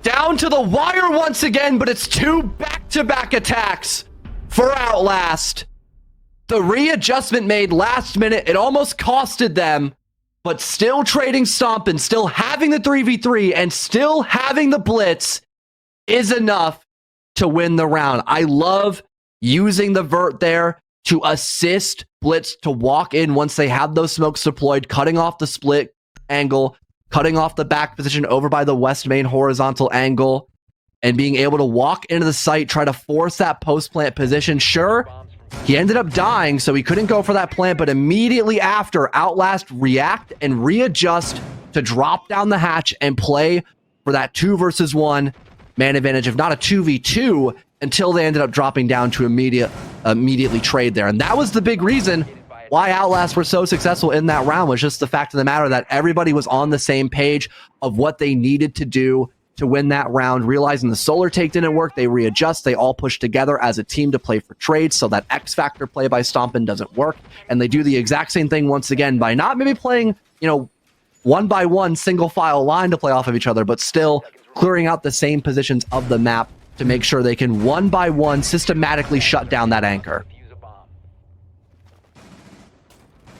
Speaker 3: Down to the wire once again, but it's 2 back-to-back attacks for Outlast. The readjustment made last minute, it almost costed them, but still trading Stompin', still having the 3v3, and still having the blitz is enough to win the round. I love using the vert there to assist blitz to walk in once they have those smokes deployed, cutting off the split angle, cutting off the back position over by the West Main horizontal angle, and being able to walk into the site, try to force that post-plant position. Sure, he ended up dying, so he couldn't go for that plant, but immediately after, Outlast react and readjust to drop down the hatch and play for that 2 versus 1 man advantage, if not a 2v2, until they ended up dropping down to immediately trade there. And that was the big reason why Outlast were so successful in that round, was just the fact of the matter that everybody was on the same page of what they needed to do to win that round. Realizing the solar take didn't work, they readjust, they all push together as a team to play for trades, so that X Factor play by Stompin' doesn't work. And they do the exact same thing once again by not maybe playing, 1-by-1 single file line to play off of each other, but still clearing out the same positions of the map to make sure they can 1-by-1 systematically shut down that anchor.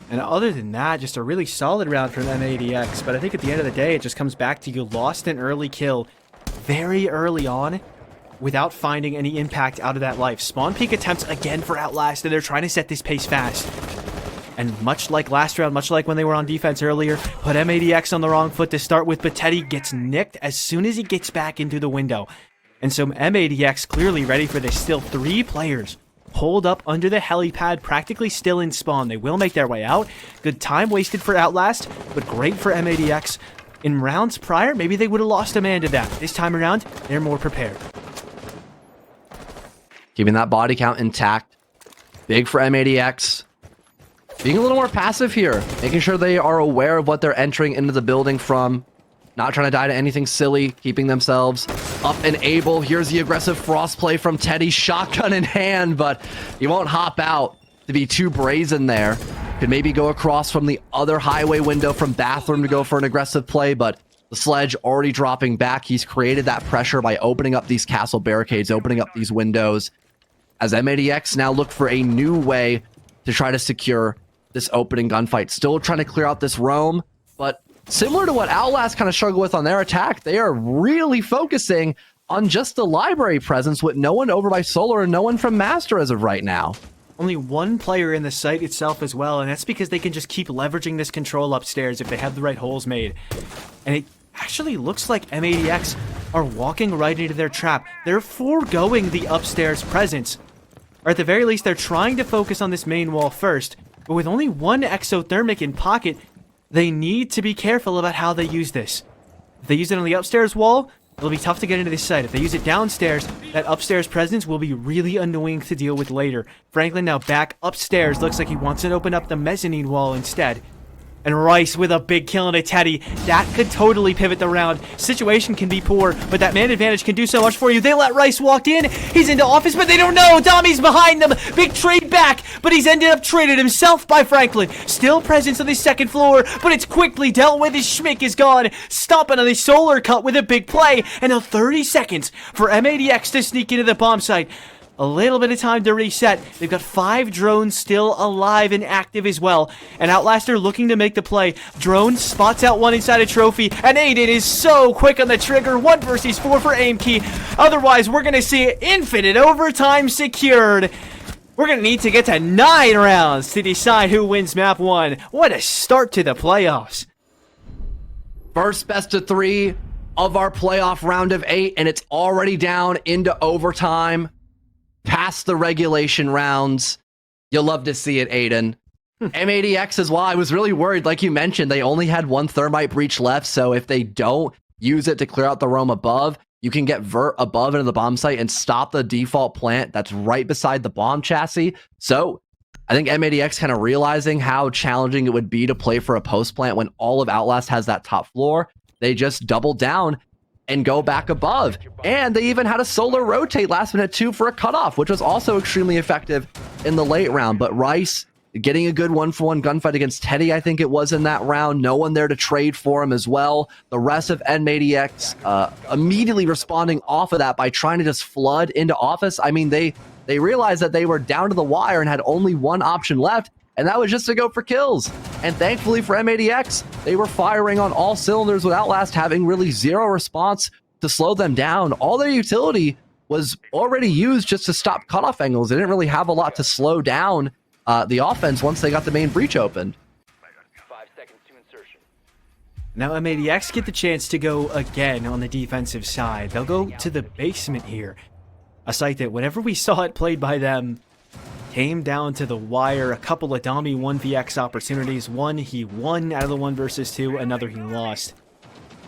Speaker 2: And other than that, just a really solid round from M80X. But I think at the end of the day, it just comes back to you lost an early kill very early on without finding any impact out of that life. Spawn peek attempts again for Outlast, and they're trying to set this pace fast. And much like last round, much like when they were on defense earlier, put M80X on the wrong foot to start with, but Teddy gets nicked as soon as he gets back into the window. And so M80X clearly ready for this. Still 3 players holed up under the helipad, practically still in spawn. They will make their way out. Good time wasted for Outlast, but great for M80X. In rounds prior, maybe they would have lost a man to that. This time around, they're more prepared.
Speaker 3: Keeping that body count intact. Big for M80X. Being a little more passive here. Making sure they are aware of what they're entering into the building from. Not trying to die to anything silly. Keeping themselves up and able. Here's the aggressive frost play from Teddy. Shotgun in hand, but he won't hop out to be too brazen there. Could maybe go across from the other highway window from bathroom to go for an aggressive play, but the sledge already dropping back. He's created that pressure by opening up these castle barricades, opening up these windows. As M80X now look for a new way to try to secure this opening gunfight. Still trying to clear out this roam, but similar to what Outlast kind of struggled with on their attack, they are really focusing on just the library presence with no one over by Solar and no one from Master as of right now.
Speaker 2: Only one player in the site itself as well, and that's because they can just keep leveraging this control upstairs if they have the right holes made. And it actually looks like M80X are walking right into their trap. They're foregoing the upstairs presence. Or at the very least, they're trying to focus on this main wall first. But with only one exothermic in pocket, they need to be careful about how they use this. If they use it on the upstairs wall, it'll be tough to get into this site. If they use it downstairs, that upstairs presence will be really annoying to deal with later. Franklin now back upstairs. Looks like he wants to open up the mezzanine wall instead. And Rice with a big kill into Teddy. That could totally pivot the round. Situation can be poor, but that man advantage can do so much for you. They let Rice walk in. He's into office, but they don't know. Dami's behind them. Big trade back, but he's ended up traded himself by Franklin. Still presence on the second floor, but it's quickly dealt with. His schmick is gone. Stomping on the solar cut with a big play. And now 30 seconds for M80X to sneak into the bomb site. A little bit of time to reset. They've got 5 drones still alive and active as well. And Outlaster looking to make the play. Drone spots out one inside a trophy. And Aiden is so quick on the trigger. 1 versus 4 for aim key. Otherwise, we're going to see infinite overtime secured. We're going to need to get to 9 rounds to decide who wins map 1. What a start to the playoffs.
Speaker 3: First best of 3 of our playoff round of 8. And it's already down into overtime. Past the regulation rounds. You'll love to see it, Aiden. M80X as well. I was really worried. Like you mentioned, they only had 1 thermite breach left. So if they don't use it to clear out the roam above, you can get vert above into the bomb site and stop the default plant that's right beside the bomb chassis. So I think M80X kind of realizing how challenging it would be to play for a post plant when all of Outlast has that top floor. They just double down and go back above. And they even had a solar rotate last minute 2 for a cutoff, which was also extremely effective in the late round. But Rice getting a good 1-for-1 gunfight against Teddy, I think it was in that round. No one there to trade for him as well. The rest of M80X immediately responding off of that by trying to just flood into office. I mean, they realized that they were down to the wire and had only one option left, and that was just to go for kills. And thankfully for M80X, they were firing on all cylinders with Outlast having really zero response to slow them down. All their utility was already used just to stop cutoff angles. They didn't really have a lot to slow down the offense once they got the main breach opened.
Speaker 6: 5 seconds to insertion.
Speaker 2: Now M80X get the chance to go again on the defensive side. They'll go to the basement here. A site that whenever we saw it played by them, came down to the wire. A couple of Dami 1vx opportunities. One he won out of the 1 versus 2, another he lost.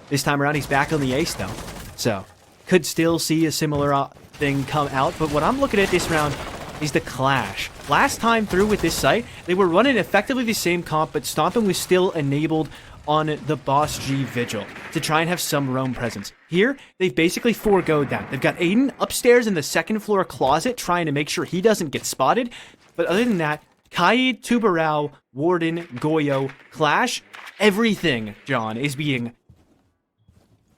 Speaker 2: This time around he's back on the ace though. So, could still see a similar thing come out, but what I'm looking at this round is the clash. Last time through with this site, they were running effectively the same comp, but Stompin was still enabled on the Boss G Vigil to try and have some roam presence. Here, they've basically foregoed that. They've got Aiden upstairs in the second floor closet trying to make sure he doesn't get spotted. But other than that, Kaid, Tubarao, Warden, Goyo, Clash, everything, John, is being...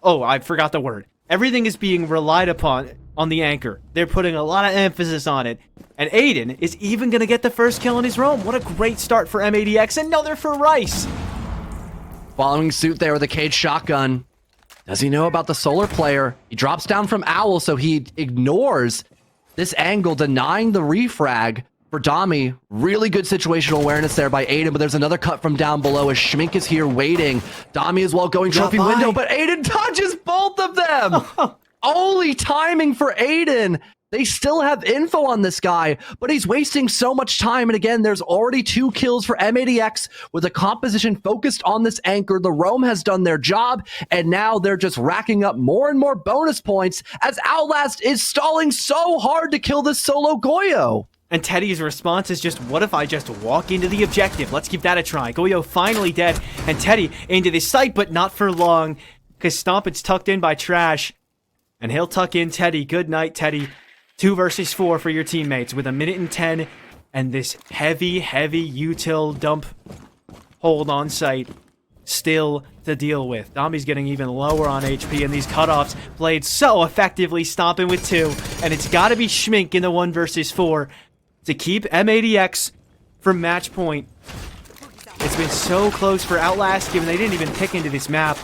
Speaker 2: Oh, I forgot the word. Everything is being relied upon. on the anchor. They're putting a lot of emphasis on it. And Aiden is even going to get the first kill on his roam. What a great start for M80X. Another for Rice.
Speaker 3: Following suit there with a cage shotgun. Does he know about the solar player? He drops down from Owl, so he ignores this angle, denying the refrag for Dami. Really good situational awareness there by Aiden, but there's another cut from down below as Schmink is here waiting. Dami as well going trophy window, but Aiden touches both of them. Only timing for Aiden. They still have info on this guy, but he's wasting so much time. And again, there's already 2 kills for M80X with a composition focused on this anchor. The roam has done their job, and now they're just racking up more and more bonus points as Outlast is stalling so hard to kill this solo Goyo.
Speaker 2: And Teddy's response is just, what if I just walk into the objective? Let's give that a try. Goyo finally dead, and Teddy into the site, but not for long, because Stomp is tucked in by Trash, and he'll tuck in Teddy. Good night, Teddy. 2 versus 4 for your teammates with 1:10 and this heavy util dump hold on site still to deal with. Dami's getting even lower on HP, and these cutoffs played so effectively, stomping with 2, and it's got to be Schmink in the 1 versus 4 to keep M80X from match point. It's been so close for Outlast, given they didn't even pick into this map.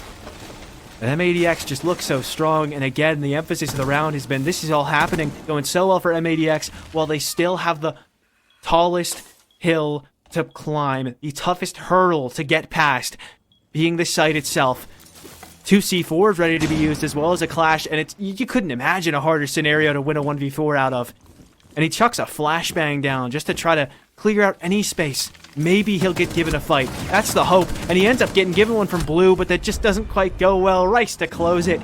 Speaker 2: And M80X just looks so strong, and again, the emphasis of the round has been this is all happening, going so well for M80X, while they still have the tallest hill to climb, the toughest hurdle to get past, being the site itself. 2 C4s ready to be used, as well as a clash, and you couldn't imagine a harder scenario to win a 1v4 out of. And he chucks a flashbang down just to try to clear out any space. Maybe he'll get given a fight. That's the hope. And he ends up getting given one from Blue, but that just doesn't quite go well. Rice to close it.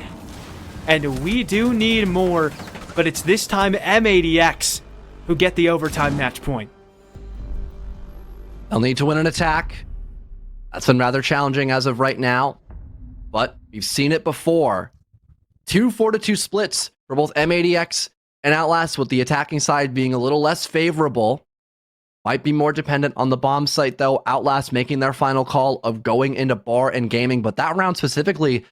Speaker 2: And we do need more, but it's this time M80X who get the overtime match point.
Speaker 3: They'll need to win an attack. That's been rather challenging as of right now, but we've seen it before. 2 4-2 splits for both M80X and Outlast, with the attacking side being a little less favorable. Might be more dependent on the bomb site, though. Outlast making their final call of going into bar and gaming. But that round specifically,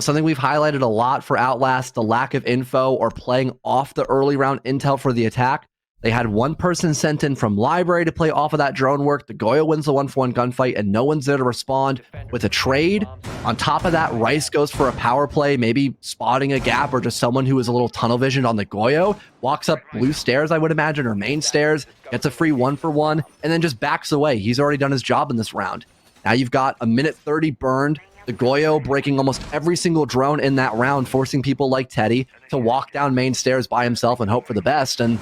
Speaker 3: something we've highlighted a lot for Outlast, the lack of info or playing off the early round intel for the attack. They had one person sent in from library to play off of that drone work. The Goyo wins the 1-for-1 gunfight, and no one's there to respond with a trade. On top of that, Rice goes for a power play, maybe spotting a gap or just someone who is a little tunnel visioned on the Goyo. Walks up blue stairs, I would imagine, or main stairs. Gets a free 1-for-1, and then just backs away. He's already done his job in this round. Now you've got 1:30 burned. The Goyo breaking almost every single drone in that round, forcing people like Teddy to walk down main stairs by himself and hope for the best. And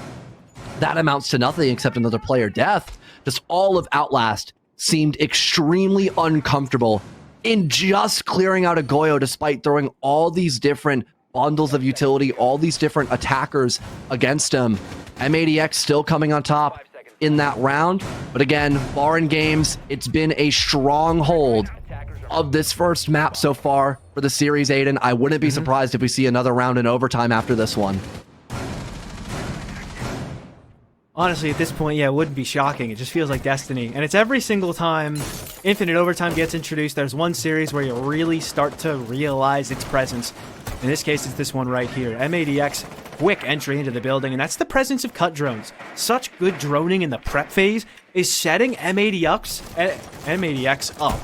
Speaker 3: that amounts to nothing except another player death. Just all of Outlast seemed extremely uncomfortable in just clearing out a Goyo, despite throwing all these different bundles of utility, all these different attackers against him. M80X still coming on top in that round. But again, Baron Games, it's been a stronghold of this first map so far for the series, Aiden. I wouldn't be surprised if we see another round in overtime after this one.
Speaker 2: Honestly, at this point, yeah, it wouldn't be shocking. It just feels like destiny. And it's every single time Infinite Overtime gets introduced, there's one series where you really start to realize its presence. In this case, it's this one right here. M80X, quick entry into the building, and that's the presence of cut drones. Such good droning in the prep phase is setting M80X up,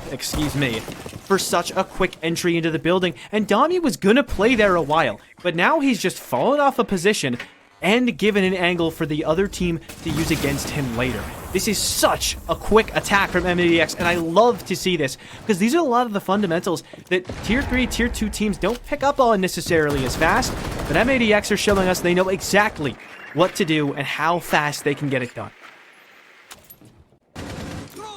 Speaker 2: for such a quick entry into the building. And Dami was gonna play there a while, but now he's just fallen off a position and given an angle for the other team to use against him later. This is such a quick attack from M80X, and I love to see this, because these are a lot of the fundamentals that Tier 3, Tier 2 teams don't pick up on necessarily as fast, but M80X are showing us they know exactly what to do and how fast they can get it done.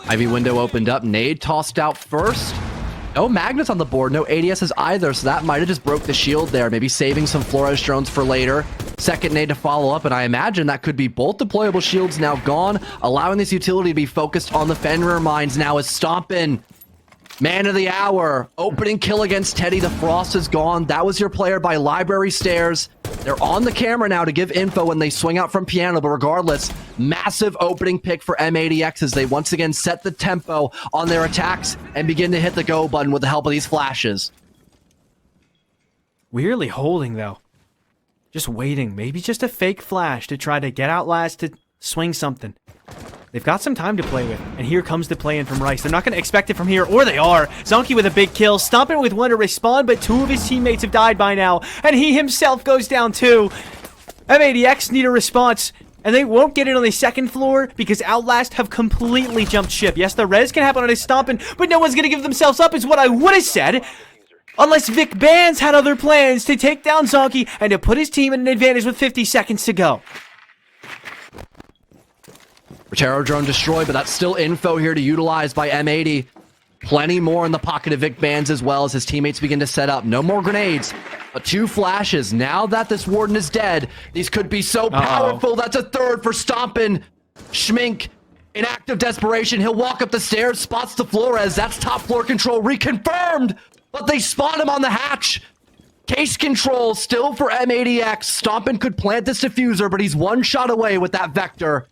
Speaker 3: Ivy window opened up, nade tossed out first. No magnets on the board, no ADSs either, so that might have just broke the shield there, maybe saving some Flores drones for later. Second nade to follow up, and I imagine that could be both deployable shields now gone, allowing this utility to be focused on the Fenrir mines now as Stompin'. Man of the hour, opening kill against Teddy. The Frost is gone. That was your player by Library Stairs. They're on the camera now to give info when they swing out from piano, but regardless, massive opening pick for M80X as they once again set the tempo on their attacks and begin to hit the go button with the help of these flashes.
Speaker 2: Weirdly holding, though. just waiting. Maybe just a fake flash to try to get Outlast to swing something. They've got some time to play with, and here comes the play-in from Rice. They're not going to expect it from here, or they are. Zonky with a big kill, Stompin with one to respond, but 2 of his teammates have died by now, and he himself goes down too. M80X need a response, and they won't get it on the second floor because Outlast have completely jumped ship. Yes, the res can happen on his Stompin, but no one's going to give themselves up is what I would have said. Unless Vic Bands had other plans to take down Zonky and to put his team in an advantage with 50 seconds to go.
Speaker 3: Terror drone destroyed, but that's still info here to utilize by M80. Plenty more in the pocket of Vic Bands as well as his teammates begin to set up. No more grenades, but 2 flashes. Now that this Warden is dead, these could be so powerful. That's a third for Stompin. Schmink, in act of desperation, he'll walk up the stairs, spots the Flores. That's top floor control reconfirmed, but they spawn him on the hatch. Case control still for M80X. Stompin could plant this diffuser, but he's 1 shot away with that Vector.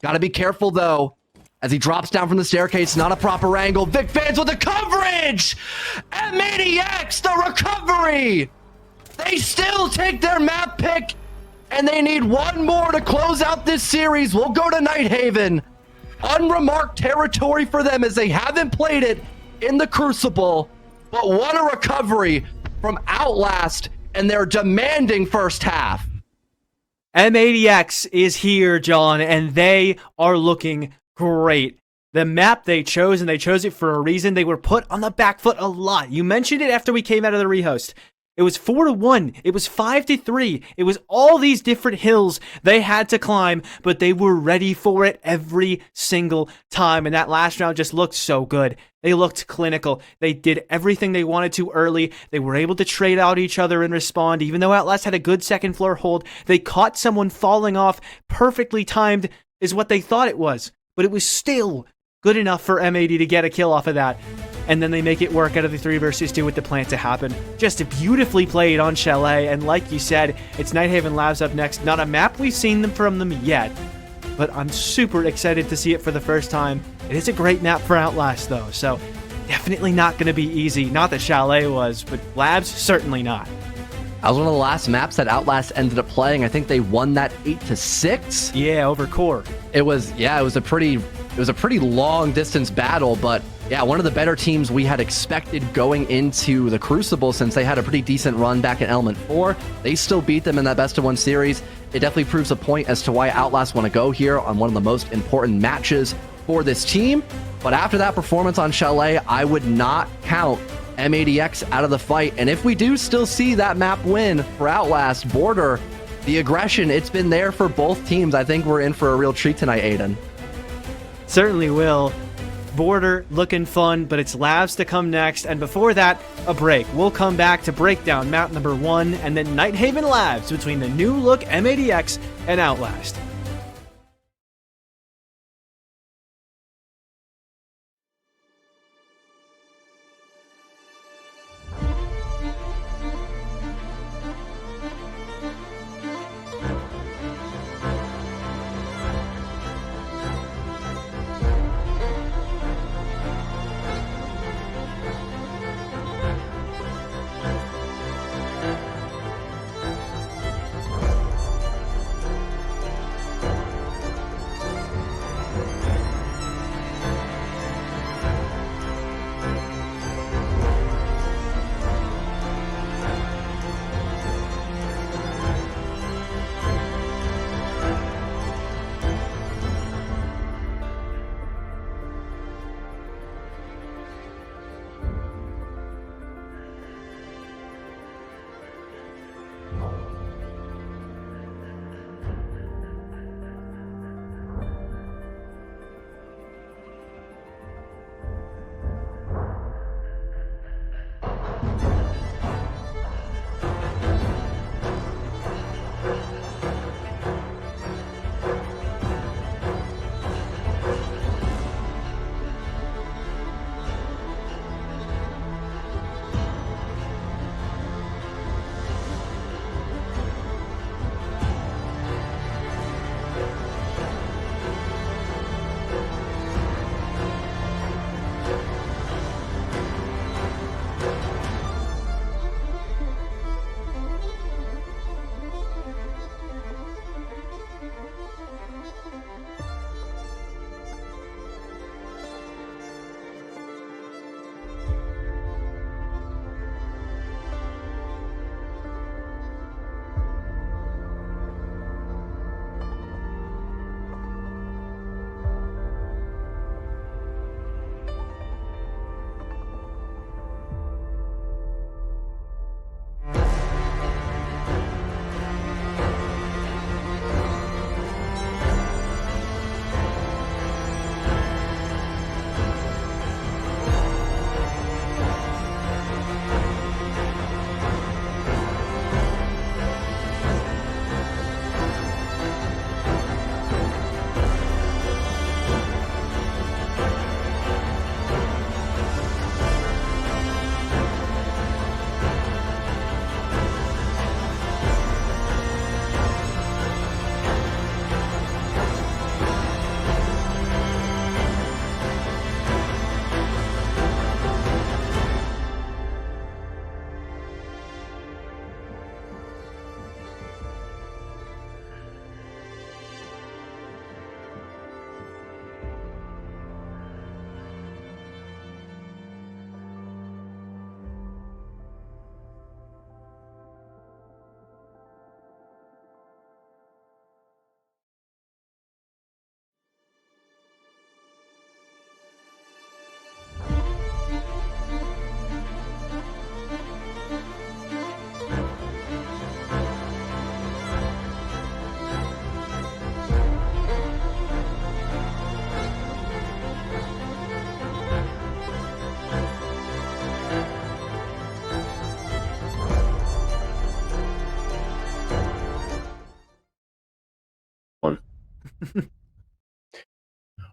Speaker 3: Gotta be careful, though, as he drops down from the staircase. Not a proper angle. Vic Fans with the coverage! M80X, the recovery! They still take their map pick, and they need 1 more to close out this series. We'll go to Nighthaven. Unremarked territory for them as they haven't played it in the Crucible, but what a recovery from Outlast, and they're demanding first half.
Speaker 2: M80X is here, John, and they are looking great. The map they chose, and they chose it for a reason. They were put on the back foot a lot. You mentioned it after we came out of the rehost. It was 4-1. It was 5-3. It was all these different hills they had to climb, but they were ready for it every single time. And that last round just looked so good. They looked clinical. They did everything they wanted to early. They were able to trade out each other and respond. Even though Outlast had a good second floor hold, they caught someone falling off. Perfectly timed is what they thought it was. But it was still good enough for M80 to get a kill off of that. And then they make it work out of the 3 versus 2 with the plant to happen. Just beautifully played on Chalet, and like you said, it's Nighthaven Labs up next. Not a map we've seen from them yet, but I'm super excited to see it for the first time. It is a great map for Outlast, though, so definitely not going to be easy. Not that Chalet was, but Labs, certainly not.
Speaker 3: That was one of the last maps that Outlast ended up playing. I think they won that 8-6.
Speaker 2: Yeah, over Core.
Speaker 3: It was a pretty long distance battle, but yeah, one of the better teams we had expected going into the Crucible, since they had a pretty decent run back in Element 4. They still beat them in that best of 1 series. It definitely proves a point as to why Outlast want to go here on one of the most important matches for this team. But after that performance on Chalet, I would not count M80X out of the fight. And if we do still see that map win for Outlast, Border, the aggression, it's been there for both teams. I think we're in for a real treat tonight, Aiden.
Speaker 2: Certainly will. Border looking fun, but it's Labs to come next, and before that, a break. We'll come back to break down map number 1, and then Nighthaven Labs between the new look M80X and Outlast.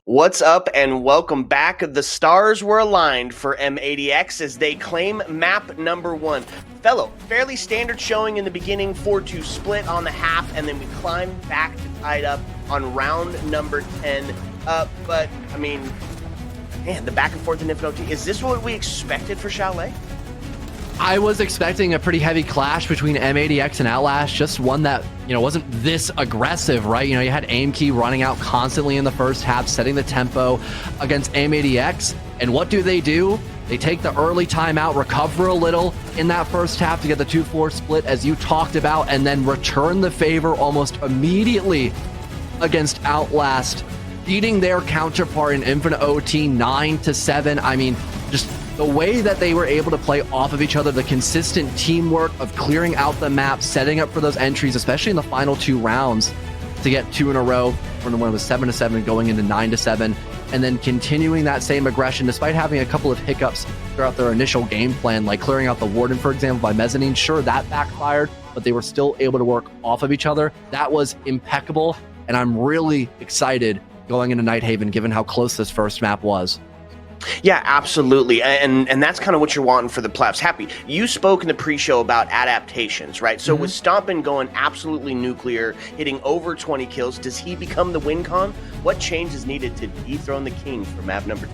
Speaker 1: What's up and welcome back. The stars were aligned for M80X as they claim map number 1. Fellow, fairly standard showing in the beginning, 4-2 split on the half, and then we climb back to tie it up on round number 10. But, I mean, man, the back and forth in Infinite OT, is this what we expected for Chalet?
Speaker 3: I was expecting a pretty heavy clash between M80X and Outlast, just one that, wasn't this aggressive, right? You had Aimkey running out constantly in the first half, setting the tempo against M80X. And what do? They take the early timeout, recover a little in that first half to get the 2-4 split, as you talked about, and then return the favor almost immediately against Outlast, beating their counterpart in Infinite OT 9-7. I mean, just the way that they were able to play off of each other, the consistent teamwork of clearing out the map, setting up for those entries, especially in the final 2 rounds, to get 2 in a row from the one that was 7-7 going into 9-7, and then continuing that same aggression despite having a couple of hiccups throughout their initial game plan, like clearing out the Warden, for example, by Mezzanine. Sure, that backfired, but they were still able to work off of each other. That was impeccable, and I'm really excited going into Nighthaven, given how close this first map was.
Speaker 1: Yeah, absolutely. And that's kind of what you're wanting for the playoffs. Happy, you spoke in the pre-show about adaptations, right? So with Stompin going absolutely nuclear, hitting over 20 kills, does he become the win con? What change is needed to dethrone the king for map number 2?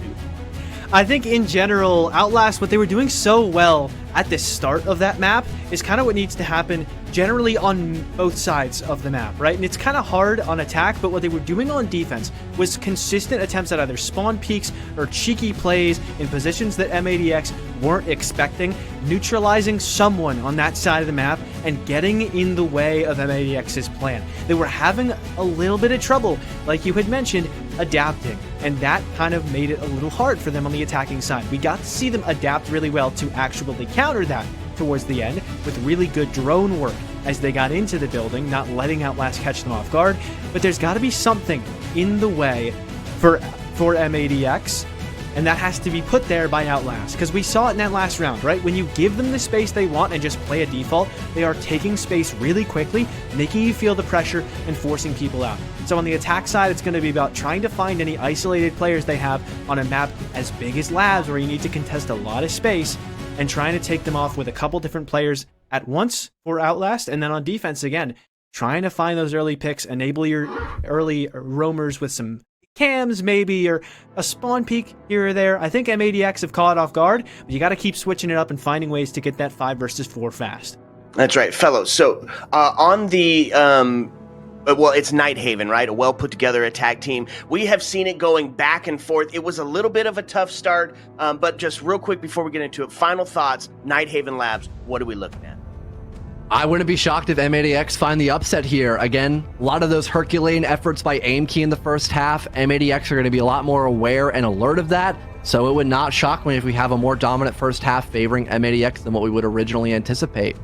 Speaker 2: I think in general, Outlast, what they were doing so well at the start of that map is kind of what needs to happen generally on both sides of the map, right? And it's kind of hard on attack, but what they were doing on defense was consistent attempts at either spawn peeks or cheeky plays in positions that M80X weren't expecting, neutralizing someone on that side of the map and getting in the way of M80X's plan. They were having a little bit of trouble, like you had mentioned, adapting, and that kind of made it a little hard for them on the attacking side. We got to see them adapt really well to actually counter that towards the end with really good drone work as they got into the building, not letting Outlast catch them off guard. But there's got to be something in the way for M80X, and that has to be put there by Outlast, because we saw it in that last round, right? When you give them the space they want and just play a default, they are taking space really quickly, making you feel the pressure and forcing people out. So on the attack side, it's going to be about trying to find any isolated players they have on a map as big as Labs, where you need to contest a lot of space, and trying to take them off with a couple different players at once for Outlast. And then on defense, again, trying to find those early picks, enable your early roamers with some cams maybe, or a spawn peek here or there. I think M80X have caught off guard, but you got to keep switching it up and finding ways to get that 5 versus 4 fast.
Speaker 1: That's right, fellows. So on the well, it's Nighthaven, right? A well put together attack team. We have seen it going back and forth. It was a little bit of a tough start, but just real quick before we get into it, final thoughts. Nighthaven Labs, what are we looking at?
Speaker 3: I wouldn't be shocked if M80X find the upset here. Again, a lot of those Herculean efforts by Aimkey in the first half. M80X are going to be a lot more aware and alert of that, so it would not shock me if we have a more dominant first half favoring M80X than what we would originally anticipate.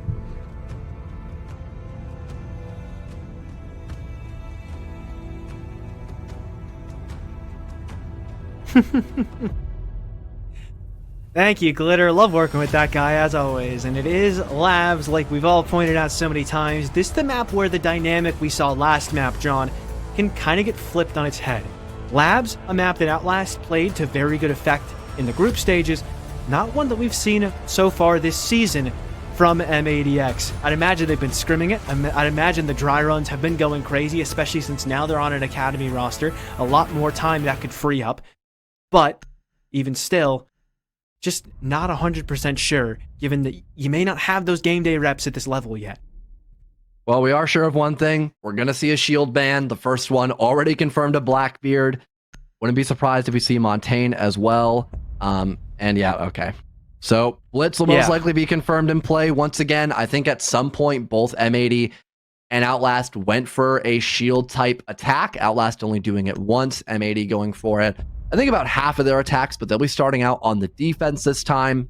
Speaker 2: Thank you, Glitter. Love working with that guy, as always. And it is Labs, like we've all pointed out so many times. This is the map where the dynamic we saw last map, John, can kind of get flipped on its head. Labs, a map that Outlast played to very good effect in the group stages, not one that we've seen so far this season from M80X. I'd imagine they've been scrimming it. I'd imagine the dry runs have been going crazy, especially since now they're on an academy roster. A lot more time that could free up. But even still, just not 100% sure, given that you may not have those game day reps at this level yet.
Speaker 3: Well, we are sure of one thing. We're going to see a shield ban. The first one already confirmed a Blackbeard. Wouldn't be surprised if we see Montaigne as well. And yeah, okay. So Blitz will most likely be confirmed in play. Once again, I think at some point, both M80 and Outlast went for a shield type attack. Outlast only doing it once, M80 going for it, I think, about half of their attacks, but they'll be starting out on the defense this time.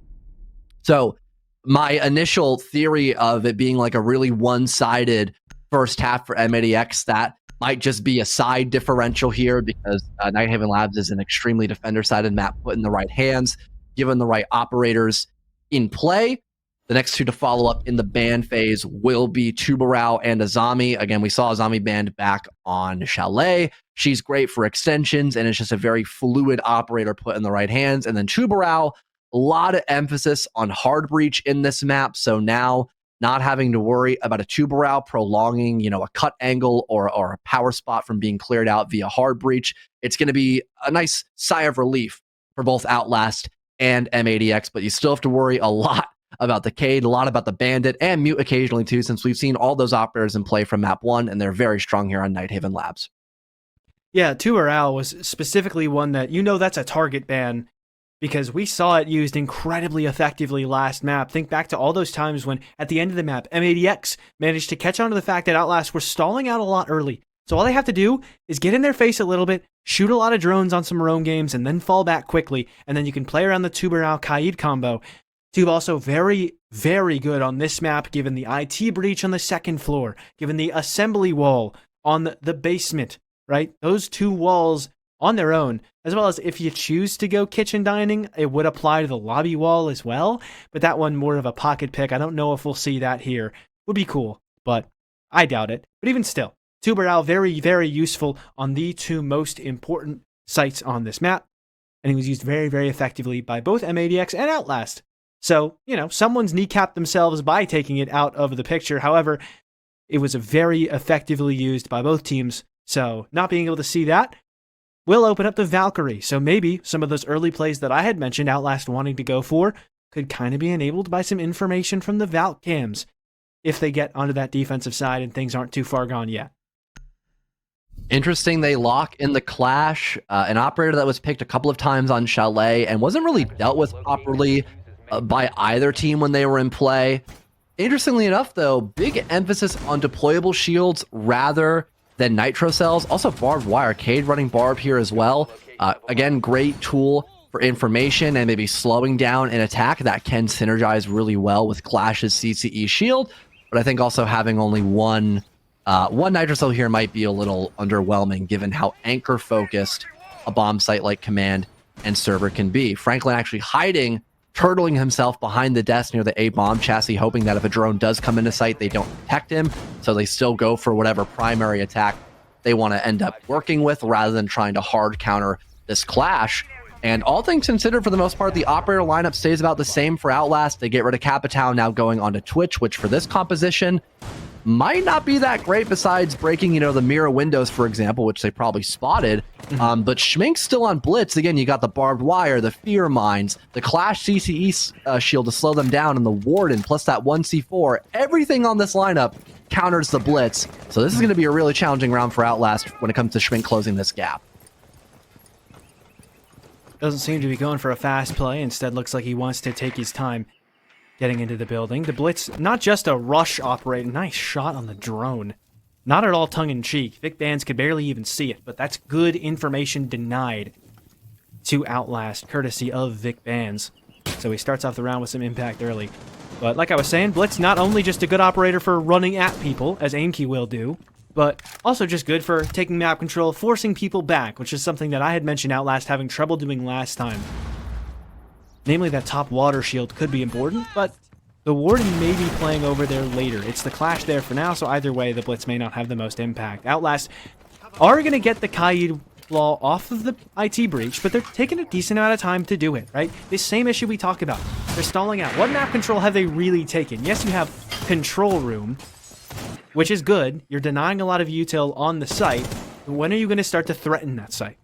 Speaker 3: So my initial theory of it being like a really one-sided first half for M80X, that might just be a side differential here because Nighthaven Labs is an extremely defender-sided map put in the right hands, given the right operators in play. The next two to follow up in the ban phase will be Tubarao and Azami. Again, we saw Azami banned back on Chalet. She's great for extensions, and it's just a very fluid operator put in the right hands. And then Tubarao, a lot of emphasis on hard breach in this map. So now not having to worry about a Tubarao prolonging, a cut angle or a power spot from being cleared out via hard breach. It's going to be a nice sigh of relief for both Outlast and M80X, but you still have to worry a lot about the Cade, a lot about the Bandit, and Mute occasionally too, since we've seen all those operators in play from map 1, and they're very strong here on Nighthaven Labs.
Speaker 2: Yeah, Tubarao was specifically one that, that's a target ban, because we saw it used incredibly effectively last map. Think back to all those times when, at the end of the map, M80X managed to catch on to the fact that Outlast were stalling out a lot early. So all they have to do is get in their face a little bit, shoot a lot of drones on some roam games, and then fall back quickly, and then you can play around the Tubarao-Kaid combo. Tube also very, very good on this map, given the IT breach on the second floor, given the assembly wall on the basement, right? Those two walls on their own, as well as if you choose to go kitchen dining, it would apply to the lobby wall as well, but that one more of a pocket pick. I don't know if we'll see that here. Would be cool, but I doubt it. But even still, Tubarao very, very useful on the two most important sites on this map, and he was used very, very effectively by both M80X and Outlast. So, someone's kneecapped themselves by taking it out of the picture. However, it was very effectively used by both teams. So, not being able to see that will open up the Valkyrie. So maybe some of those early plays that I had mentioned Outlast wanting to go for could kind of be enabled by some information from the Valk cams if they get onto that defensive side and things aren't too far gone yet.
Speaker 3: Interesting, they lock in the Clash, an operator that was picked a couple of times on Chalet and wasn't really dealt with properly by either team when they were in play. Interestingly enough, though, big emphasis on deployable shields rather than nitro cells. Also barbed wire. Cade running barb here as well. Again, great tool for information and maybe slowing down an attack that can synergize really well with Clash's CCE shield. But I think also having only one nitro cell here might be a little underwhelming given how anchor focused a bomb site like Command and Server can be. Franklin actually hiding, turtling himself behind the desk near the A bomb chassis, hoping that if a drone does come into sight, they don't detect him. So they still go for whatever primary attack they want to end up working with rather than trying to hard counter this Clash. And all things considered, for the most part, the operator lineup stays about the same for Outlast. They get rid of Capitown, now going onto Twitch, which for this composition might not be that great, besides breaking, the mirror windows, for example, which they probably spotted. But Schmink's still on Blitz. Again, you got the barbed wire, the fear mines, the Clash CCE shield to slow them down, and the Warden, plus that 1C4. Everything on this lineup counters the Blitz. So this is going to be a really challenging round for Outlast when it comes to Schmink closing this gap.
Speaker 2: Doesn't seem to be going for a fast play. Instead, looks like he wants to take his time getting into the building. The Blitz, not just a rush operator. Nice shot on the drone. Not at all tongue-in-cheek. Vic Bands could barely even see it, but that's good information denied to Outlast, courtesy of Vic Bands. So he starts off the round with some impact early. But like I was saying, Blitz not only just a good operator for running at people, as Aimkey will do, but also just good for taking map control, forcing people back, which is something that I had mentioned Outlast having trouble doing last time. Namely, that top water shield could be important, but the Warden may be playing over there later. It's the Clash there for now, so either way, the Blitz may not have the most impact. Outlast are going to get the Kaid flaw off of the IT breach, but they're taking a decent amount of time to do it, right? This same issue we talk about. They're stalling out. What map control have they really taken? Yes, you have control room, which is good. You're denying a lot of util on the site. When are you going to start to threaten that site?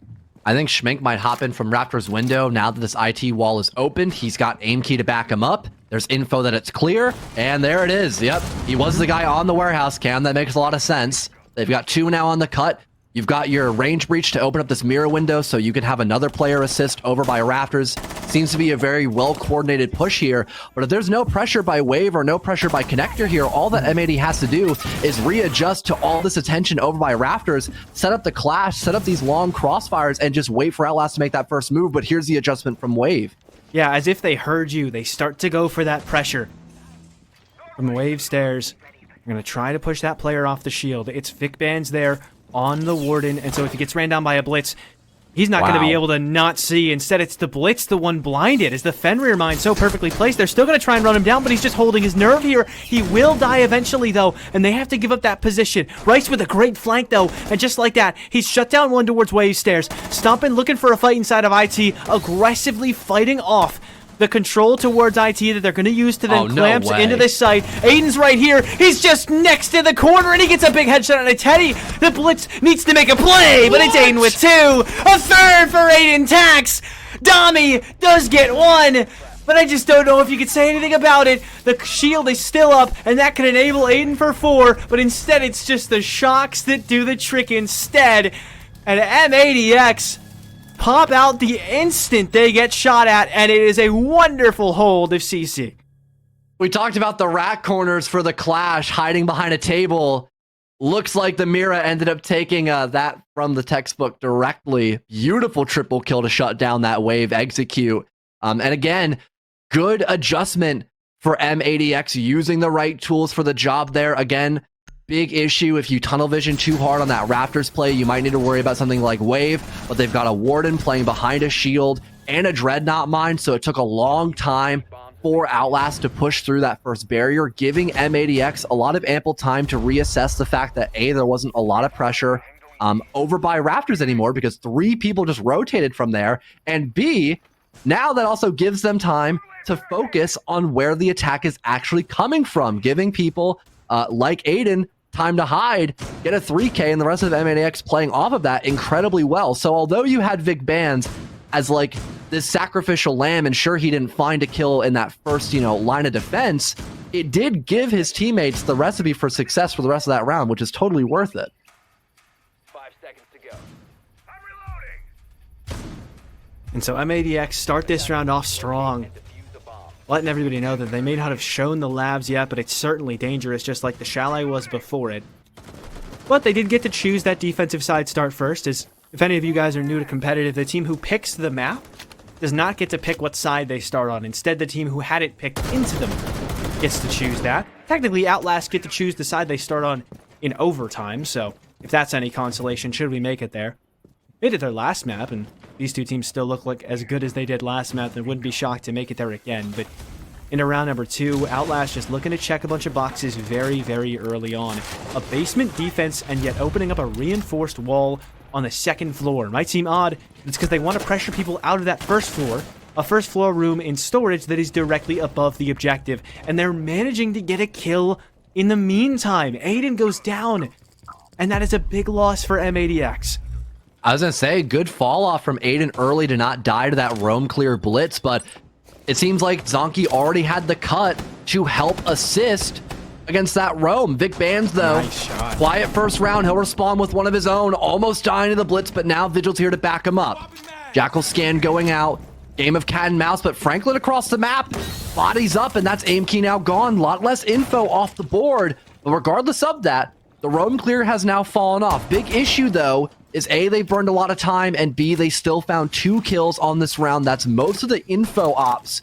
Speaker 3: I think Schmink might hop in from Raptor's window now that this IT wall is opened. He's got Aimkey to back him up. There's info that it's clear, and there it is. Yep, he was the guy on the warehouse cam. That makes a lot of sense. They've got two now on the cut. You've got your range breach to open up this mirror window so you can have another player assist over by Raptors. Seems to be a very well-coordinated push here, but if there's no pressure by Wave or no pressure by Connector here, all that M80 has to do is readjust to all this attention over by Raptors, set up the Clash, set up these long crossfires, and just wait for Outlast to make that first move, but here's the adjustment from Wave.
Speaker 2: Yeah, as if they heard you, they start to go for that pressure. From Wave stairs, you're going to try to push that player off the shield. It's Vic Bands there on the Warden, and so if he gets ran down by a Blitz, He's not going to be
Speaker 3: Wow.
Speaker 2: able to not see. Instead, it's the Blitz, the one blinded. As the Fenrir mine so perfectly placed, they're still going to try and run him down, but he's just holding his nerve here. He will die eventually, though, and they have to give up that position. Rice with a great flank, though, and just like that, he's shut down one towards Wave Stairs. Stompin looking for a fight inside of IT, aggressively fighting off the control towards IT that they're going to use to then
Speaker 3: Oh, no
Speaker 2: clamps
Speaker 3: way.
Speaker 2: into this site. Aiden's right here. He's just next to the corner, and he gets a big headshot on a Teddy. The Blitz needs to make a play, but it's Aiden with 2. A third for Aiden Tax. Dami does get 1, but I just don't know if you could say anything about it. The shield is still up, and that could enable Aiden for 4, but instead it's just the shocks that do the trick instead. And M80X pop out the instant they get shot at, and it is a wonderful hold of CC.
Speaker 3: We talked about the rat corners for the Clash hiding behind a table. Looks like the Mira ended up taking that from the textbook directly. Beautiful triple kill to shut down that wave execute. And again, good adjustment for M80X using the right tools for the job there. Again, big issue if you tunnel vision too hard on that Raptors play. You might need to worry about something like Wave, but they've got a Warden playing behind a shield and a Dreadnought mine, so it took a long time for Outlast to push through that first barrier, giving M80X a lot of ample time to reassess the fact that A, there wasn't a lot of pressure over by Raptors anymore because 3 people just rotated from there, and B, now that also gives them time to focus on where the attack is actually coming from, giving people like Aiden time to hide, get a 3K, and the rest of M80X playing off of that incredibly well. So although you had Vic Bands as like this sacrificial lamb, and sure, he didn't find a kill in that first, line of defense, it did give his teammates the recipe for success for the rest of that round, which is totally worth it.
Speaker 6: 5 seconds to go.
Speaker 2: And so M80X start this round off strong,
Speaker 6: Defuse the bomb.
Speaker 2: letting everybody know that they may not have shown the labs yet, but it's certainly dangerous, just like the Chalet was before it. But they did get to choose that defensive side start first, as if any of you guys are new to competitive, the team who picks the map does not get to pick what side they start on. Instead, the team who had it picked into them gets to choose that. Technically, Outlast get to choose the side they start on in overtime, so if that's any consolation, should we make it there? Made it their last map, and these two teams still look like as good as they did last map, and wouldn't be shocked to make it there again. But into round number 2, Outlast just looking to check a bunch of boxes very, very early on. A basement defense, and yet opening up a reinforced wall on the second floor. It might seem odd, but it's because they want to pressure people out of that first floor, a first floor room in storage that is directly above the objective, and they're managing to get a kill in the meantime. Aiden goes down, and that is a big loss for M80X.
Speaker 3: I was going to say, good fall off from Aiden early to not die to that roam clear blitz, but it seems like Zonky already had the cut to help assist against that roam. Vic Bands, though,
Speaker 2: Nice shot.
Speaker 3: quiet first round. He'll respond with one of his own, almost dying to the blitz, but now Vigil's here to back him up. Jackal scan going out. Game of cat and mouse, but Franklin across the map. Bodies up, and that's aim key now gone. A lot less info off the board, but regardless of that, the roam clear has now fallen off. Big issue, though, is A, they burned a lot of time, and B, they still found 2 kills on this round. That's most of the info ops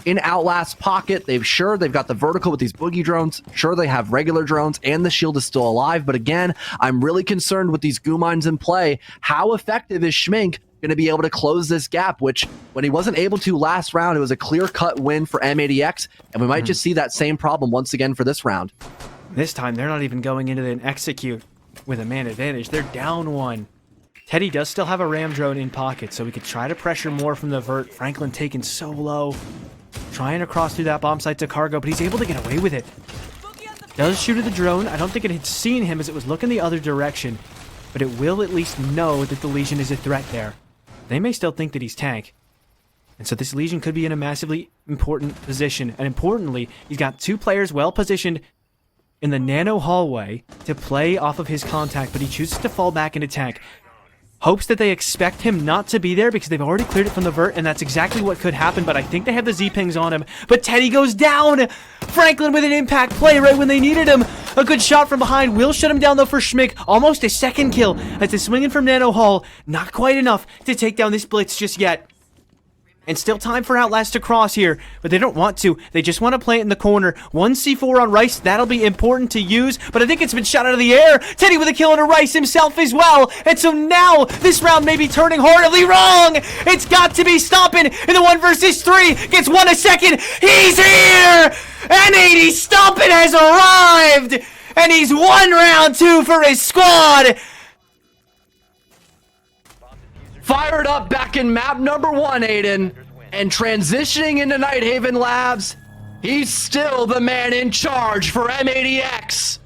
Speaker 3: in Outlast pocket. They've got the vertical with these boogie drones. Sure, they have regular drones, and the shield is still alive. But again, I'm really concerned with these goo mines in play. How effective is Schmink going to be able to close this gap, which when he wasn't able to last round, it was a clear-cut win for M80X, and we might just see that same problem once again for this round.
Speaker 2: This time, they're not even going into an execute with a man advantage. They're down 1. Teddy does still have a ram drone in pocket, so we could try to pressure more from the vert. Franklin taken so low, trying to cross through that bomb site to cargo, but he's able to get away with it. Does shoot at the drone. I don't think it had seen him as it was looking the other direction, but it will at least know that the Legion is a threat there. They may still think that he's tank. And so this Legion could be in a massively important position. And importantly, he's got 2 players well positioned in the nano hallway to play off of his contact, but he chooses to fall back into tank. Hopes that they expect him not to be there because they've already cleared it from the vert, and that's exactly what could happen, but I think they have the Z-pings on him. But Teddy goes down! Franklin with an impact play right when they needed him. A good shot from behind will shut him down, though, for Schmick. Almost a second kill as he's swinging from Nano Hall. Not quite enough to take down this blitz just yet. And still time for Outlast to cross here, but they don't want to. They just want to play it in the corner. 1 C4 on Rice, that'll be important to use, but I think it's been shot out of the air. Teddy with a kill into Rice himself as well. And so now this round may be turning horribly wrong. It's got to be Stompin' in the 1 versus 3. Gets 1 a second. He's here! M80 Stompin' has arrived! And he's won round 2 for his squad.
Speaker 3: Fired up back in map number 1, Aiden. And transitioning into Nighthaven Labs, he's still the man in charge for M80X.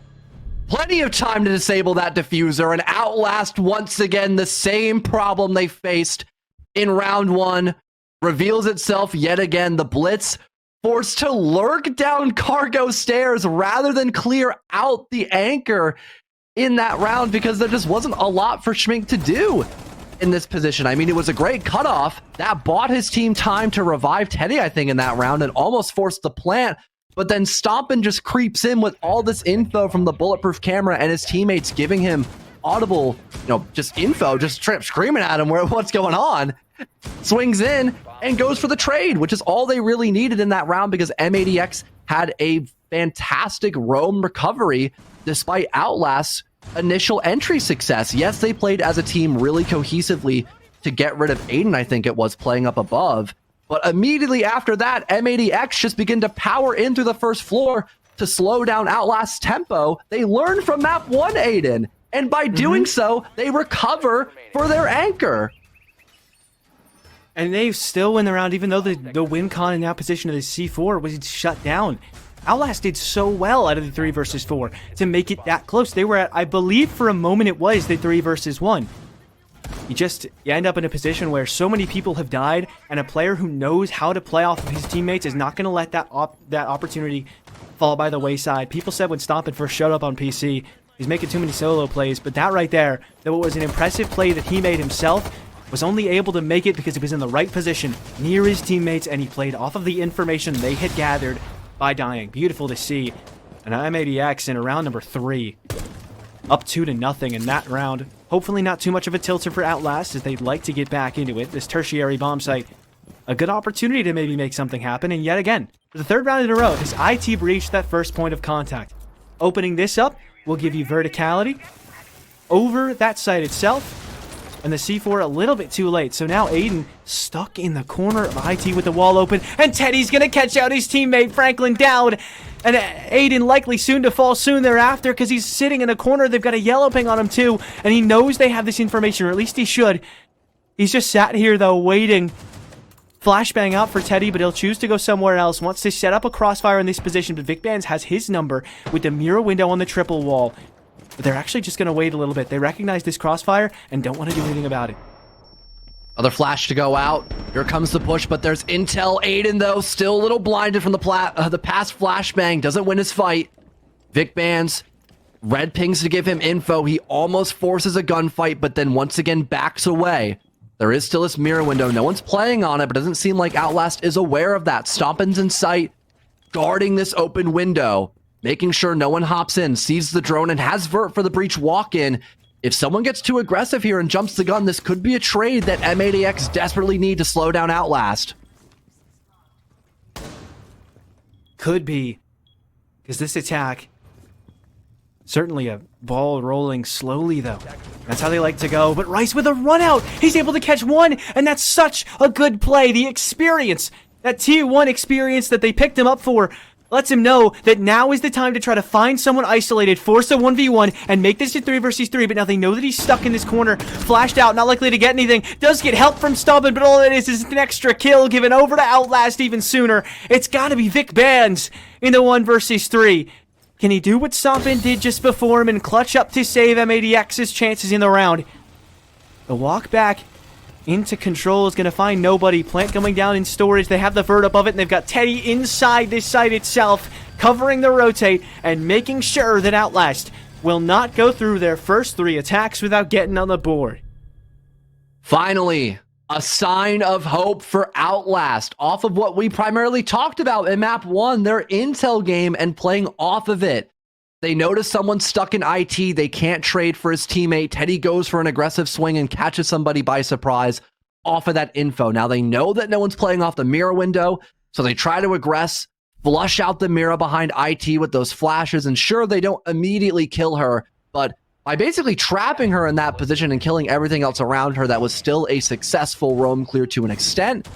Speaker 3: Plenty of time to disable that diffuser, and Outlast once again the same problem they faced in round 1 reveals itself yet again. The Blitz forced to lurk down cargo stairs rather than clear out the anchor in that round because there just wasn't a lot for Schmink to do in this position. I mean, it was a great cutoff that bought his team time to revive Teddy, I think, in that round and almost forced the plant. But then Stompin' just creeps in with all this info from the bulletproof camera and his teammates giving him audible, just info, just screaming at him what's going on. Swings in and goes for the trade, which is all they really needed in that round because M80X had a fantastic roam recovery despite Outlast's initial entry success. Yes, they played as a team really cohesively to get rid of Aiden, I think it was, playing up above. But immediately after that, M80X just began to power in through the first floor to slow down Outlast's tempo. They learned from map 1, Aiden. And by doing so, they recover for their anchor.
Speaker 2: And they still win the round, even though the win con in that position of the C4 was shut down. Outlast did so well out of the 3 versus 4 to make it that close. They were at, I believe for a moment it was the 3 versus 1. You end up in a position where so many people have died, and a player who knows how to play off of his teammates is not going to let that opportunity fall by the wayside. People said when Stompin' first showed up on PC, he's making too many solo plays, but that right there, that was an impressive play that he made himself, was only able to make it because he was in the right position near his teammates, and he played off of the information they had gathered by dying. Beautiful to see. And M80X in round number 3, up 2-0 in that round. Hopefully not too much of a tilter for Outlast as they'd like to get back into it. This tertiary bomb site, a good opportunity to maybe make something happen. And yet again, for the 3rd round in a row, this IT breached that first point of contact. Opening this up will give you verticality over that site itself. And the C4 a little bit too late. So now Aiden stuck in the corner of IT with the wall open. And Teddy's going to catch out his teammate, Franklin Dowd. And Aiden likely soon to fall soon thereafter because he's sitting in a corner. They've got a yellow ping on him too. And he knows they have this information, or at least he should. He's just sat here though, waiting. Flashbang out for Teddy, but he'll choose to go somewhere else. Wants to set up a crossfire in this position, but Vic Bands has his number with the mirror window on the triple wall. But they're actually just going to wait a little bit. They recognize this crossfire and don't want to do anything about it.
Speaker 3: Another flash to go out. Here comes the push, but there's intel. Aiden, though, still a little blinded from the past flashbang. Doesn't win his fight. Vic Bands, red pings to give him info. He almost forces a gunfight, but then once again backs away. There is still this mirror window. No one's playing on it, but it doesn't seem like Outlast is aware of that. Stompin's in sight, guarding this open window, making sure no one hops in, sees the drone, and has vert for the breach walk-in. If someone gets too aggressive here and jumps the gun, this could be a trade that M80X desperately need to slow down Outlast.
Speaker 2: Could be, because this attack, certainly a ball rolling slowly though. That's how they like to go. But Rice with a run out, he's able to catch one, and that's such a good play. The experience, that tier 1 experience that they picked him up for, lets him know that now is the time to try to find someone isolated, force a 1v1, and make this a 3 versus 3, but now they know that he's stuck in this corner, flashed out, not likely to get anything, does get help from Stompin', but all it is an extra kill given over to Outlast even sooner. It's gotta be Vic Bands in the 1 versus 3. Can he do what Stompin' did just before him and clutch up to save M80X's chances in the round? The walk back into control is going to find nobody. Plant coming down in storage. They have the vert above it, and they've got Teddy inside this site itself, covering the rotate and making sure that Outlast will not go through their first 3 attacks without getting on the board.
Speaker 3: Finally, a sign of hope for Outlast off of what we primarily talked about in map 1, their intel game, and playing off of it. They notice someone stuck in IT. They can't trade for his teammate. Teddy goes for an aggressive swing and catches somebody by surprise. off of that info. Now they know that no one's playing off the mirror window, so they try to aggress, flush out the mirror behind IT with those flashes, and sure, they don't immediately kill her, but by basically trapping her in that position and killing everything else around her, that was still a successful roam clear to an extent.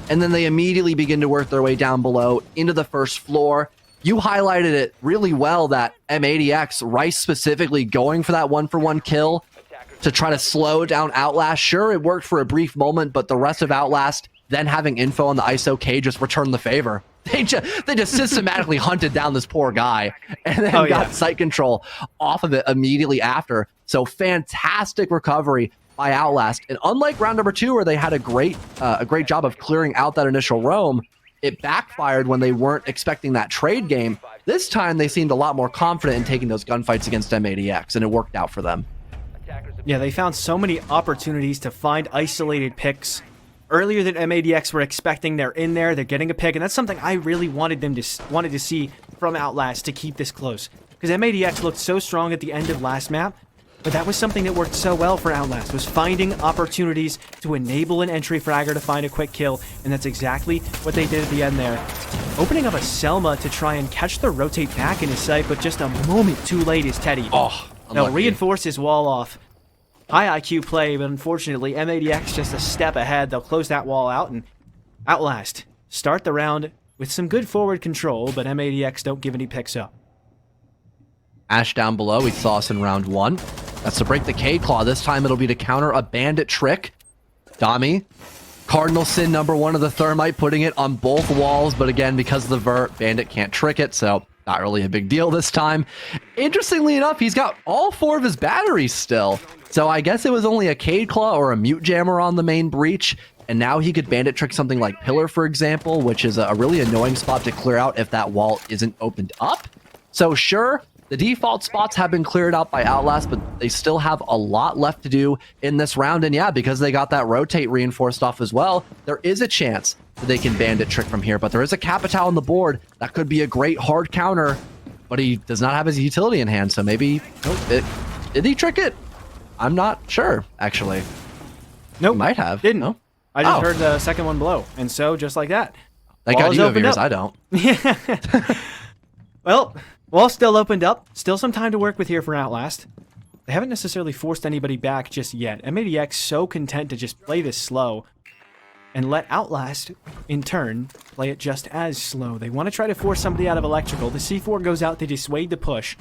Speaker 3: And then they immediately begin to work their way down below into the first floor. You highlighted it really well, that M80X, Rice specifically going for that 1-for-1 kill to try to slow down Outlast. Sure, it worked for a brief moment, but the rest of Outlast then having info on the ISO K just returned the favor. They just systematically hunted down this poor guy and then got sight control off of it immediately after. So fantastic recovery by Outlast. And unlike round number 2, where they had a great job of clearing out that initial roam, it backfired when they weren't expecting that trade game. This time they seemed a lot more confident in taking those gunfights against M80X, and it worked out for them.
Speaker 2: Yeah, they found so many opportunities to find isolated picks. Earlier than M80X were expecting, they're in there, they're getting a pick, and that's something I really wanted to see from Outlast to keep this close. Because M80X looked so strong at the end of last map, but that was something that worked so well for Outlast, was finding opportunities to enable an entry fragger to find a quick kill, and that's exactly what they did at the end there. Opening up a Selma to try and catch the rotate back in his sight, but just a moment too late is Teddy. They'll reinforce his wall off. High IQ play, but unfortunately, M80X just a step ahead. They'll close that wall out, and Outlast start the round with some good forward control, but M80X don't give any picks up.
Speaker 3: Ash down below, we saw us in round 1. That's to break the K-Claw. This time it'll be to counter a bandit trick. Dami, Cardinal Sin #1 of the Thermite, putting it on both walls, but again, because of the vert, bandit can't trick it, so not really a big deal this time. Interestingly enough, he's got all 4 of his batteries still. So I guess it was only a Cade Claw or a Mute Jammer on the main breach, and now he could bandit trick something like Pillar, for example, which is a really annoying spot to clear out if that wall isn't opened up. So sure, the default spots have been cleared out by Outlast, but they still have a lot left to do in this round, and yeah, because they got that rotate reinforced off as well, there is a chance that they can bandit trick from here, but there is a Capital on the board. That could be a great hard counter, but he does not have his utility in hand, so maybe... did he trick it? I'm not sure, actually.
Speaker 2: Nope.
Speaker 3: Might have.
Speaker 2: Didn't.
Speaker 3: No?
Speaker 2: I just heard the second one blow, and so just like that.
Speaker 3: Thank God you have ears, I don't.
Speaker 2: Well, wall still opened up. Still some time to work with here for Outlast. They haven't necessarily forced anybody back just yet. M80X so content to just play this slow and let Outlast, in turn, play it just as slow. They want to try to force somebody out of electrical. The C4 goes out to dissuade the push,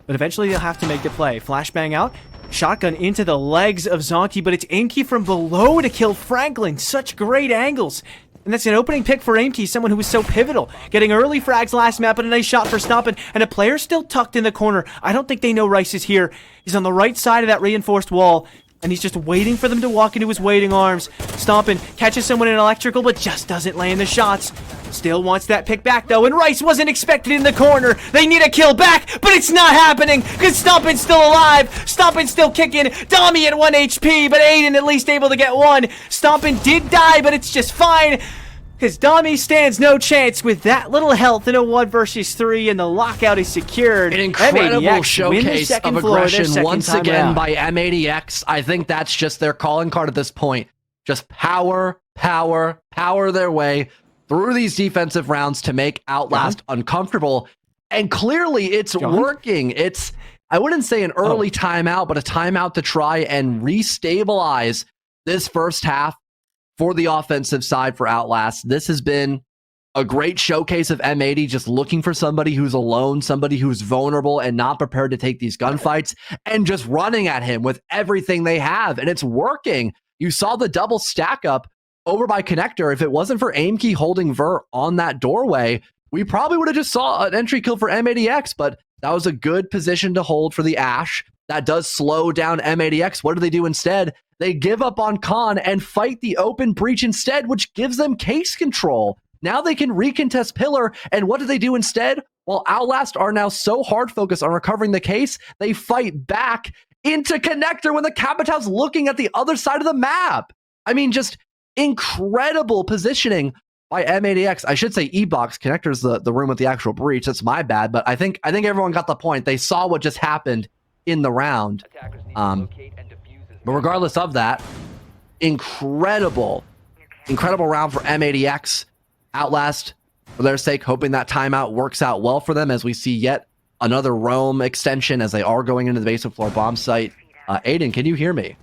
Speaker 2: but eventually they'll have to make the play. Flashbang out. Shotgun into the legs of Zonky, but it's Aimkey from below to kill Franklin. Such great angles. And that's an opening pick for Aimkey, someone who was so pivotal. Getting early frags last map, and a nice shot for Stompin'. And a player still tucked in the corner. I don't think they know Rice is here. He's on the right side of that reinforced wall, and he's just waiting for them to walk into his waiting arms. Stompin' catches someone in electrical, but just doesn't land the shots. Still wants that pick back, though, and Rice wasn't expected in the corner. They need a kill back, but it's not happening, because Stompin's still alive. Stompin's still kicking. Dami at 1 HP, but Aiden at least able to get 1. Stompin did die, but it's just fine, because Dami stands no chance with that little health in a 1 versus 3, and the lockout is secured.
Speaker 3: An incredible
Speaker 2: M80X
Speaker 3: showcase of
Speaker 2: floor,
Speaker 3: aggression once again
Speaker 2: around.
Speaker 3: by M80X. I think that's just their calling card at this point. Just power, power, power their way through these defensive rounds to make Outlast uncomfortable. And clearly it's working. It's, I wouldn't say an early timeout, but a timeout to try and restabilize this first half for the offensive side for Outlast. This has been a great showcase of M80 just looking for somebody who's alone, somebody who's vulnerable and not prepared to take these gunfights, and just running at him with everything they have. And it's working. You saw the double stack up over by Connector. If it wasn't for Aimkey holding Ver on that doorway, we probably would have just saw an entry kill for M80X, but that was a good position to hold for the Ash. That does slow down M80X. What do they do instead? They give up on Khan and fight the open breach instead, which gives them case control. Now they can recontest Pillar, and what do they do instead? While Outlast are now so hard focused on recovering the case, they fight back into Connector when the Capital's looking at the other side of the map. I mean, just incredible positioning by M80X. I should say E-Box. Connector's the room with the actual breach. That's my bad, but I think everyone got the point. They saw what just happened in the round. But regardless of that, incredible round for M80X. Outlast, for their sake, hoping that timeout works out well for them as we see yet another roam extension as they are going into the basement floor bomb site. Aiden, can you hear me?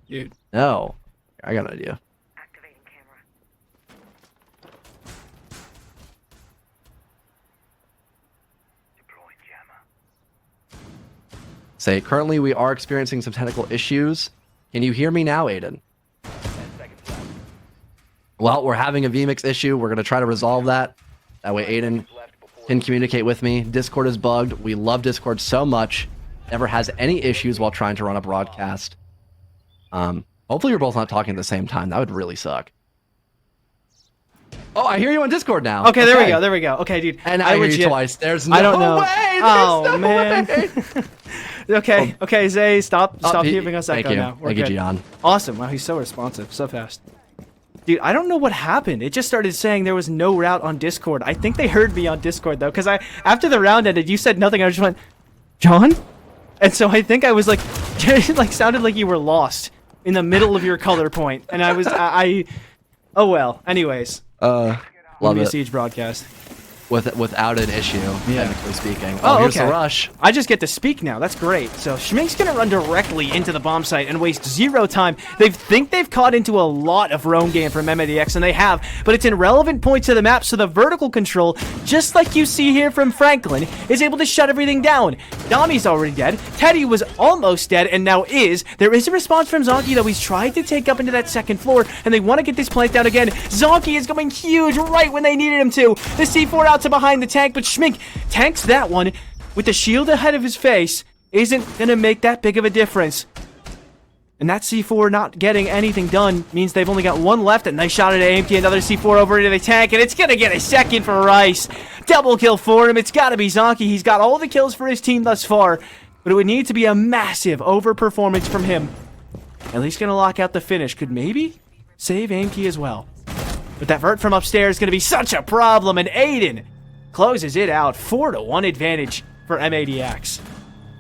Speaker 2: Dude.
Speaker 3: No. I got an idea.
Speaker 7: Activating camera. Deploying jammer.
Speaker 3: Say, currently we are experiencing some technical issues. Can you hear me now, Aiden?
Speaker 6: 10 seconds left.
Speaker 3: Well, we're having a vMix issue. We're going to try to resolve that. That way Aiden
Speaker 6: Left before
Speaker 3: can communicate with me. Discord is bugged. We love Discord so much. Never has any issues while trying to run a broadcast. Hopefully you're both not talking at the same time. That would really suck. Oh, I hear you on Discord now.
Speaker 2: Okay, there we go. Okay, dude.
Speaker 3: And I hear you twice. There's no
Speaker 2: I don't know.
Speaker 3: way.
Speaker 2: Oh,
Speaker 3: There's no
Speaker 2: man.
Speaker 3: way.
Speaker 2: Okay, Zay, stop
Speaker 3: he-
Speaker 2: giving us
Speaker 3: Thank
Speaker 2: echo
Speaker 3: you.
Speaker 2: now. We're
Speaker 3: Thank you,
Speaker 2: good.
Speaker 3: Gian.
Speaker 2: Awesome. Wow, he's so responsive, so fast. Dude, I don't know what happened. It just started saying there was no route on Discord. I think they heard me on Discord, though, because after the round ended, you said nothing. I just went, John? And so I think I was like, it like sounded like you were lost in the middle of your color point. And I was, oh well. Anyways,
Speaker 3: Love
Speaker 2: a
Speaker 3: it.
Speaker 2: Siege broadcast.
Speaker 3: Without an issue,
Speaker 2: Yeah.
Speaker 3: technically speaking.
Speaker 2: Oh,
Speaker 3: Here's
Speaker 2: okay.
Speaker 3: the rush.
Speaker 2: I just get to speak now. That's great. So Schmink's gonna run directly into the bomb site and waste 0 time. They think they've caught into a lot of roam game from M80X, and they have, but it's in relevant points of the map, so the vertical control, just like you see here from Franklin, is able to shut everything down. Dami's already dead. Teddy was almost dead, and now is. There is a response from Zonky, though. He's tried to take up into that second floor, and they want to get this plant down again. Zonky is going huge right when they needed him to. The C4 out to behind the tank, but Schmink tanks that one with the shield ahead of his face. Isn't gonna make that big of a difference. And that C4 not getting anything done means they've only got one left. A nice shot at AMT, another C4 over into the tank, and it's gonna get a second for Rice. Double kill for him. It's gotta be Zonky. He's got all the kills for his team thus far, but it would need to be a massive overperformance from him. At least gonna lock out the finish. Could maybe save AMT as well. But that vert from upstairs is gonna be such a problem, and Aiden closes it out. 4-1 advantage for M80X.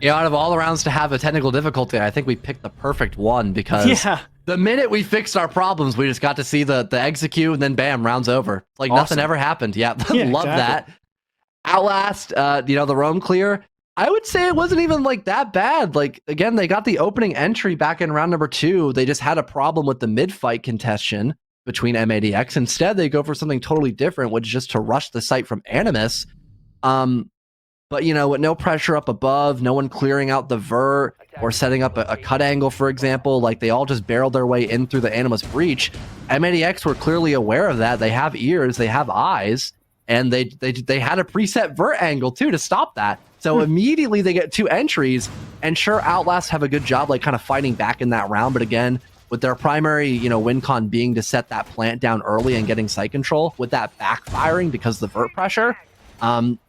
Speaker 3: Yeah, out of all the rounds to have a technical difficulty, I think we picked the perfect one because
Speaker 2: Yeah.
Speaker 3: the minute we fixed our problems, we just got to see the execute and then bam, round's over. Like
Speaker 2: Awesome.
Speaker 3: nothing ever happened. Yeah,
Speaker 2: Yeah,
Speaker 3: love
Speaker 2: exactly.
Speaker 3: that. Outlast, the roam clear. I would say it wasn't even like that bad. Like again, they got the opening entry back in round number 2. They just had a problem with the mid-fight contention between M80X. Instead, they go for something totally different, which is just to rush the site from Animus. But with no pressure up above, no one clearing out the vert or setting up a cut angle, for example, like they all just barreled their way in through the Animus breach. M80X were clearly aware of that. They have ears, they have eyes, and they had a preset vert angle too to stop that. So immediately they get 2 entries, and sure, Outlast have a good job like kind of fighting back in that round, but again, with their primary, win con being to set that plant down early and getting site control, with that backfiring because of the vert pressure,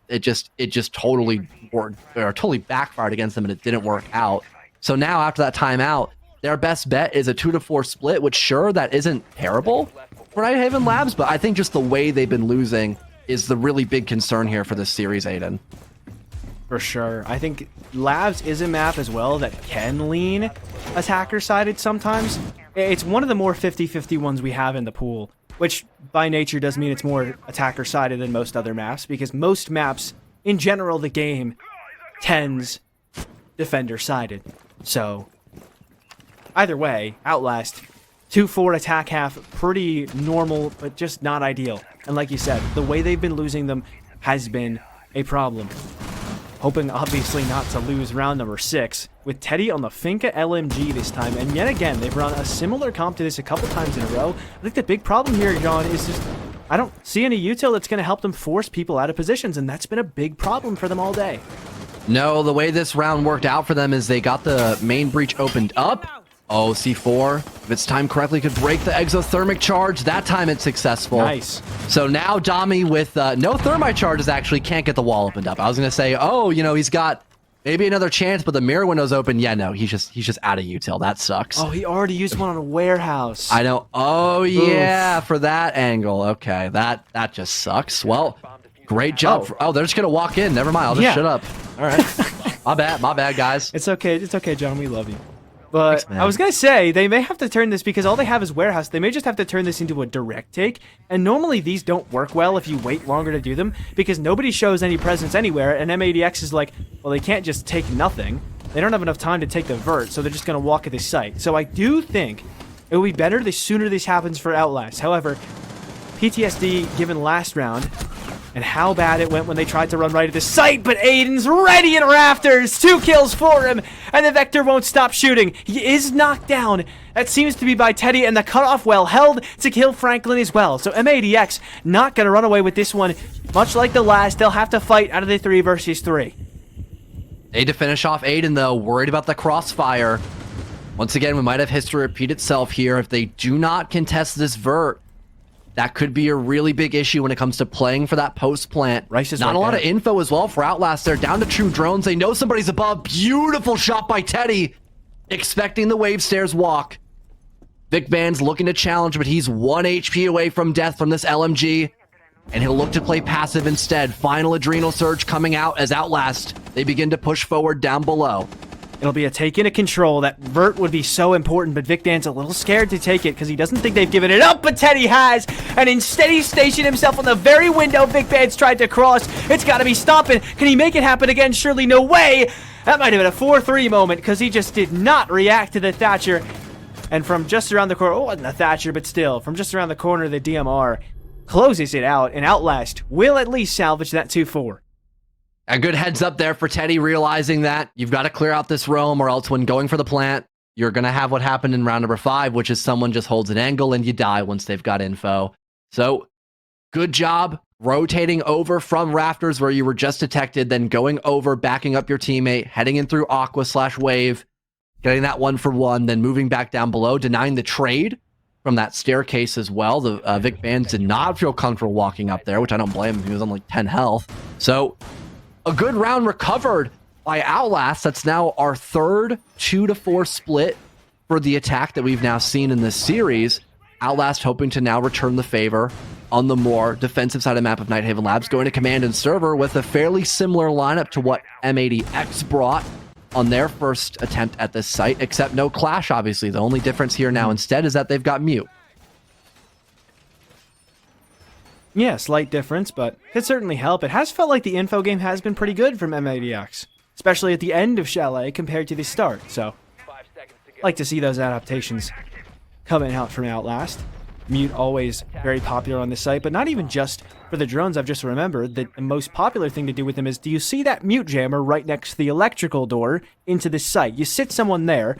Speaker 3: it just totally worked, or totally backfired against them, and it didn't work out. So now after that timeout, their best bet is a 2-4 split, which sure, that isn't terrible for Nighthaven Labs, but I think just the way they've been losing is the really big concern here for this series, Aiden.
Speaker 2: For sure. I think Labs is a map as well that can lean attacker-sided sometimes. It's one of the more 50-50 ones we have in the pool, which by nature does mean it's more attacker-sided than most other maps, because most maps, in general, the game tends defender-sided. So, either way, Outlast, 2-4 attack half, pretty normal, but just not ideal. And like you said, the way they've been losing them has been a problem. Hoping, obviously, not to lose round number 6, with Teddy on the Finca LMG this time. And yet again, they've run a similar comp to this a couple times in a row. I think the big problem here, John, is just I don't see any util that's going to help them force people out of positions, and that's been a big problem for them all day.
Speaker 3: No, the way this round worked out for them is they got the main breach opened up. Oh, C4, if it's timed correctly, could break the exothermic charge. That time it's successful.
Speaker 2: Nice.
Speaker 3: So now Dami with no thermite charges actually can't get the wall opened up. I was going to say, oh, he's got maybe another chance, but the mirror window's open. Yeah, no, he's just out of util. That sucks.
Speaker 2: Oh, he already used one on a warehouse.
Speaker 3: I know. Oh, yeah, for that angle. Okay, that just sucks. Well, great job. Oh, they're just going to walk in. Never mind. I'll just shut up. All right. My bad, guys.
Speaker 2: It's okay, John. We love you. But
Speaker 3: Thanks, man.
Speaker 2: I was going to say, they may have to turn this, because all they have is warehouse. They may just have to turn this into a direct take. And normally these don't work well if you wait longer to do them, because nobody shows any presence anywhere. And M80X is like, well, they can't just take nothing. They don't have enough time to take the vert, so they're just going to walk at this site. So I do think it would be better the sooner this happens for Outlast. However, PTSD given last round, and how bad it went when they tried to run right at the site, but Aiden's ready in rafters! 2 kills for him, and the Vector won't stop shooting. He is knocked down. That seems to be by Teddy, and the cutoff well held to kill Franklin as well. So M80X not going to run away with this one. Much like the last, they'll have to fight out of the 3 versus 3.
Speaker 3: Need to finish off Aiden, though. Worried about the crossfire. Once again, we might have history repeat itself here. If they do not contest this vert, that could be a really big issue when it comes to playing for that post plant.
Speaker 2: Rice is
Speaker 3: not
Speaker 2: right
Speaker 3: a lot
Speaker 2: there.
Speaker 3: of info as well for Outlast. They're down to true drones. They know somebody's above. Beautiful shot by Teddy. Expecting the wave stairs walk. Vic Van's looking to challenge, but he's 1 HP away from death from this LMG. And he'll look to play passive instead. Final adrenal surge coming out as Outlast. They begin to push forward down below.
Speaker 2: It'll be a take into control. That vert would be so important, but Vic Dan's a little scared to take it because he doesn't think they've given it up, but Teddy has. And instead he stationed himself on the very window Vic Van's tried to cross. It's got to be stopping. Can he make it happen again? Surely no way. That might have been a 4-3 moment because he just did not react to the Thatcher. And from just around the corner, oh, it wasn't the Thatcher, but still, from just around the corner, the DMR closes it out, and Outlast will at least salvage that 2-4.
Speaker 3: A good heads up there for Teddy, realizing that you've got to clear out this roam, or else when going for the plant, you're going to have what happened in round number 5, which is someone just holds an angle and you die once they've got info. So, good job rotating over from rafters where you were just detected, then going over, backing up your teammate, heading in through Aqua/Wave, getting that 1-for-1, then moving back down below, denying the trade from that staircase as well. The Vic Vans did not feel comfortable walking up there, which I don't blame him. He was on like 10 health. So, a good round recovered by Outlast. That's now our third 2-4 split for the attack that we've now seen in this series. Outlast hoping to now return the favor on the more defensive side of the map of Nighthaven Labs, going to command and server with a fairly similar lineup to what M80X brought on their first attempt at this site, except no clash, obviously. The only difference here now instead is that they've got mute.
Speaker 2: Yeah, slight difference, but could certainly help. It has felt like the info game has been pretty good from M80X, especially at the end of Chalet compared to the start, so
Speaker 6: 5 seconds to go.
Speaker 2: like to see those adaptations coming out from Outlast. Mute always very popular on this site, but not even just for the drones. I've just remembered that the most popular thing to do with them is, do you see that mute jammer right next to the electrical door into this site? You sit someone there,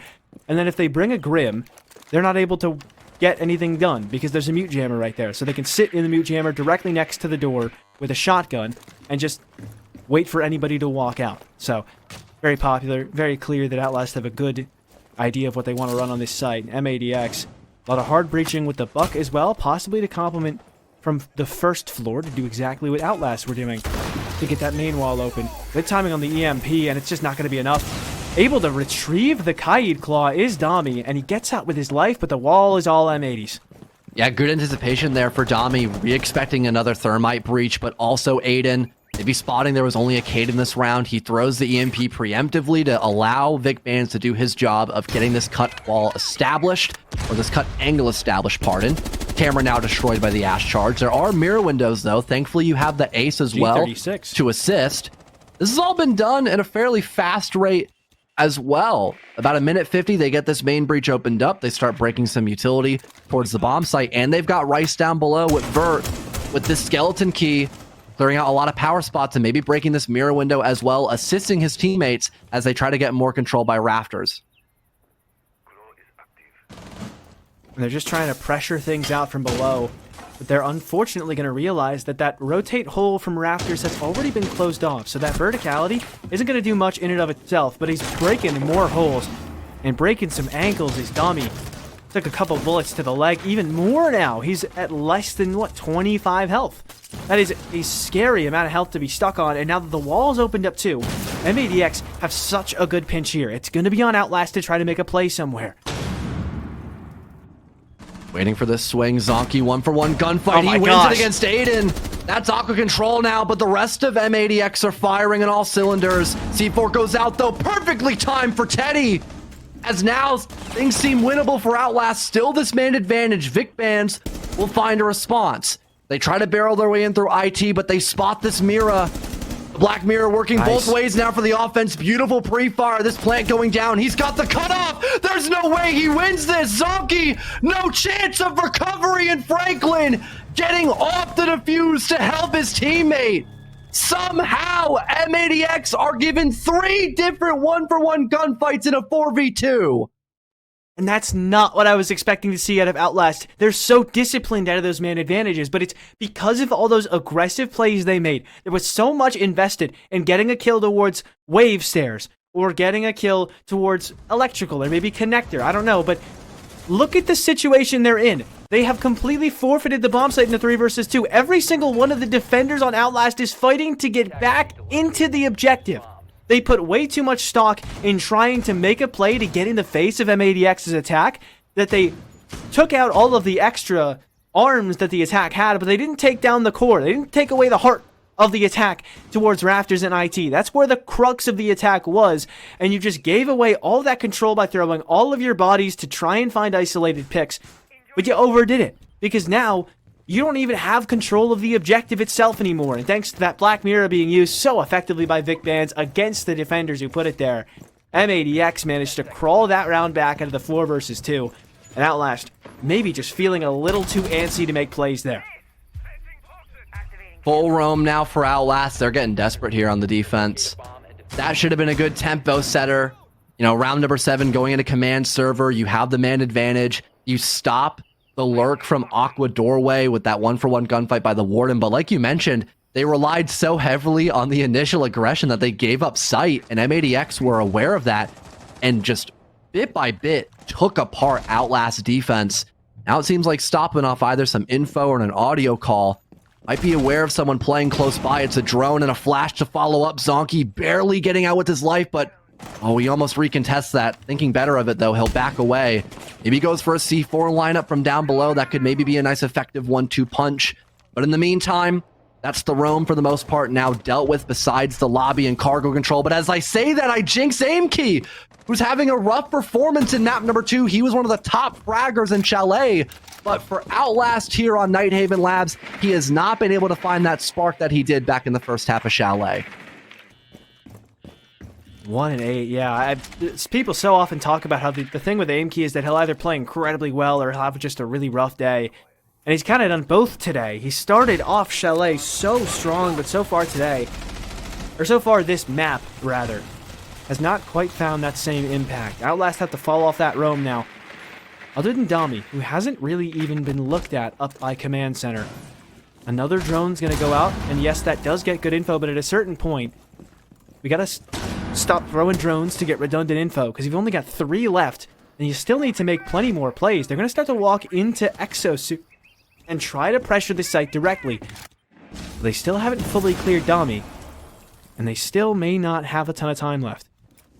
Speaker 2: and then if they bring a Grim, they're not able to get anything done because there's a mute jammer right there. So they can sit in the mute jammer directly next to the door with a shotgun and just wait for anybody to walk out. So very popular, very clear that Outlast have a good idea of what they want to run on this site. M80X, a lot of hard breaching with the Buck as well, possibly to complement from the first floor to do exactly what Outlast were doing to get that main wall open. Good timing on the EMP, and it's just not going to be enough. Able to retrieve the Kaid Claw is Dami, and he gets out with his life, but the wall is all M80s.
Speaker 3: Yeah, good anticipation there for Dami. Re-expecting another thermite breach, but also Aiden. Maybe spotting there was only a Cade in this round. He throws the EMP preemptively to allow Vic Vans to do his job of getting this cut wall established, or this cut angle established, pardon. Camera now destroyed by the Ash Charge. There are mirror windows, though. Thankfully, you have the Ace as well
Speaker 2: G36
Speaker 3: to assist. This has all been done at a fairly fast rate as well. About 1:50, they get this main breach opened up. They start breaking some utility towards the bomb site, and they've got Rice down below with Vert with this skeleton key, clearing out a lot of power spots and maybe breaking this mirror window as well, assisting his teammates as they try to get more control by rafters.
Speaker 2: And they're just trying to pressure things out from below. But they're unfortunately going to realize that that rotate hole from rafters has already been closed off. So that verticality isn't going to do much in and of itself. But he's breaking more holes and breaking some ankles. His dummy took a couple bullets to the leg. Even more now. He's at less than, what, 25 health. That is a scary amount of health to be stuck on. And now that the wall's opened up too, M80X have such a good pinch here. It's going to be on Outlast to try to make a play somewhere.
Speaker 3: Waiting for this swing. Zonky 1-for-1 gunfight.
Speaker 2: Oh my
Speaker 3: He wins
Speaker 2: gosh.
Speaker 3: it against Aiden. That's Aqua Control now, but the rest of M80X are firing on all cylinders. C4 goes out, though. Perfectly timed for Teddy. As now things seem winnable for Outlast, still this man advantage. Vic Bands will find a response. They try to barrel their way in through IT, but they spot this Mira. The Black Mirror working both ways now for the offense. Beautiful pre-fire. This plant going down. He's got the cutoff. There's no way he wins this. Zonky, no chance of recovery, and Franklin getting off the defuse to help his teammate. Somehow, M80X are given 3 different 1-for-1 gunfights in a 4v2.
Speaker 2: And that's not what I was expecting to see out of Outlast. They're so disciplined out of those man advantages, but it's because of all those aggressive plays they made. There was so much invested in getting a kill towards wave stairs, or getting a kill towards electrical, or maybe connector, I don't know, but look at the situation they're in. They have completely forfeited the bomb site in the 3 versus 2. Every single one of the defenders on Outlast is fighting to get back into the objective. They put way too much stock in trying to make a play to get in the face of M80X's attack, that they took out all of the extra arms that the attack had, but they didn't take down the core. They didn't take away the heart of the attack towards Rafters and IT. That's where the crux of the attack was, and you just gave away all that control by throwing all of your bodies to try and find isolated picks. But you overdid it, because now you don't even have control of the objective itself anymore. And thanks to that Black Mirror being used so effectively by Vic Bands against the defenders who put it there, M80X managed to crawl that round back out of the 4 versus 2. And Outlast maybe just feeling a little too antsy to make plays there.
Speaker 3: Full roam now for Outlast. They're getting desperate here on the defense. That should have been a good tempo setter. You know, round number 7 going into command server. You have the man advantage. You stop the lurk from Aqua Doorway with that 1-for-1 gunfight by the Warden. But like you mentioned, they relied so heavily on the initial aggression that they gave up sight, and M80X were aware of that and just bit by bit took apart Outlast defense. Now it seems like stopping off either some info or an audio call might be aware of someone playing close by. It's a drone and a flash to follow up. Zonky barely getting out with his life, but oh, he almost recontests that. Thinking better of it, though, he'll back away. Maybe he goes for a C4 lineup from down below. That could maybe be a nice effective 1-2 punch. But in the meantime, that's the roam for the most part now dealt with, besides the lobby and cargo control. But as I say that, I jinx Aimkey, who's having a rough performance in map number 2. He was one of the top fraggers in Chalet. But for Outlast here on Nighthaven Labs, he has not been able to find that spark that he did back in the first half of Chalet.
Speaker 2: 1 and 8, yeah. People so often talk about how the thing with Aimkey is that he'll either play incredibly well or he'll have just a really rough day. And he's kind of done both today. He started off Chalet so strong, but so far today, or so far this map, rather, has not quite found that same impact. Outlast have to fall off that roam now. Other than Dami, who hasn't really even been looked at up by Command Center. Another drone's going to go out, and yes, that does get good info, but at a certain point, we got to stop throwing drones to get redundant info, because you've only got 3 left, and you still need to make plenty more plays. They're going to start to walk into Exosuit and try to pressure the site directly. They still haven't fully cleared Dami, and they still may not have a ton of time left.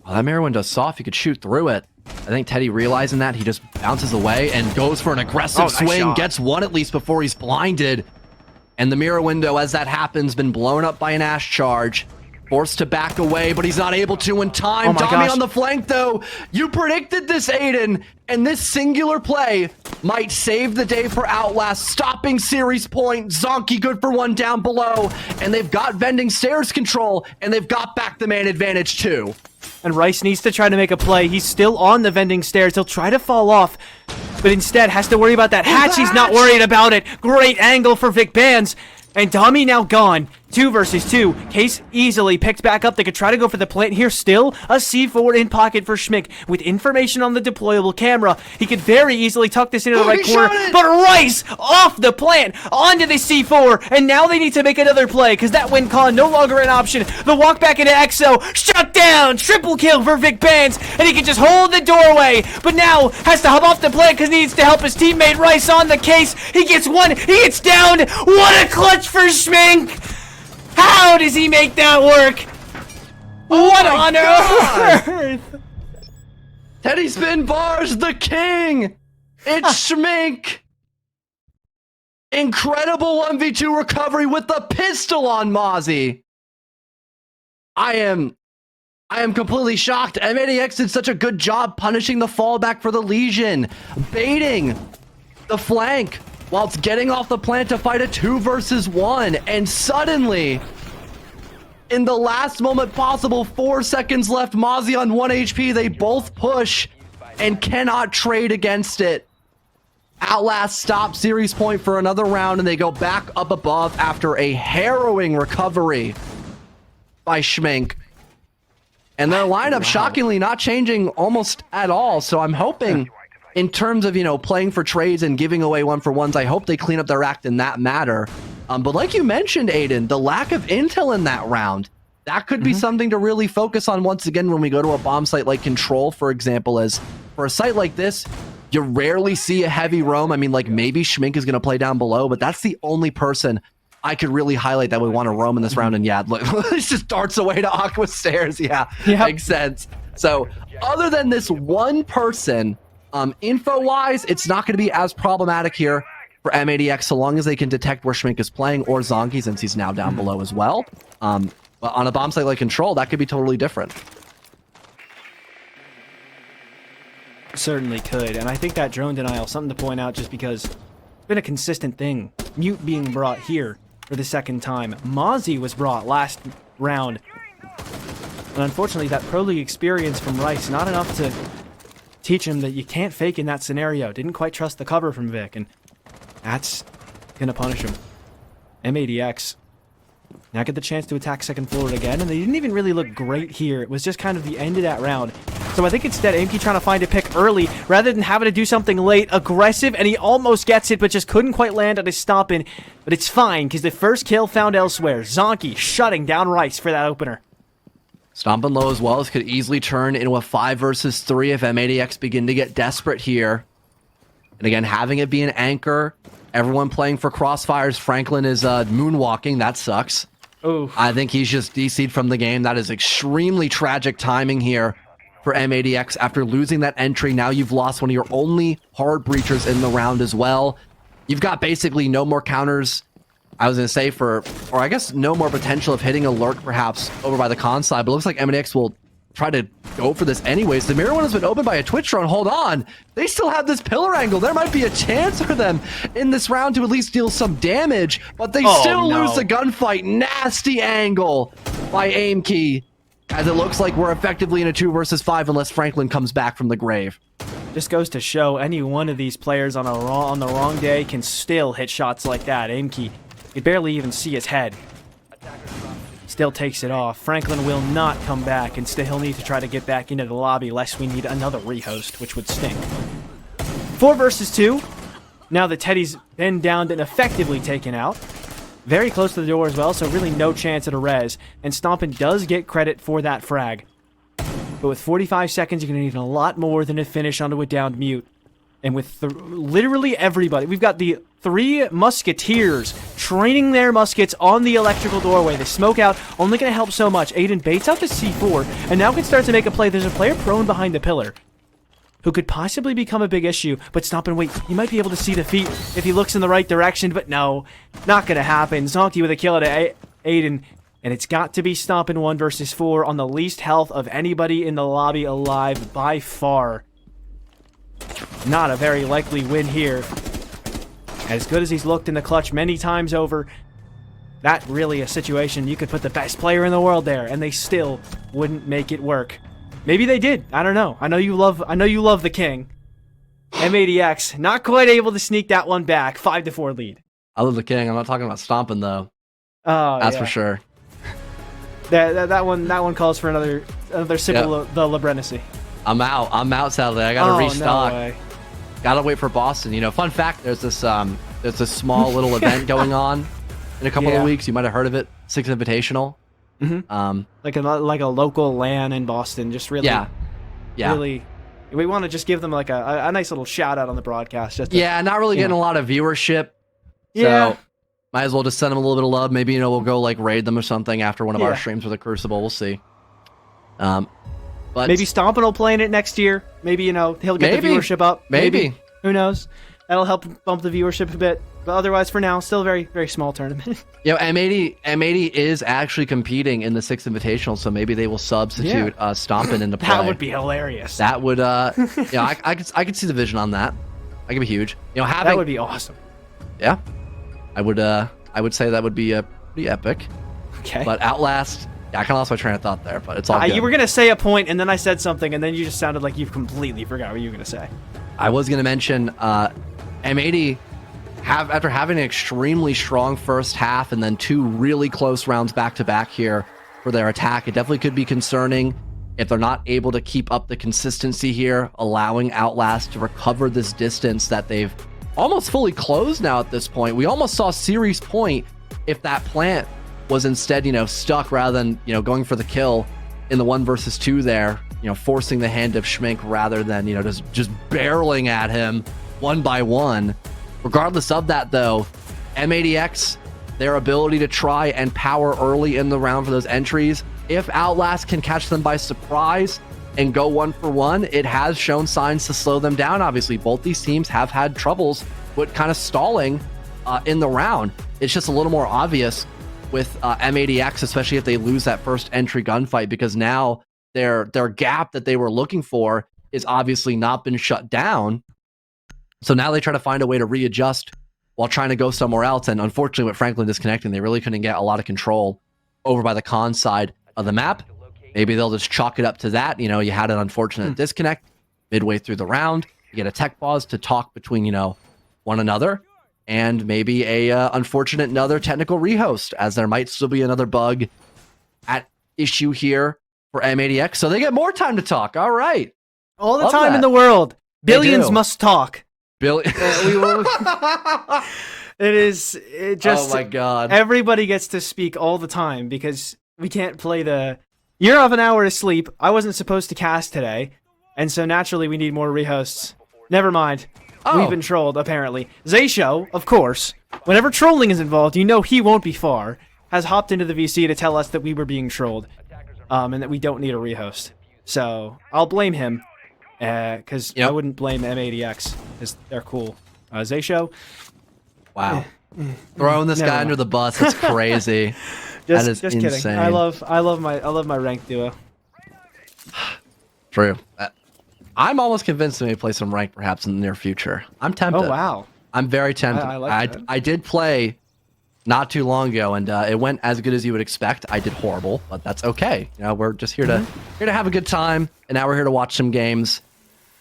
Speaker 3: Well, that mirror window's soft. You could shoot through it. I think Teddy, realizing that, he just bounces away and goes for an aggressive swing. Gets one at least before he's blinded. And the mirror window, as that happens, been blown up by an Ash charge. Forced to back away, but he's not able to in time.
Speaker 2: Oh my
Speaker 3: Dami
Speaker 2: gosh.
Speaker 3: on the flank, though. You predicted this, Aiden. And this singular play might save the day for Outlast. Stopping series point. Zonky good for 1 down below. And they've got vending stairs control. And they've got back the man advantage, too.
Speaker 2: And Rice needs to try to make a play. He's still on the vending stairs. He'll try to fall off, but instead has to worry about that hatch. He's not worried about it. Great angle for Vic Bands. And Dami now gone. 2 versus 2. Case easily picked back up. They could try to go for the plant here. Still a C4 in pocket for Schmick with information on the deployable camera. He could very easily tuck this into the right corner. But Rice off the plant onto the C4. And now they need to make another play because that win con no longer an option. The walk back into Exo. Shut down. Triple kill for Vic Bands. And he can just hold the doorway. But now has to hop off the plant because he needs to help his teammate Rice on the case. He gets one. He gets down. What a clutch for Schmink. How does he make that work? What on earth?
Speaker 3: Teddy Spin Bars, the king! It's Schmink! Incredible 1v2 recovery with the pistol on Mozzie. I am I am completely shocked. M80X did such a good job punishing the fallback for the Legion, baiting the flank whilst getting off the plant to fight a 2 versus 1. And suddenly, in the last moment possible, 4 seconds left, Mozzie on 1 HP, they both push and cannot trade against it. Outlast stops series point for another round, and they go back up above after a harrowing recovery by Schmink. And their lineup, shockingly, not changing almost at all. So I'm hoping, in terms of, playing for trades and giving away 1-for-1s, I hope they clean up their act in that matter. But like you mentioned, Aiden, the lack of intel in that round, that could be something to really focus on once again when we go to a bomb site like Control, for example, as for a site like this, you rarely see a heavy roam. I mean, like, maybe Schmink is going to play down below, but that's the only person I could really highlight that would want to roam in this round. And yeah, look, it just darts away to Aqua Stairs. Yeah, makes sense. So other than this one person, info-wise, it's not going to be as problematic here for M80X so long as they can detect where Schmink is playing, or Zonky, since he's now down below as well. But on a bomb site like Control, that could be totally different.
Speaker 2: Certainly could, and I think that drone denial, something to point out just because it's been a consistent thing. Mute being brought here for the second time. Mozzie was brought last round. And unfortunately, that Pro League experience from Rice, not enough to teach him that you can't fake in that scenario. Didn't quite trust the cover from Vic, and that's gonna punish him. M80X now get the chance to attack second floor again, and they didn't even really look great here. It was just kind of the end of that round. So I think instead, Aimkey trying to find a pick early rather than having to do something late, aggressive, and he almost gets it, but just couldn't quite land on his stomp-in. But it's fine, because the first kill found elsewhere. Zonky shutting down Rice for that opener.
Speaker 3: Stomping low as well. This could easily turn into a 5 versus 3 if M80X begin to get desperate here. And again, having it be an anchor, everyone playing for Crossfires. Franklin is moonwalking. That sucks.
Speaker 2: Oof.
Speaker 3: I think he's just DC'd from the game. That is extremely tragic timing here for M80X. After losing that entry, now you've lost one of your only hard breachers in the round as well. You've got basically no more counters, I was going to say, or I guess no more potential of hitting a lurk perhaps over by the con side, but it looks like M80X will try to go for this anyways. The mirror one has been opened by a Twitch drone. Hold on. They still have this pillar angle. There might be a chance for them in this round to at least deal some damage, but they still lose the gunfight. Nasty angle by Aimkey, as it looks like we're effectively in a 2 versus 5 unless Franklin comes back from the grave.
Speaker 2: Just goes to show any one of these players on the wrong day can still hit shots like that. Aimkey, you barely even see his head. Still takes it off. Franklin will not come back, and still he'll need to try to get back into the lobby lest we need another rehost, which would stink. 4 versus 2. Now that Teddy's been downed and effectively taken out. Very close to the door as well, so really no chance at a res. And Stompin does get credit for that frag. But with 45 seconds, you're going to need a lot more than a finish onto a downed Mute. And with literally everybody, we've got the 3 musketeers training their muskets on the electrical doorway. The smoke out only going to help so much. Aiden baits out the C4 and now can start to make a play. There's a player prone behind the pillar who could possibly become a big issue, but stop and wait. You might be able to see the feet if he looks in the right direction, but no, not going to happen. Zonky with a kill at Aiden, and it's got to be stomping 1 versus 4 on the least health of anybody in the lobby alive by far. Not a very likely win here. As good as he's looked in the clutch many times over, that really a situation you could put the best player in the world there, and they still wouldn't make it work. Maybe they did. I don't know. I know you love the king. M80X not quite able to sneak that one back. 5-4 lead.
Speaker 3: I love the king. I'm not talking about stomping though.
Speaker 2: Oh,
Speaker 3: that's for sure.
Speaker 2: That one calls for another sip of the Labrenacy.
Speaker 3: I'm out sadly. I gotta restock.
Speaker 2: No way.
Speaker 3: Gotta wait for Boston. You know, fun fact, there's this small little event going on in a couple of weeks. You might have heard of it. 6 Invitational.
Speaker 2: Mm-hmm. Like a local LAN in Boston. Just really really, we want to just give them like a nice little shout out on the broadcast. Just
Speaker 3: not really getting a lot of viewership. So might as well just send them a little bit of love. Maybe, we'll go like raid them or something after one of our streams with the Crucible. We'll see. But
Speaker 2: maybe Stompin will play in it next year. Maybe, he'll get the viewership up.
Speaker 3: Maybe.
Speaker 2: Who knows? That'll help bump the viewership a bit. But otherwise, for now, still a very, very small tournament.
Speaker 3: M80 is actually competing in the 6th Invitational, so maybe they will substitute Stompin into play.
Speaker 2: That would be hilarious.
Speaker 3: That would, I could see the vision on that. That could be huge.
Speaker 2: That would be awesome.
Speaker 3: Yeah, I would say that would be pretty epic.
Speaker 2: Okay.
Speaker 3: But Outlast, I kind of lost my train of thing there, but it's all good.
Speaker 2: You were gonna say a point, and then I said something, and then you just sounded like you completely forgot what you were gonna say.
Speaker 3: I was gonna mention M80 after having an extremely strong first half and then 2 really close rounds back to back here for their attack. It definitely could be concerning if they're not able to keep up the consistency here, allowing Outlast to recover this distance that they've almost fully closed now at this point. We almost saw series point if that plant was instead, stuck rather than, going for the kill in the 1 versus 2 there, forcing the hand of Schmink rather than, just barreling at him 1 by 1. Regardless of that, though, M80X, their ability to try and power early in the round for those entries, if Outlast can catch them by surprise and go 1 for 1, it has shown signs to slow them down. Obviously, both these teams have had troubles with kind of stalling in the round. It's just a little more obvious with M80X, especially if they lose that first entry gunfight, because now their gap that they were looking for is obviously not been shut down. So now they try to find a way to readjust while trying to go somewhere else. And unfortunately, with Franklin disconnecting, they really couldn't get a lot of control over by the con side of the map. Maybe they'll just chalk it up to that. You had an unfortunate disconnect midway through the round. You get a tech pause to talk between, one another. And maybe a unfortunate another technical rehost, as there might still be another bug at issue here for M80X. So they get more time to talk. All right.
Speaker 2: All the time in the world. Billions
Speaker 3: do.
Speaker 2: must talk.
Speaker 3: Billy.
Speaker 2: It just.
Speaker 3: Oh my God.
Speaker 2: Everybody gets to speak all the time because we can't play the. You're off an hour to sleep. I wasn't supposed to cast today, and so naturally we need more rehosts. Never mind. We've been trolled, apparently. Zaysho, of course, whenever trolling is involved, he won't be far, has hopped into the VC to tell us that we were being trolled, and that we don't need a rehost. So I'll blame him, because I wouldn't blame M80X, because they're cool. Zaysho.
Speaker 3: Wow. Throwing this guy under the bus, that's crazy. That is
Speaker 2: just
Speaker 3: insane.
Speaker 2: Kidding. I love my ranked duo.
Speaker 3: True. I'm almost convinced they may play some rank perhaps in the near future. I'm tempted.
Speaker 2: Oh wow.
Speaker 3: I'm very tempted.
Speaker 2: I like that.
Speaker 3: I did play not too long ago, and it went as good as you would expect. I did horrible, but that's okay. We're just here to have a good time, and now we're here to watch some games.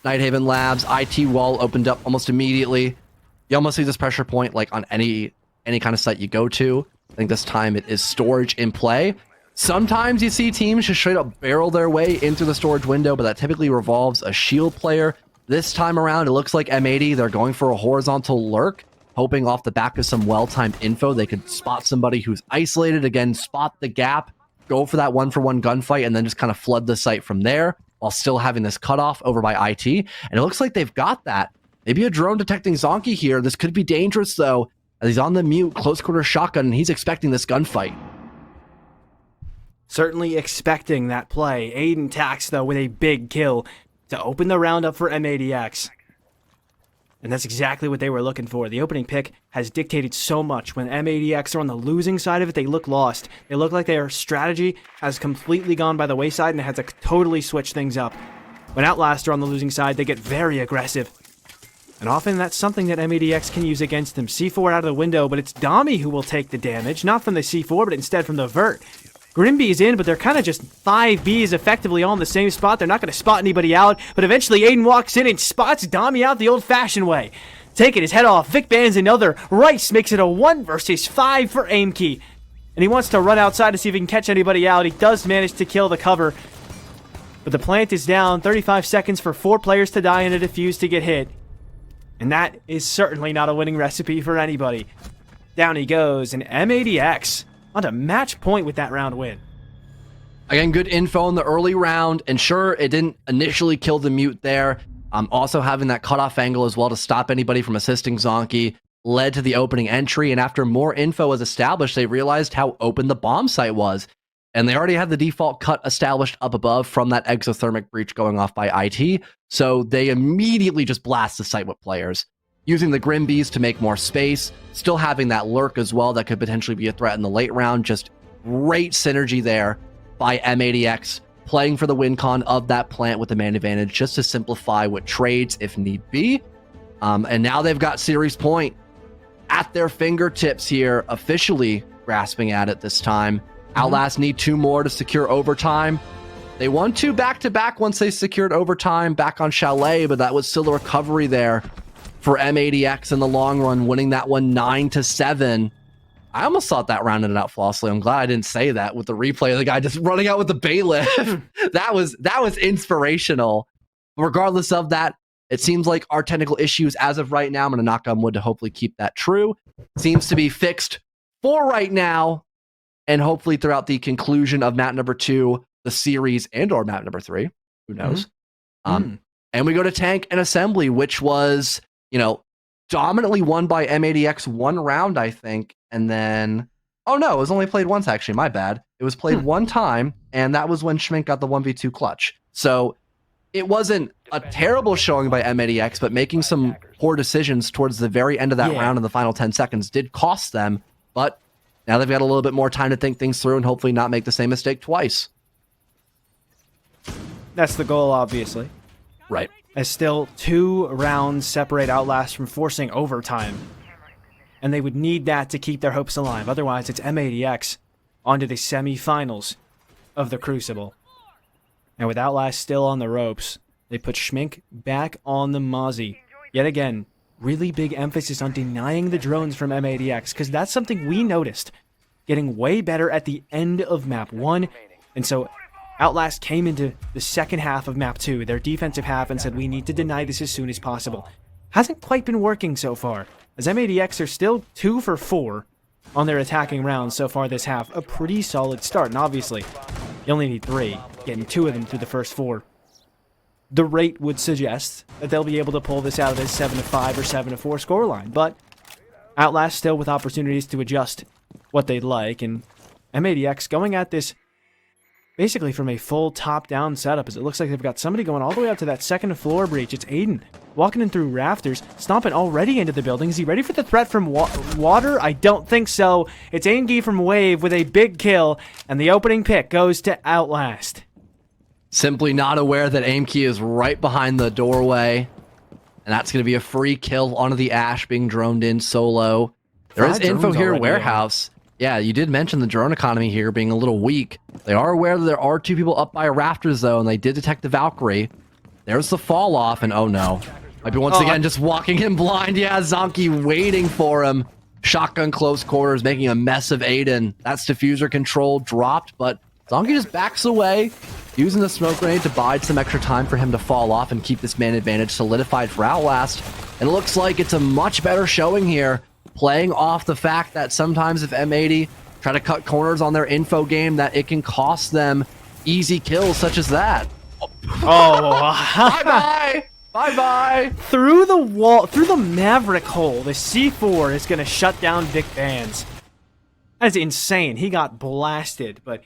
Speaker 3: Nighthaven Labs IT wall opened up almost immediately. You almost see this pressure point like on any kind of site you go to. I think this time it is storage in play. Sometimes you see teams just straight up barrel their way into the storage window, but that typically revolves a shield player. This time around, it looks like M80, they're going for a horizontal lurk, hoping off the back of some well-timed info, they could spot somebody who's isolated, again, spot the gap, go for that 1-for-1 gunfight, and then just kind of flood the site from there, while still having this cutoff over by IT. And it looks like they've got that. Maybe a drone detecting Zonky here. This could be dangerous, though, as he's on the mute, close quarter shotgun, and he's expecting this gunfight.
Speaker 2: Certainly expecting that play. Aiden Tax, though, with a big kill to open the round up for M80X. And that's exactly what they were looking for. The opening pick has dictated so much. When M80X are on the losing side of it, they look lost. They look like their strategy has completely gone by the wayside and has to totally switch things up. When Outlast are on the losing side, they get very aggressive. And often that's something that M80X can use against them. C4 out of the window, but it's Dami who will take the damage. Not from the C4, but instead from the Vert. Grimby's in, but they're kind of just 5 Bs effectively all in the same spot. They're not going to spot anybody out, but eventually Aiden walks in and spots Dami out the old-fashioned way. Taking his head off, Vic bans another. Rice makes it a 1 versus 5 for Aimkey. And he wants to run outside to see if he can catch anybody out. He does manage to kill the cover. But the plant is down. 35 seconds for 4 players to die and a defuse to get hit. And that is certainly not a winning recipe for anybody. Down he goes, and M80X on to match point with that round win.
Speaker 3: Again, good info in the early round, and sure, it didn't initially kill the mute there. Also having that cutoff angle as well to stop anybody from assisting Zonky led to the opening entry, and after more info was established, they realized how open the bomb site was. And they already had the default cut established up above from that exothermic breach going off by IT, so they immediately just blast the site with players. using the Grim Bees to make more space, still having that lurk as well that could potentially be a threat in the late round. Just great synergy there by M80X, playing for the win con of that plant with the man advantage just to simplify with trades if need be. And now they've got series point at their fingertips here, officially grasping at it this time. Outlast need 2 more to secure overtime. They won 2 back-to-back once they secured overtime back on Chalet, but that was still a recovery there for M80X in the long run, winning that one 9-7. I almost thought that rounded it out flawlessly. I'm glad I didn't say that with the replay of the guy just running out with the bailiff. that was inspirational. Regardless of that, it seems like our technical issues as of right now, I'm going to knock on wood to hopefully keep that true, seems to be fixed for right now, and hopefully throughout the conclusion of map number 2, the series, and or map number 3, who knows. And we go to tank and assembly, which was, dominantly won by M80X 1 round, I think. And then, oh no, it was only played once, actually. My bad. It was played 1 time, and that was when Schmink got the 1v2 clutch. So it wasn't a terrible showing by M80X, but making some poor decisions towards the very end of that round in the final 10 seconds did cost them. But now they've got a little bit more time to think things through and hopefully not make the same mistake twice.
Speaker 2: That's the goal, obviously.
Speaker 3: Right.
Speaker 2: As still 2 rounds separate Outlast from forcing overtime. And they would need that to keep their hopes alive. Otherwise, it's M80X onto the semifinals of the Crucible. And with Outlast still on the ropes, they put Schmink back on the Mozzie. Yet again, really big emphasis on denying the drones from M80X, because that's something we noticed getting way better at the end of map 1. And so Outlast came into the second half of map 2, their defensive half, and said we need to deny this as soon as possible. Hasn't quite been working so far, as M80X are still 2 for 4 on their attacking rounds so far this half. A pretty solid start, and obviously, you only need 3, getting 2 of them through the first 4. The rate would suggest that they'll be able to pull this out of this 7-5 or 7-4 scoreline, but Outlast still with opportunities to adjust what they'd like, and M80X going at this basically from a full top-down setup, as it looks like they've got somebody going all the way up to that second floor breach. It's Aiden walking in through rafters, stomping already into the building. Is he ready for the threat from water? I don't think so. It's Aingi from Wave with a big kill, and the opening pick goes to Outlast.
Speaker 3: Simply not aware that Aimkey is right behind the doorway, and that's going to be a free kill onto the Ash being droned in solo. There is info here, Warehouse. Yeah, you did mention the drone economy here being a little weak. They are aware that there are 2 people up by rafters, though, and they did detect the Valkyrie. There's the fall off, and oh no. Might be once again just walking him blind. Yeah, Zonky waiting for him. Shotgun close quarters, making a mess of Aiden. That's diffuser control dropped, but Zonky just backs away, using the smoke grenade to bide some extra time for him to fall off and keep this man advantage solidified for Outlast. And it looks like it's a much better showing here, playing off the fact that sometimes if M80 try to cut corners on their info game, that it can cost them easy kills such as that. Bye-bye! Bye-bye!
Speaker 2: Through the wall, through the Maverick hole, the C4 is going to shut down Vic Vans. That's insane. He got blasted, but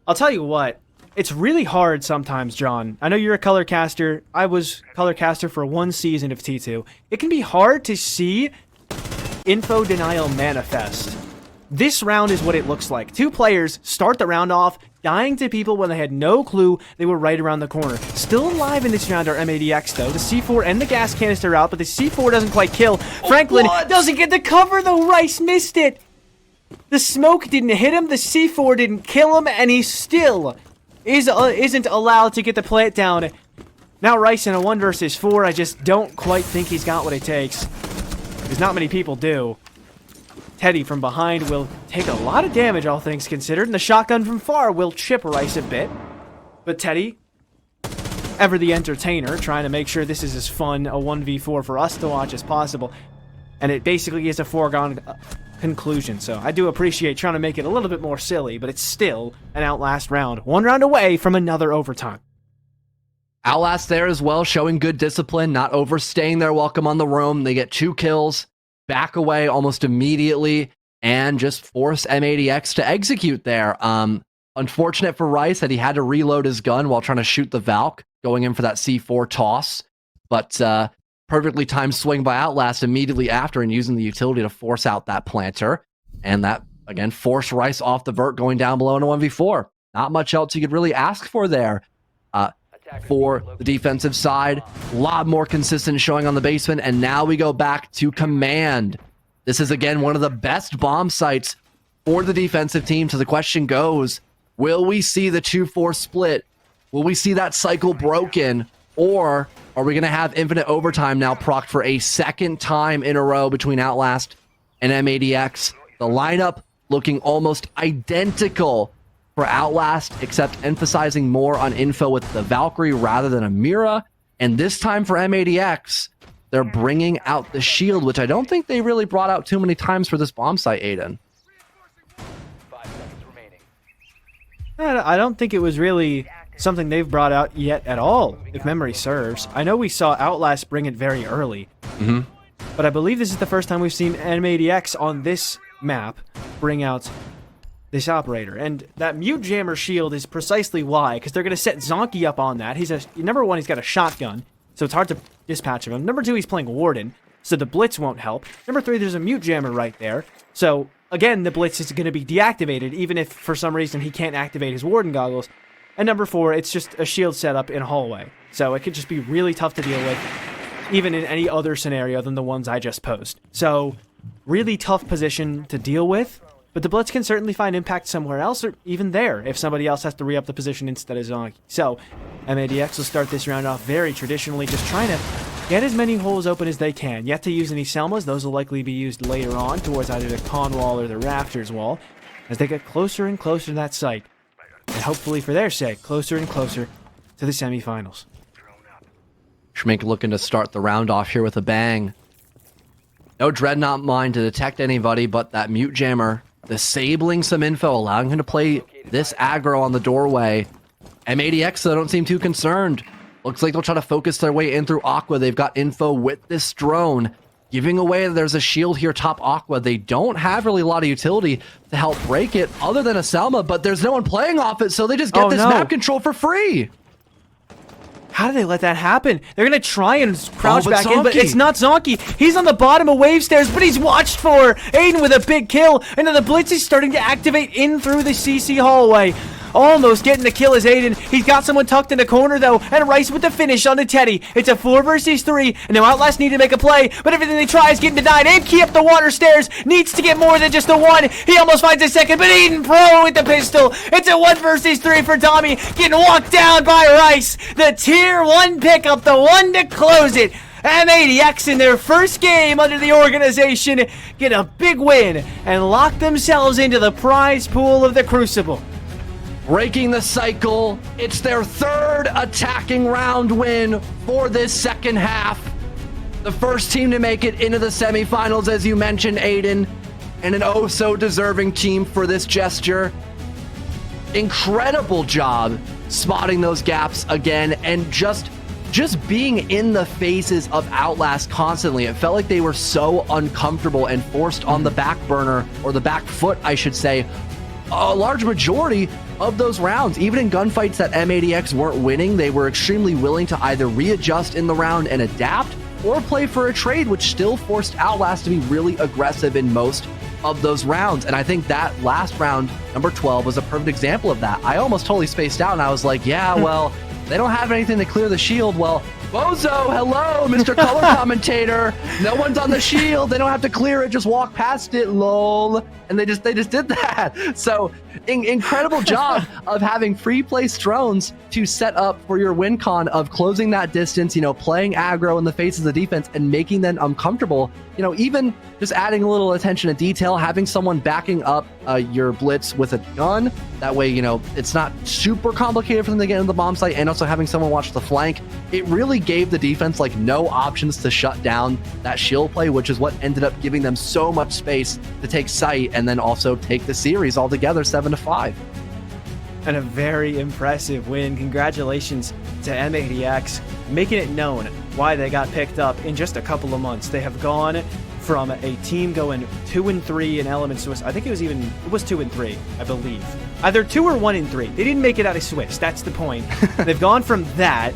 Speaker 2: I'll tell you what, it's really hard sometimes, John. I know you're a color caster. I was color caster for 1 season of T2. It can be hard to see info denial manifest. This round is what it looks like. 2 players start the round off dying to people when they had no clue they were right around the corner. Still alive in this round are M80X, though. The C4 and the gas canister out, but the C4 doesn't quite kill. Franklin doesn't get the cover, though. Rice missed it. The smoke didn't hit him, the C4 didn't kill him, and he still isn't allowed to get the plant down. Now Rice in a 1 versus 4. I just don't quite think he's got what it takes, because not many people do. Teddy from behind will take a lot of damage, all things considered, and the shotgun from far will chip Rice a bit. But Teddy, ever the entertainer, trying to make sure this is as fun a 1v4 for us to watch as possible. And it basically is a foregone conclusion, so I do appreciate trying to make it a little bit more silly, but it's still an Outlast round. 1 round away from another overtime.
Speaker 3: Outlast there as well, showing good discipline, not overstaying their welcome on the roam. They get 2 kills, back away almost immediately, and just force M80X to execute there. Unfortunate for Rice that he had to reload his gun while trying to shoot the Valk, going in for that C4 toss. But perfectly timed swing by Outlast immediately after and using the utility to force out that planter. And that, again, forced Rice off the vert going down below in a 1v4. Not much else you could really ask for there. For the defensive side, a lot more consistent showing on the basement. And now we go back to Command. This is, again, one of the best bomb sites for the defensive team. So the question goes, will we see the 2-4 split? Will we see that cycle broken? Or are we going to have infinite overtime now procced for a second time in a row between Outlast and M80X? The lineup looking almost identical for Outlast, except emphasizing more on info with the Valkyrie rather than a Mira. And this time for M80X, they're bringing out the shield, which I don't think they really brought out too many times for this bomb site, Aiden.
Speaker 6: 5 seconds remaining.
Speaker 2: I don't think it was really something they've brought out yet at all, if memory serves. I know we saw Outlast bring it very early, but I believe this is the first time we've seen M80X on this map bring out this operator. And that mute jammer shield is precisely why, because they're going to set Zonky up on that. Number one, he's got a shotgun, so it's hard to dispatch of him. Number two, he's playing Warden, so the blitz won't help. Number three, there's a mute jammer right there, so again, the blitz is going to be deactivated, even if for some reason he can't activate his Warden goggles. And number four, it's just a shield setup in a hallway, so it could just be really tough to deal with, even in any other scenario than the ones I just posed. So, really tough position to deal with, but the blitz can certainly find impact somewhere else, or even there, if somebody else has to re-up the position instead of Zonky. So, M80X will start this round off very traditionally, just trying to get as many holes open as they can. Yet to use any Selmas, those will likely be used later on towards either the con wall or the rafters wall, as they get closer and closer to that site. And hopefully, for their sake, closer and closer to the semifinals.
Speaker 3: Schmink looking to start the round off here with a bang. No Dreadnought Mine to detect anybody, but that mute jammer disabling some info, allowing him to play this aggro on the doorway. M80X, though, don't seem too concerned. Looks like they'll try to focus their way in through Aqua. They've got info with this drone, giving away that there's a shield here top Aqua. They don't have really a lot of utility to help break it other than a Selma, but there's no one playing off it, so they just get this map control for free.
Speaker 2: How did they let that happen? They're going to try and crouch
Speaker 3: but
Speaker 2: back in, but
Speaker 3: Zonky.
Speaker 2: it's not Zonky. He's on the bottom of wave stairs, but he's watched for. Aiden with a big kill, and then the blitz is starting to activate in through the CC hallway. Almost getting the kill is Aiden. He's got someone tucked in the corner, though, and Rice with the finish on the Teddy. It's a 4 versus 3, and now Outlast need to make a play, but everything they try is getting denied. Aim key up the water stairs. Needs to get more than just a 1. He almost finds a second, but Aiden Pro with the pistol. It's a 1 versus 3 for Tommy, getting walked down by Rice. The tier 1 pickup, the one to close it. M80X in their first game under the organization get a big win and lock themselves into the prize pool of the Crucible.
Speaker 3: Breaking the cycle. It's their 3rd attacking round win for this second half. The first team to make it into the semifinals, as you mentioned, Aiden, and an oh so deserving team for this gesture. Incredible job spotting those gaps again and just being in the faces of Outlast constantly. It felt like they were so uncomfortable and forced on the back burner, or the back foot, I should say, a large majority of those rounds. Even in gunfights that M80X weren't winning, they were extremely willing to either readjust in the round and adapt, or play for a trade, which still forced Outlast to be really aggressive in most of those rounds. And I think that last round, number 12, was a perfect example of that. I almost totally spaced out, and I was like, yeah, well, they don't have anything to clear the shield. Well, Bozo, hello, Mr. Color Commentator. No one's on the shield. They don't have to clear it. Just walk past it, lol. And they just did that. So incredible job of having free place drones to set up for your win con of closing that distance, playing aggro in the face of the defense and making them uncomfortable. Even just adding a little attention to detail, having someone backing up your blitz with a gun. That way, it's not super complicated for them to get into the bomb site, and also having someone watch the flank. It really gave the defense no options to shut down that shield play, which is what ended up giving them so much space to take site and then also take the series altogether 7-5.
Speaker 2: And a very impressive win. Congratulations to M80X, making it known why they got picked up in just a couple of months. They have gone from a team going 2-3 in Elements Swiss. I think it was 2-3, I believe. Either 2 or 1-3. They didn't make it out of Swiss. That's the point. They've gone from that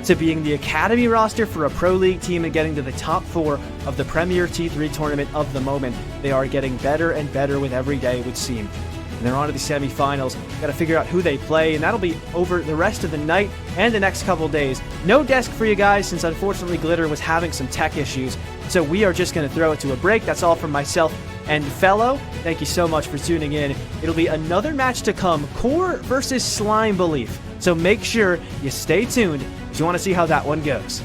Speaker 2: to being the academy roster for a pro league team and getting to the top 4 of the Premier T3 tournament of the moment. They are getting better and better with every day, it would seem. And they're on to the semifinals. Got to figure out who they play, and that'll be over the rest of the night and the next couple days. No desk for you guys, since unfortunately Glitter was having some tech issues. So we are just going to throw it to a break. That's all from myself and Fellow. Thank you so much for tuning in. It'll be another match to come, Core versus Slime Belief. So make sure you stay tuned if you want to see how that one goes.